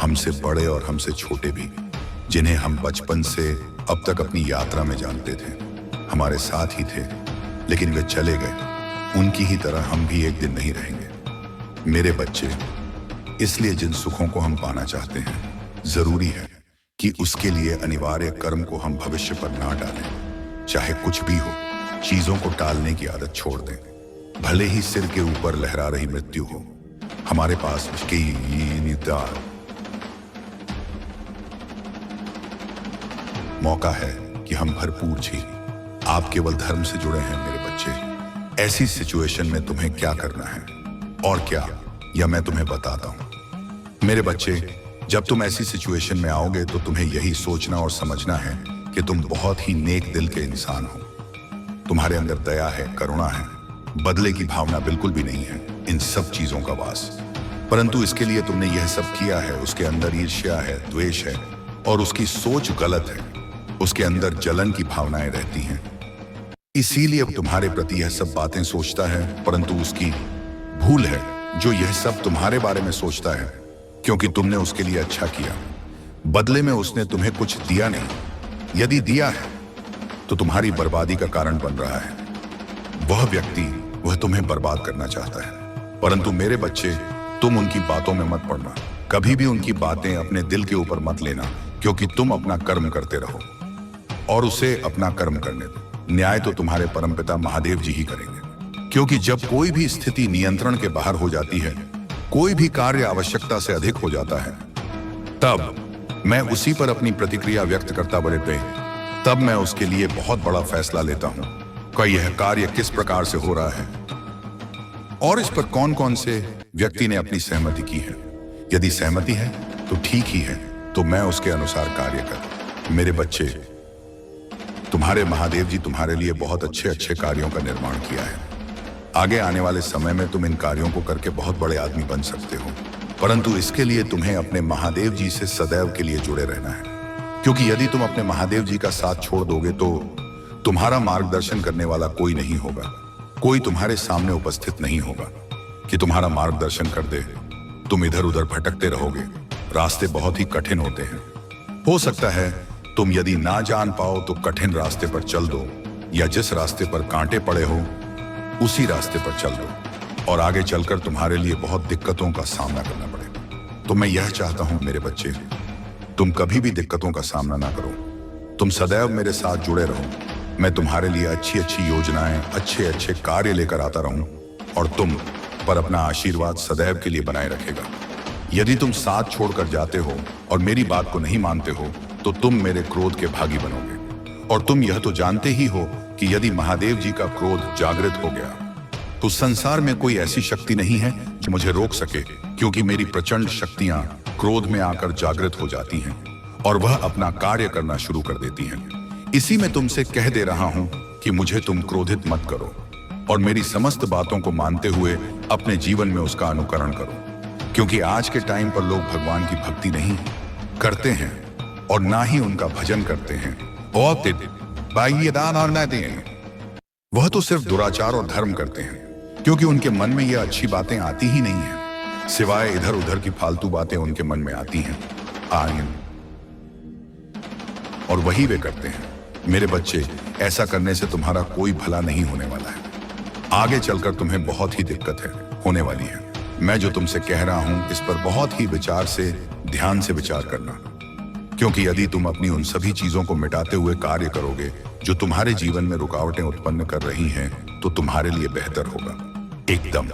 हमसे बड़े और हमसे छोटे भी, जिन्हें हम बचपन से अब तक अपनी यात्रा में जानते थे, हमारे साथ ही थे, लेकिन वे चले गए। उनकी ही तरह हम भी एक दिन नहीं रहेंगे। मेरे बच्चे, इसलिए जिन सुखों को हम पाना चाहते हैं, जरूरी है कि उसके लिए अनिवार्य कर्म को हम भविष्य पर ना डालें। चाहे कुछ भी हो, चीजों को टालने की आदत छोड़ दें। भले ही सिर के ऊपर लहरा रही मृत्यु हो, हमारे पास उसके मौका है कि हम भरपूर जी। आप केवल धर्म से जुड़े हैं मेरे बच्चे। ऐसी सिचुएशन में तुम्हें क्या करना है और क्या, यह मैं तुम्हें बताता हूं। मेरे बच्चे, जब तुम ऐसी सिचुएशन में आओगे तो तुम्हें यही सोचना और समझना है कि तुम बहुत ही नेक दिल के इंसान हो। तुम्हारे अंदर दया है, करुणा है, बदले की भावना बिल्कुल भी नहीं है, इन सब चीजों का वास। परंतु इसके लिए तुमने यह सब किया है, उसके अंदर ईर्ष्या है, द्वेष है और उसकी सोच गलत है। उसके अंदर जलन की भावनाएं रहती हैं। इसीलिए तुम्हारे प्रति यह सब बातें सोचता है, परंतु उसकी भूल है जो यह सब तुम्हारे बारे में सोचता है, क्योंकि तुमने उसके लिए अच्छा किया। बदले में उसने तुम्हें कुछ दिया नहीं। यदि दिया है तो तुम्हारी बर्बादी का कारण बन रहा है। वह व्यक्ति, वह तुम्हें बर्बाद करना चाहता है। परंतु मेरे बच्चे, तुम उनकी बातों में मत पड़ना। कभी भी उनकी बातें अपने दिल के ऊपर मत लेना, क्योंकि तुम अपना कर्म करते रहो और उसे अपना कर्म करने दो। न्याय तो तुम्हारे परमपिता महादेव जी ही करेंगे, क्योंकि जब कोई भी स्थिति नियंत्रण के बाहर हो जाती है, कोई भी कार्य आवश्यकता से अधिक हो जाता है, तब मैं उसी पर अपनी प्रतिक्रिया व्यक्त करता बड़े तब मैं उसके लिए बहुत बड़ा फैसला लेता हूं कि यह कार्य किस प्रकार से हो रहा है और इस पर कौन कौन से व्यक्ति ने अपनी सहमति की है। यदि सहमति है तो ठीक ही है, तो मैं उसके अनुसार कार्य करूं। मेरे बच्चे, तुम्हारे महादेव जी तुम्हारे लिए बहुत अच्छे अच्छे कार्यों का निर्माण किया है। आगे आने वाले समय में तुम इन कार्यों को करके बहुत बड़े आदमी बन सकते हो, परंतु इसके लिए तुम्हें अपने महादेव जी से सदैव के लिए जुड़े रहना है। क्योंकि यदि तुम अपने महादेव जी का साथ छोड़ दोगे तो तुम्हारा मार्गदर्शन करने वाला कोई नहीं होगा। कोई तुम्हारे सामने उपस्थित नहीं होगा कि तुम्हारा मार्गदर्शन कर दे। तुम इधर उधर भटकते रहोगे। रास्ते बहुत ही कठिन होते हैं। हो सकता है तुम यदि ना जान पाओ तो कठिन रास्ते पर चल दो, या जिस रास्ते पर कांटे पड़े हो उसी रास्ते पर चल दो और आगे चलकर तुम्हारे लिए बहुत दिक्कतों का सामना करना पड़े। तो मैं यह चाहता हूं मेरे बच्चे, तुम कभी भी दिक्कतों का सामना ना करो। तुम सदैव मेरे साथ जुड़े रहो। मैं तुम्हारे लिए अच्छी अच्छी योजनाएं, अच्छे अच्छे कार्य लेकर आता रहूं और तुम पर अपना आशीर्वाद सदैव के लिए बनाए रखेगा। यदि तुम साथ छोड़कर जाते हो और मेरी बात को नहीं मानते हो तो तुम मेरे क्रोध के भागी बनोगे। और तुम यह तो जानते ही हो कि यदि महादेव जी का क्रोध जागृत हो गया तो संसार में कोई ऐसी शक्ति नहीं है जो मुझे रोक सके, क्योंकि मेरी प्रचंड शक्तियां क्रोध में आकर जागृत हो जाती हैं और वह अपना कार्य करना शुरू कर देती हैं। इसी में तुमसे कह दे रहा हूं कि मुझे तुम क्रोधित मत करो और मेरी समस्त बातों को मानते हुए अपने जीवन में उसका अनुकरण करो, क्योंकि आज के टाइम पर लोग भगवान की भक्ति नहीं करते हैं और ना ही उनका भजन करते हैं। वह तो सिर्फ दुराचार और धर्म करते हैं, क्योंकि उनके मन में ये अच्छी बातें आती ही नहीं हैं, सिवाय इधर उधर की फालतू बातें उनके मन में आती हैं और वही वे करते हैं। मेरे बच्चे, ऐसा करने से तुम्हारा कोई भला नहीं होने वाला है। आगे चलकर तुम्हें बहुत ही दिक्कत होने वाली है। मैं जो तुमसे कह रहा हूं इस पर बहुत ही विचार से, ध्यान से विचार करना, क्योंकि यदि तुम अपनी उन सभी चीजों को मिटाते हुए कार्य करोगे जो तुम्हारे जीवन में रुकावटें उत्पन्न कर रही हैं, तो तुम्हारे लिए बेहतर होगा। एकदम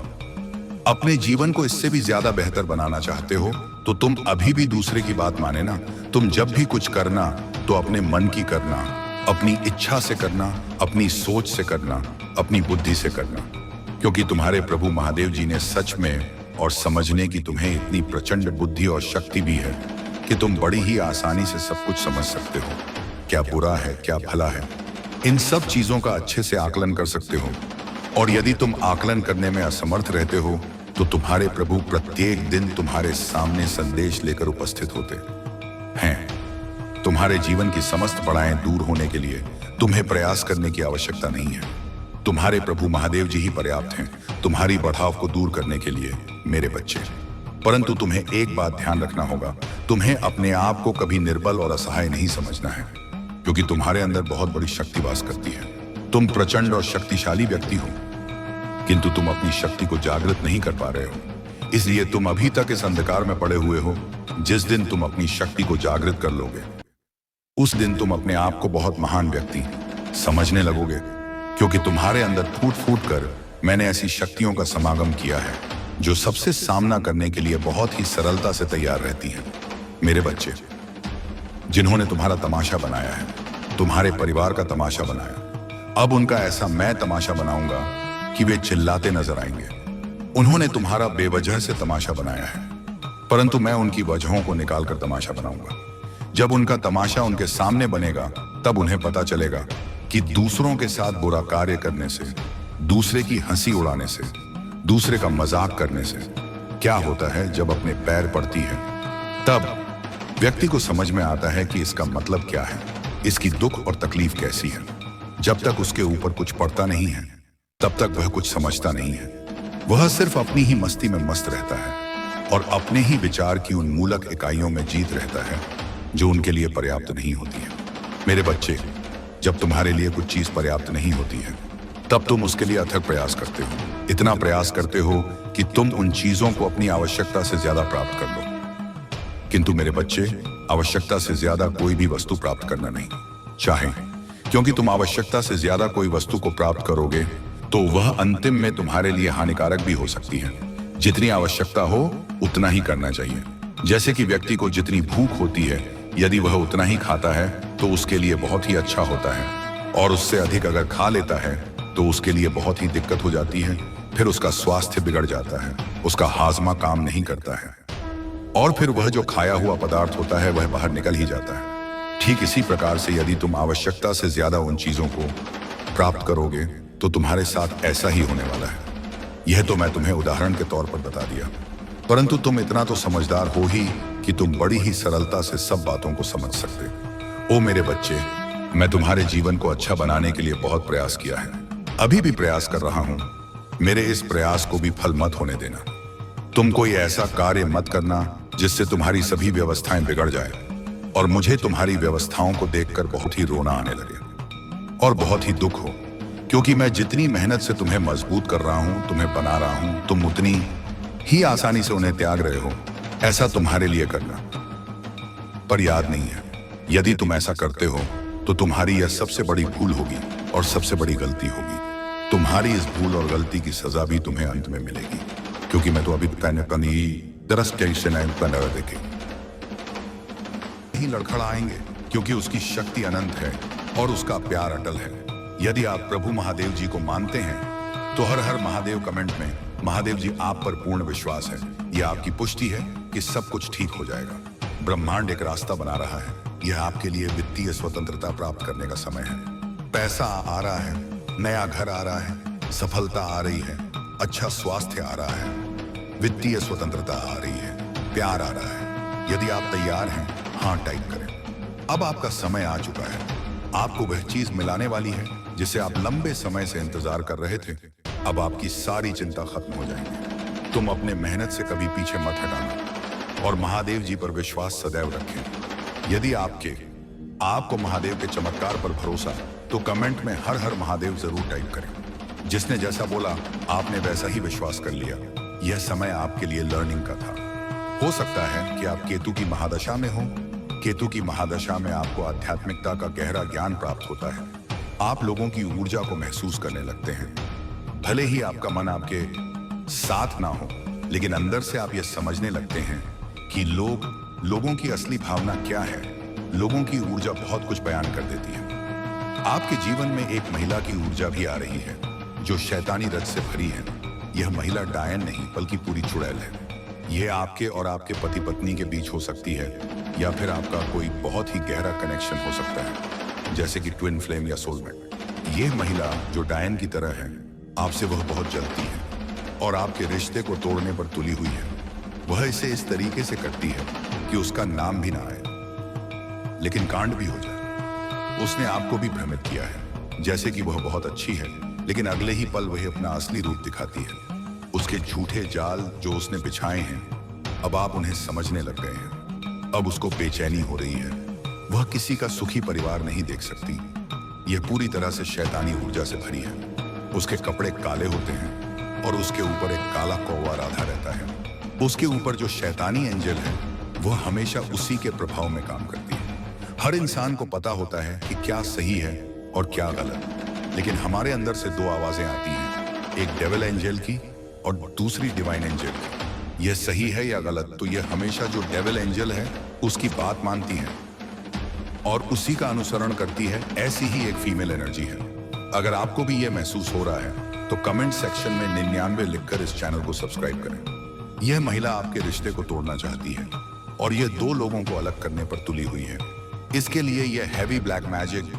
अपने जीवन को इससे भी ज्यादा बेहतर बनाना चाहते हो तो तुम अभी भी दूसरे की बात माने ना। तुम जब भी कुछ करना तो अपने मन की करना, अपनी इच्छा से करना, अपनी सोच से करना, अपनी बुद्धि से करना, क्योंकि तुम्हारे प्रभु महादेव जी ने सच में और समझने की तुम्हें इतनी प्रचंड बुद्धि और शक्ति भी है कि तुम बड़ी ही आसानी से सब कुछ समझ सकते हो। क्या बुरा है, क्या भला है, इन सब चीजों का अच्छे से आकलन कर सकते हो। और यदि तुम आकलन करने में असमर्थ रहते हो तो तुम्हारे प्रभु प्रत्येक दिन तुम्हारे सामने संदेश लेकर उपस्थित होते हैं। तुम्हारे जीवन की समस्त पड़ाएं दूर होने के लिए तुम्हें प्रयास करने की आवश्यकता नहीं है। तुम्हारे प्रभु महादेव जी ही पर्याप्त हैं तुम्हारी बढ़ाव को दूर करने के लिए, मेरे बच्चे। परंतु तुम्हें एक बात ध्यान रखना होगा, तुम्हें अपने आप को कभी निर्बल और असहाय नहीं समझना है, क्योंकि तुम्हारे अंदर बहुत बड़ी शक्ति वास करती है। तुम प्रचंड और शक्तिशाली व्यक्ति हो, किंतु तुम अपनी शक्ति को जागृत नहीं कर पा रहे हो। इसलिए तुम अभी तक इस अंधकार में पड़े हुए हो। जिस दिन तुम अपनी शक्ति को जागृत कर लोगे, उस दिन तुम अपने आप को बहुत महान व्यक्ति समझने लगोगे, क्योंकि तुम्हारे अंदर फूट फूट कर मैंने ऐसी शक्तियों का समागम किया है जो सबसे सामना करने के लिए बहुत ही सरलता से तैयार रहती हैं। मेरे बच्चे, जिन्होंने तुम्हारा तमाशा बनाया है, तुम्हारे परिवार का तमाशा बनाया, अब उनका ऐसा मैं तमाशा बनाऊंगा कि वे चिल्लाते नजर आएंगे। उन्होंने तुम्हारा बेवजह से तमाशा बनाया है, परंतु मैं उनकी वजहों को निकालकर तमाशा बनाऊंगा। जब उनका तमाशा उनके सामने बनेगा, तब उन्हें पता चलेगा कि दूसरों के साथ बुरा कार्य करने से, दूसरे की हंसी उड़ाने से, दूसरे का मजाक करने से क्या होता है। जब अपने पैर पड़ती है, तब व्यक्ति को समझ में आता है कि इसका मतलब क्या है, इसकी दुख और तकलीफ कैसी है। जब तक उसके ऊपर कुछ पड़ता नहीं है, तब तक वह कुछ समझता नहीं है। वह सिर्फ अपनी ही मस्ती में मस्त रहता है और अपने ही विचार की उन मूलक इकाइयों में जीत रहता है जो उनके लिए पर्याप्त नहीं होती है। मेरे बच्चे, जब तुम्हारे लिए कुछ चीज पर्याप्त नहीं होती है, तब तुम उसके लिए अथक प्रयास करते हो। इतना प्रयास करते हो कि तुम उन चीजों को अपनी आवश्यकता से ज्यादा प्राप्त कर लो। किंतु मेरे बच्चे, आवश्यकता से ज्यादा कोई भी वस्तु प्राप्त करना नहीं चाहे, क्योंकि तुम आवश्यकता से ज्यादा कोई वस्तु को प्राप्त करोगे तो वह अंतिम में तुम्हारे लिए हानिकारक भी हो सकती है। जितनी आवश्यकता हो उतना ही करना चाहिए। जैसे कि व्यक्ति को जितनी भूख होती है, यदि वह उतना ही खाता है तो उसके लिए बहुत ही अच्छा होता है, और उससे अधिक अगर खा लेता है तो उसके लिए बहुत ही दिक्कत हो जाती है। फिर उसका स्वास्थ्य बिगड़ जाता है, उसका हाजमा काम नहीं करता है, और फिर वह जो खाया हुआ पदार्थ होता है वह बाहर निकल ही जाता है। ठीक इसी प्रकार से यदि तुम आवश्यकता से ज्यादा उन चीजों को प्राप्त करोगे तो तुम्हारे साथ ऐसा ही होने वाला है। यह तो मैं तुम्हें उदाहरण के तौर पर बता दिया, परंतु तुम इतना तो समझदार हो ही कि तुम बड़ी ही सरलता से सब बातों को समझ सकते। ओ मेरे बच्चे, मैं तुम्हारे जीवन को अच्छा बनाने के लिए बहुत प्रयास किया है, अभी भी प्रयास कर रहा हूं। मेरे इस प्रयास को भी फल मत होने देना। तुम कोई ऐसा कार्य मत करना जिससे तुम्हारी सभी व्यवस्थाएं बिगड़ जाए और मुझे तुम्हारी व्यवस्थाओं को देखकर बहुत ही रोना आने लगे और बहुत ही दुख हो, क्योंकि मैं जितनी मेहनत से तुम्हें मजबूत कर रहा हूं, तुम्हें बना रहा हूं, तुम उतनी ही आसानी से उन्हें त्याग रहे हो। ऐसा तुम्हारे लिए करना पर याद नहीं है। यदि तुम ऐसा करते हो तो तुम्हारी यह सबसे बड़ी भूल होगी और सबसे बड़ी गलती होगी। तुम्हारी इस भूल और गलती की सजा भी तुम्हें अंत में मिलेगी, क्योंकि मैं तो अभी दरस कैसे देखे ही लड़खड़ाएंगे, क्योंकि उसकी शक्ति अनंत है और उसका प्यार अटल है। यदि आप प्रभु महादेव जी को मानते हैं तो हर हर महादेव कमेंट में महादेव जी आप पर पूर्ण विश्वास है। यह आपकी पुष्टि है कि सब कुछ ठीक हो जाएगा। ब्रह्मांड एक रास्ता बना रहा है। यह आपके लिए वित्तीय स्वतंत्रता प्राप्त करने का समय है। पैसा आ रहा है, नया घर आ रहा है, सफलता आ रही है, अच्छा स्वास्थ्य आ रहा है, वित्तीय स्वतंत्रता आ रही है, प्यार आ रहा है। यदि आप तैयार हैं, हाँ टाइप करें। अब आपका समय आ चुका है। आपको वह चीज मिलाने वाली है जिसे आप लंबे समय से इंतजार कर रहे थे। अब आपकी सारी चिंता खत्म हो जाएगी। तुम अपने मेहनत से कभी पीछे मत हटाना और महादेव जी पर विश्वास सदैव रखें। यदि आपको महादेव के चमत्कार पर भरोसा, तो कमेंट में हर हर महादेव जरूर टाइप करें। जिसने जैसा बोला आपने वैसा ही विश्वास कर लिया। यह समय आपके लिए लर्निंग का था। हो सकता है कि आप केतु की महादशा में हो। केतु की महादशा में आपको आध्यात्मिकता का गहरा ज्ञान प्राप्त होता है। आप लोगों की ऊर्जा को महसूस करने लगते हैं। भले ही आपका मन आपके साथ ना हो, लेकिन अंदर से आप यह समझने लगते हैं कि लोगों की असली भावना क्या है। लोगों की ऊर्जा बहुत कुछ बयान कर देती है। आपके जीवन में एक महिला की ऊर्जा भी आ रही है जो शैतानी रज से भरी है। यह महिला डायन नहीं बल्कि पूरी चुड़ैल है। यह आपके और आपके पति पत्नी के बीच हो सकती है, या फिर आपका कोई बहुत ही गहरा कनेक्शन हो सकता है, जैसे कि ट्विन फ्लेम या सोलमेट। यह महिला जो डायन की तरह है, आपसे वह बहुत जलती है और आपके रिश्ते को तोड़ने पर तुली हुई है। वह इसे इस तरीके से करती है कि उसका नाम भी ना आए, लेकिन कांड भी हो जाए। उसने आपको भी भ्रमित किया है, जैसे कि वह बहुत अच्छी है, लेकिन अगले ही पल वह अपना असली रूप दिखाती है। उसके झूठे जाल जो उसने बिछाए हैं, अब आप उन्हें समझने लग गए हैं। अब उसको बेचैनी हो रही है। वह किसी का सुखी परिवार नहीं देख सकती। यह पूरी तरह से शैतानी ऊर्जा से भरी है। उसके कपड़े काले होते हैं और उसके ऊपर एक काला कौवा राधा रहता है। उसके ऊपर जो शैतानी एंजल है, वह हमेशा उसी के प्रभाव में काम करती है। हर इंसान को पता होता है कि क्या सही है और क्या गलत, लेकिन हमारे अंदर से दो आवाजें आती हैं, एक डेविल एंजल की और दूसरी डिवाइन एंजल की। यह सही है या गलत, तो यह हमेशा जो डेविल एंजल है उसकी बात मानती है और उसी का अनुसरण करती है। ऐसी ही एक फीमेल एनर्जी है। अगर आपको भी यह महसूस हो रहा है तो कमेंट सेक्शन में 99 लिखकर इस चैनल को सब्सक्राइब करें। यह महिला आपके रिश्ते को तोड़ना चाहती है और यह दो लोगों को अलग करने पर तुली हुई है। इसके लिए यह हैवी ब्लैक मैजिक,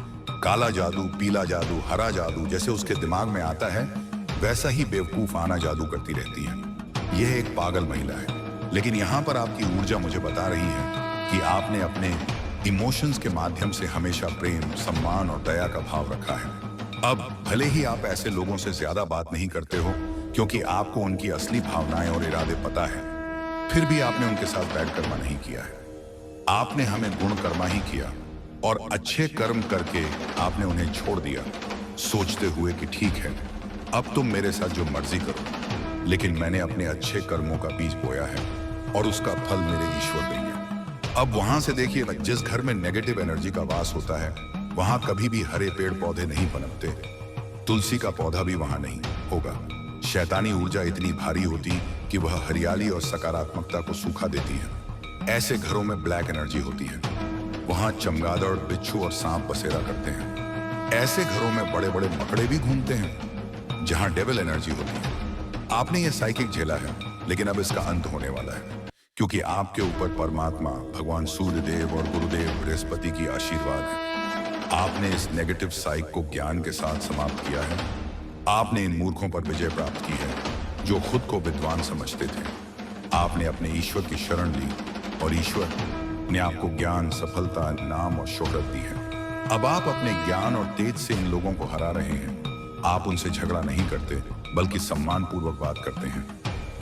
काला जादू, पीला जादू, हरा जादू जैसे उसके दिमाग में आता है, वैसा ही बेवकूफाना जादू करती रहती है। यह एक पागल महिला है, लेकिन यहाँ पर आपकी ऊर्जा मुझे बता रही है कि आपने अपने इमोशंस के माध्यम से हमेशा प्रेम, सम्मान और दया का भाव रखा है। अब भले ही आप ऐसे लोगों से ज्यादा बात नहीं करते हो, क्योंकि आपको उनकी असली भावनाएं और इरादे पता है, फिर भी आपने उनके साथ बैड कर्मा नहीं किया है। आपने हमें गुण कर्मा ही किया और अच्छे कर्म करके आपने उन्हें छोड़ दिया, सोचते हुए कि ठीक है, अब तुम मेरे साथ जो मर्जी करो, लेकिन मैंने अपने अच्छे कर्मों का बीज बोया है और उसका फल मेरे ईश्वर देंगे। अब वहां से देखिए, जिस घर में नेगेटिव एनर्जी का वास होता है, वहां कभी भी हरे पेड़ पौधे नहीं पनपते। तुलसी का पौधा भी वहां नहीं होगा। शैतानी ऊर्जा इतनी भारी होती कि वह हरियाली और सकारात्मकता को सूखा देती है। ऐसे घरों में ब्लैक एनर्जी होती है। वहां चमगादड़, बिच्छू और सांप बसेरा करते हैं। ऐसे घरों में बड़े बड़े मकड़े भी घूमते हैं, जहां डेविल एनर्जी होती है। आपने यह साइकिक झेला है, लेकिन अब इसका अंत होने वाला है, क्योंकि आपके ऊपर परमात्मा, भगवान सूर्यदेव और गुरुदेव बृहस्पति की आशीर्वाद है। आपने इस नेगेटिव साइक को ज्ञान के साथ समाप्त किया है। आपने इन मूर्खों पर विजय प्राप्त की है, जो खुद को विद्वान समझते थे। आपने अपने ईश्वर की शरण ली और ईश्वर ने आपको ज्ञान, सफलता, नाम और शोहरत दी है। अब आप अपने ज्ञान और तेज से इन लोगों को हरा रहे हैं। आप उनसे झगड़ा नहीं करते, बल्कि सम्मान पूर्वक बात करते हैं।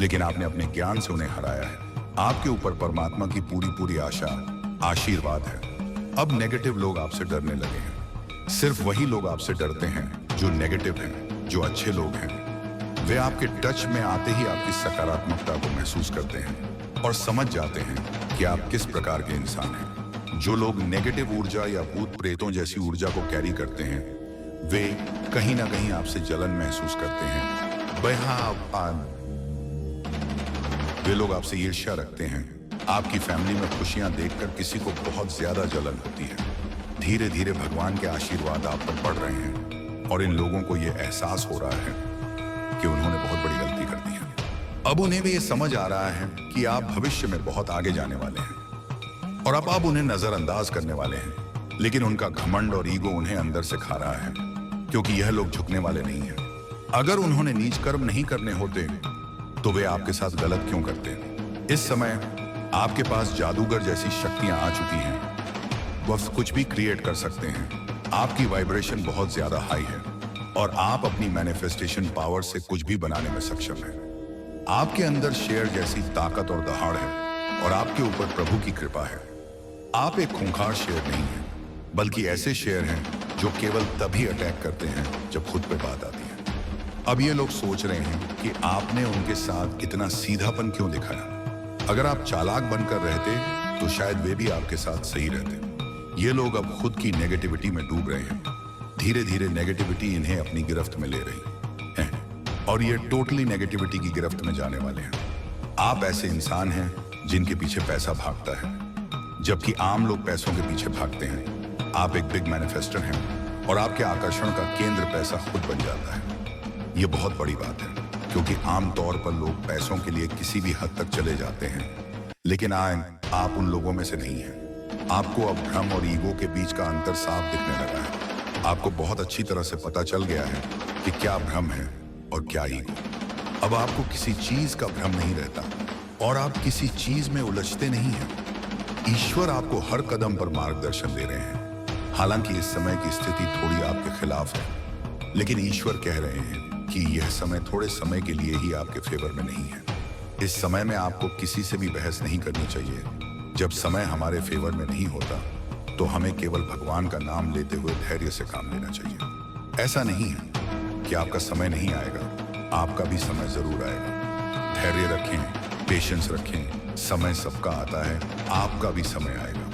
लेकिन आपने अपने ज्ञान से उन्हें हराया है। आपके ऊपर परमात्मा की पूरी आशा, आशीर्वाद है। अब नेगेटिव लोग आपसे डरने लगे हैं। सिर्फ वही लोग आपसे डरते हैं जो नेगेटिव हैं, जो अच्छे लोग हैं। वे आपके टच में आते ही आपकी सकारात्मकता को महसूस करते हैं और समझ जाते हैं कि आप किस प्रकार के इंसान हैं। जो लोग नेगेटिव ऊर्जा या भूत प्रेतों जैसी ऊर्जा को कैरी करते हैं, वे कहीं ना कहीं आपसे जलन महसूस करते हैं। वे लोग आपसे ईर्ष्या रखते हैं। आपकी फैमिली में खुशियां देखकर किसी को बहुत ज्यादा जलन होती है। धीरे धीरे भगवान के आशीर्वाद आप पर पड़ रहे हैं और इन लोगों को यह एहसास हो रहा है कि उन्होंने बहुत बड़ी गलती कर दी है। अब उन्हें भी ये समझ आ रहा है कि आप भविष्य में बहुत आगे जाने वाले हैं और अब आप उन्हें नजरअंदाज करने वाले हैं, लेकिन उनका घमंड और ईगो उन्हें अंदर से खा रहा है, क्योंकि यह लोग झुकने वाले नहीं हैं। अगर उन्होंने नीच कर्म नहीं करने होते तो वे आपके साथ गलत क्यों करते? इस समय आपके पास जादूगर जैसी शक्तियां आ चुकी हैं। वह कुछ भी क्रिएट कर सकते हैं। आपकी वाइब्रेशन बहुत ज्यादा हाई है और आप अपनी मैनिफेस्टेशन पावर से कुछ भी बनाने में सक्षम हैं। आपके अंदर शेर जैसी ताकत और दहाड़ है और आपके ऊपर प्रभु की कृपा है। आप एक खूंखार शेर नहीं हैं, बल्कि ऐसे शेर हैं जो केवल तभी अटैक करते हैं जब खुद पे बात आती है। अब ये लोग सोच रहे हैं कि आपने उनके साथ इतना सीधापन क्यों दिखाया। अगर आप चालाक बनकर रहते तो शायद वे भी आपके साथ सही रहते। ये लोग अब खुद की नेगेटिविटी में डूब रहे हैं। धीरे धीरे नेगेटिविटी इन्हें अपनी गिरफ्त में ले रही है और ये टोटली नेगेटिविटी की गिरफ्त में जाने वाले हैं। आप ऐसे इंसान हैं जिनके पीछे पैसा भागता है, जबकि आम लोग पैसों के पीछे भागते हैं। आप एक बिग मैनिफेस्टर हैं और आपके आकर्षण का केंद्र पैसा खुद बन जाता है। ये बहुत बड़ी बात है, क्योंकि आमतौर पर लोग पैसों के लिए किसी भी हद तक चले जाते हैं, लेकिन आप उन लोगों में से नहीं हैं। आपको अब भ्रम और ईगो के बीच का अंतर साफ दिखने लगा है। आपको बहुत अच्छी तरह से पता चल गया है कि क्या भ्रम है और क्या ईगो। अब आपको किसी चीज का भ्रम नहीं रहता और आप किसी चीज में उलझते नहीं हैं। ईश्वर आपको हर कदम पर मार्गदर्शन दे रहे हैं। हालांकि इस समय की स्थिति थोड़ी आपके खिलाफ है, लेकिन ईश्वर कह रहे हैं कि यह समय थोड़े समय के लिए ही आपके फेवर में नहीं है। इस समय में आपको किसी से भी बहस नहीं करनी चाहिए। जब समय हमारे फेवर में नहीं होता तो हमें केवल भगवान का नाम लेते हुए धैर्य से काम लेना चाहिए। ऐसा नहीं है कि आपका समय नहीं आएगा, आपका भी समय जरूर आएगा। धैर्य रखें, पेशेंस रखें। समय सबका आता है, आपका भी समय आएगा।